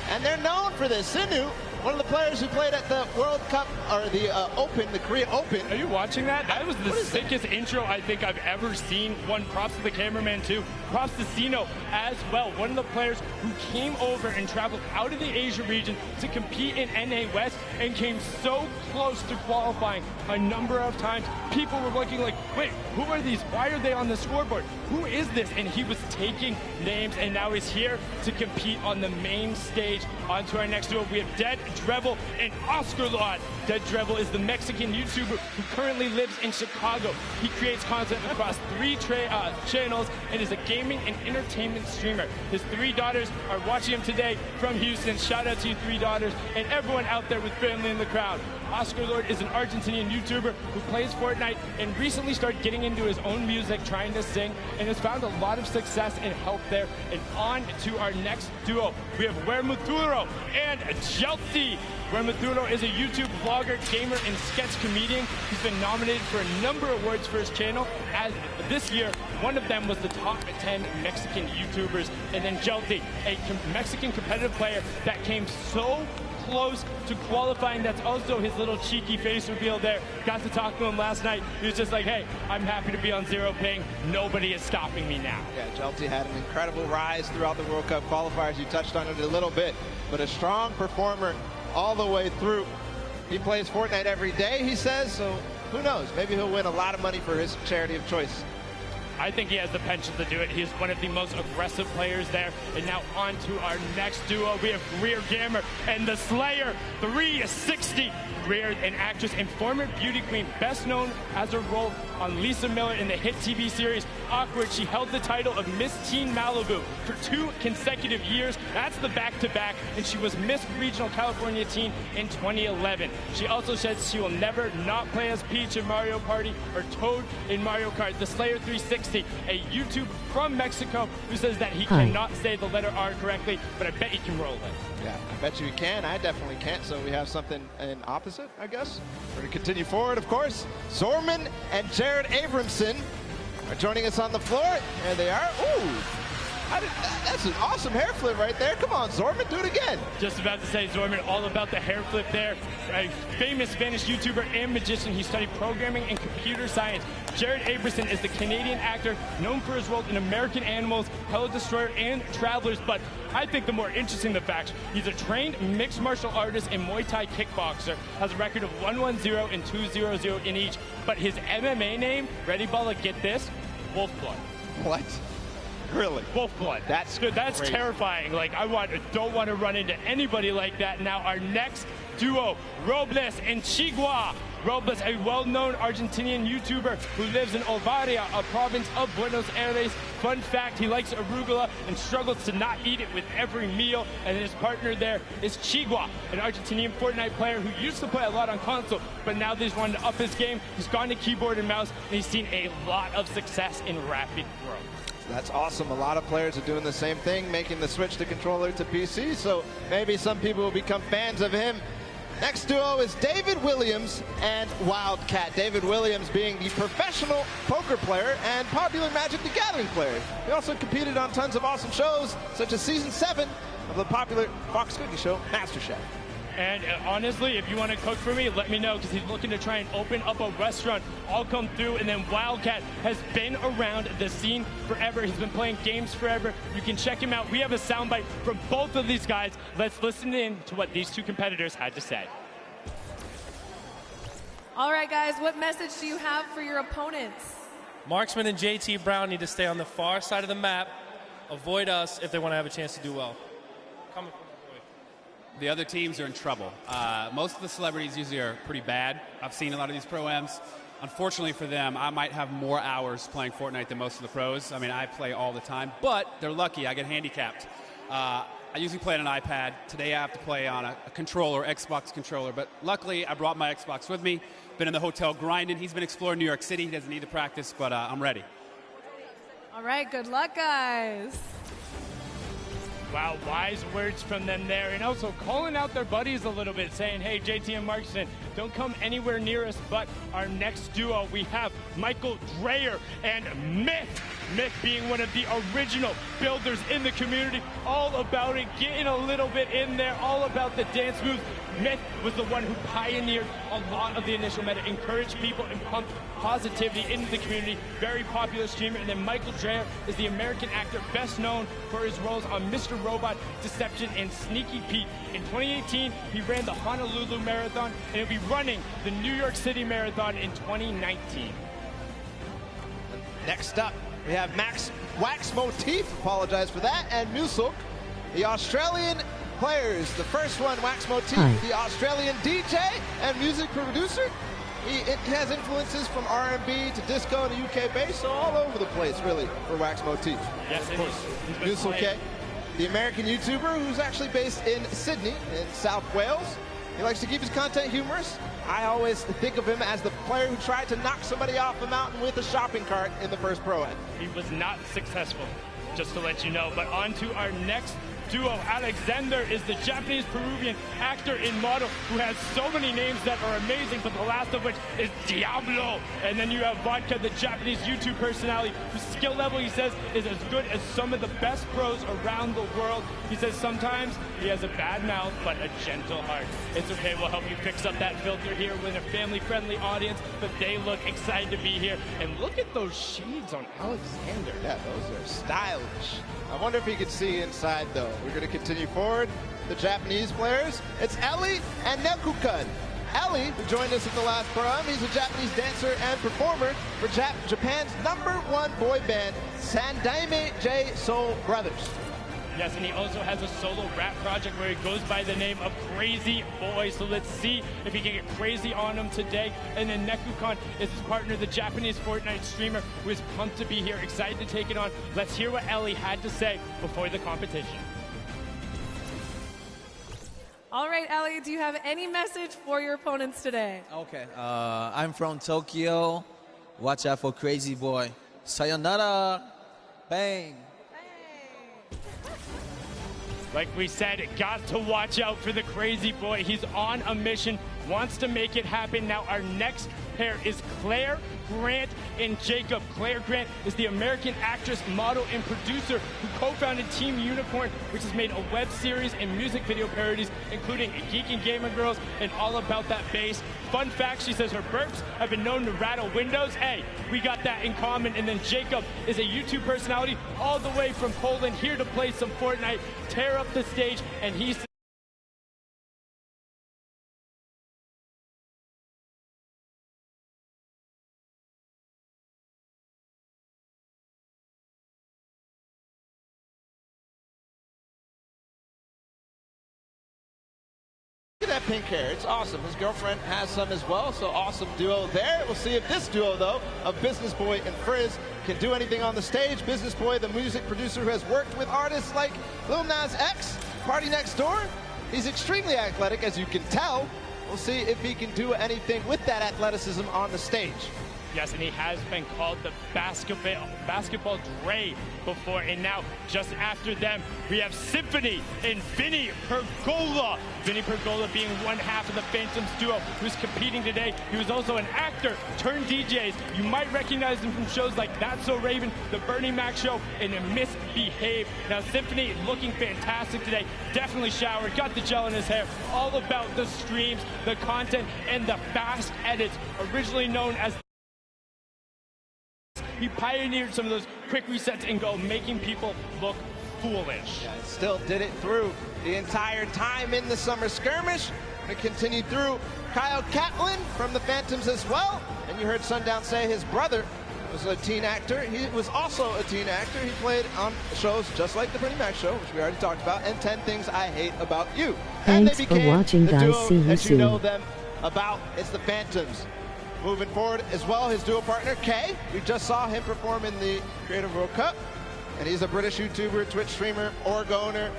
and they're known for this. Sinu, one of the players who played at the World Cup, or the Open, the Korea Open. Are you watching that? That was the sickest intro I think I've ever seen. One, props to the cameraman too. Props to Sino as well. One of the players who came over and traveled out of the Asia region to compete in NA West and came so close to qualifying a number of times. People were looking like, wait, who are these? Why are they on the scoreboard? Who is this? And he was taking names, and now he's here to compete on the main stage. On to our next duo, we have Dead Drevel and Oscar Lord. Dead Drevel is the Mexican YouTuber who currently lives in Chicago. He creates content across 3 channels and is a gaming and entertainment streamer. His 3 daughters are watching him today from Houston. Shout out to you 3 daughters and everyone out there with family in the crowd. Oscar Lord is an Argentinian YouTuber who plays Fortnite and recently started getting into his own music, trying to sing, and has found a lot of success and help there. And on to our next duo, we have Wermuturo and Chelsea. Wermuturo is a YouTube vlogger, gamer, and sketch comedian. He's been nominated for a number of awards for his channel. As this year, one of them was the top 10 Mexican YouTubers. And then Chelsea, a Mexican competitive player that came so close to qualifying. That's also his little cheeky face reveal there. Got to talk to him last night. He was just like, hey, I'm happy to be on zero ping. Nobody is stopping me now. Yeah, Chelsea had an incredible rise throughout the World Cup qualifiers. You touched on it a little bit, but a strong performer all the way through. He plays Fortnite every day, he says, so who knows? Maybe he'll win a lot of money for his charity of choice. I think he has the potential to do it. He is one of the most aggressive players there. And now on to our next duo. We have Greer Gamer and the Slayer 360. Greer, an actress and former beauty queen, best known as her role on Lisa Miller in the hit TV series Awkward. She held the title of Miss Teen Malibu for 2 consecutive years. That's the back-to-back. And she was Miss Regional California Teen in 2011. She also says she will never not play as Peach in Mario Party or Toad in Mario Kart. The Slayer 360, a YouTuber from Mexico who says that he cannot say the letter R correctly, but I bet he can roll it. Yeah, I bet you can. I definitely can't, so we have something in opposite, I guess. We're going to continue forward, of course. Zorman and Jared Abramson are joining us on the floor. There they are. Ooh, that's an awesome hair flip right there. Come on, Zorman, do it again. Just about to say, Zorman, all about the hair flip there. A famous Spanish YouTuber and magician. He studied programming and computer science. Jared Abramson is the Canadian actor known for his role in American Animals, Hello Destroyer, and Travelers. But I think the more interesting the facts, he's a trained mixed martial artist and Muay Thai kickboxer, has a record of 1-1-0 and 2-0-0 in each. But his MMA name, ready, Balla, get this, Wolfblood. What? Really? Wolfblood. That's good. That's crazy. Terrifying. Like, don't want to run into anybody like that. Now, our next duo, Robles and Chigua. Robles, a well-known Argentinian YouTuber who lives in Olvaria, a province of Buenos Aires. Fun fact, he likes arugula and struggles to not eat it with every meal. And his partner there is Chigua, an Argentinian Fortnite player who used to play a lot on console, but now that he's wanted to up his game, he's gone to keyboard and mouse, and he's seen a lot of success in rapid growth. That's awesome. A lot of players are doing the same thing, making the switch to controller to PC, so maybe some people will become fans of him. Next duo is David Williams and Wildcat. David Williams being the professional poker player and popular Magic the Gathering player. He also competed on tons of awesome shows, such as Season 7 of the popular Fox Cookie show, MasterChef. And honestly, if you want to cook for me, let me know, because he's looking to try and open up a restaurant. I'll come through. And then Wildcat has been around the scene forever. He's been playing games forever. You can check him out. We have a soundbite from both of these guys. Let's listen in to what these two competitors had to say. All right, guys, what message do you have for your opponents? Marksman and JT Brown need to stay on the far side of the map, avoid us if they want to have a chance to do well. Coming from my boy. The other teams are in trouble. Most of the celebrities usually are pretty bad. I've seen a lot of these pro-ams. Unfortunately for them, I might have more hours playing Fortnite than most of the pros. I mean, I play all the time, but they're lucky. I get handicapped. I usually play on an iPad. Today I have to play on a controller, Xbox controller, but luckily I brought my Xbox with me. Been in the hotel grinding. He's been exploring New York City. He doesn't need to practice, but I'm ready. All right, good luck, guys. Wow, wise words from them there. And also calling out their buddies a little bit, saying, hey, JT and Markson, don't come anywhere near us. But our next duo, we have Michael Dreyer and Myth. Myth being one of the original builders in the community, all about it, getting a little bit in there, all about the dance moves. Myth was the one who pioneered a lot of the initial meta, encouraged people and pumped positivity into the community. Very popular streamer. And then Michael Dreyer is the American actor best known for his roles on Mr. Robot, Deception, and Sneaky Pete. In 2018, he ran the Honolulu Marathon, and he'll be running the New York City Marathon in 2019. Next up, we have Max Wax Motif, apologize for that, and Musuk, the Australian players. The first one, Wax Motif, the Australian DJ and music producer. He has influences from R&B to disco to UK bass, so all over the place, really, for Wax Motif. Yes, of course. Musuk, the American YouTuber who's actually based in Sydney, in South Wales. He likes to keep his content humorous. I always think of him as the player who tried to knock somebody off a mountain with a shopping cart in the first Pro-Am. He was not successful, just to let you know. But on to our next duo. Alexander is the Japanese-Peruvian actor and model who has so many names that are amazing, but the last of which is Diablo. And then you have Vodka, the Japanese YouTube personality, whose skill level, he says, is as good as some of the best pros around the world. He says sometimes he has a bad mouth, but a gentle heart. It's okay, we'll help you fix up that filter here with a family-friendly audience, but they look excited to be here. And look at those shades on Alexander. Yeah, those are stylish. I wonder if he could see inside, though. We're going to continue forward. The Japanese players. It's Ellie and Nekukun. Ellie, who joined us at the last Pro-Am, he's a Japanese dancer and performer for Japan's #1 boy band, Sandaime J Soul Brothers. Yes, and he also has a solo rap project where he goes by the name of Crazy Boy. So let's see if he can get crazy on him today. And then Nekukun is his partner, the Japanese Fortnite streamer, who is pumped to be here, excited to take it on. Let's hear what Ellie had to say before the competition. All right, Ellie, do you have any message for your opponents today? Okay. I'm from Tokyo. Watch out for Crazy Boy. Sayonara. Bang. Like we said, got to watch out for the Crazy Boy. He's on a mission, wants to make it happen. Now our next pair is Claire Grant and Jacob. Claire Grant is the American actress, model, and producer who co-founded Team Unicorn, which has made a web series and music video parodies, including Geek and Gamer Girls and All About That Bass. Fun fact, she says her burps have been known to rattle windows. Hey, we got that in common. And then Jacob is a YouTube personality all the way from Poland, here to play some Fortnite, tear up the stage, and he's Look at that pink hair. It's awesome. His girlfriend has some as well, so awesome duo there. We'll see if this duo, though, of Business Boy and Frizz can do anything on the stage. Business Boy, the music producer who has worked with artists like Lil Nas X, Party Next Door. He's extremely athletic, as you can tell. We'll see if he can do anything with that athleticism on the stage. Yes, and he has been called the basketball Dre before. And now, just after them, we have Symphony and Vinny Pergola. Vinny Pergola being one half of the Phantoms duo who's competing today. He was also an actor turned DJs. You might recognize him from shows like That's So Raven, The Bernie Mac Show, and Misbehave. Now, Symphony looking fantastic today. Definitely showered, got the gel in his hair. All about the streams, the content, and the fast edits. Originally known as he pioneered some of those quick resets and go, making people look foolish. Yeah, still did it through the entire time in the summer skirmish. And it continued through. Kyle Catlin from the Phantoms as well. And you heard Sundown say his brother was a teen actor. He was also a teen actor. He played on shows just like the Bernie Mac Show, which we already talked about, and 10 Things I Hate About You. Thanks and they for watching, the guys. duo See you that soon. You know them about. It's the Phantoms. Moving forward as well, his duo partner, Kay. We just saw him perform in the Creative World Cup. And he's a British YouTuber, Twitch streamer, org owner,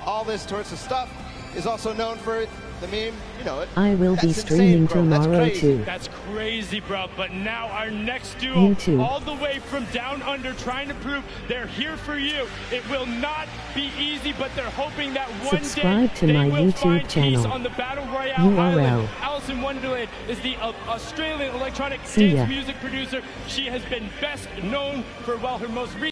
all this sorts of stuff. Is also known for the meme, you know it. I will be streaming tomorrow too. That's crazy, bro. But now our next duo, YouTube. all the way from down under, trying to prove they're here for you. It will not be easy, but they're hoping that one Subscribe day to they my will YouTube find channel. peace on the Battle Royale URL. Island. Alice in Wonderland is the Australian electronic See ya. dance music producer. She has been best known for, well, her most recent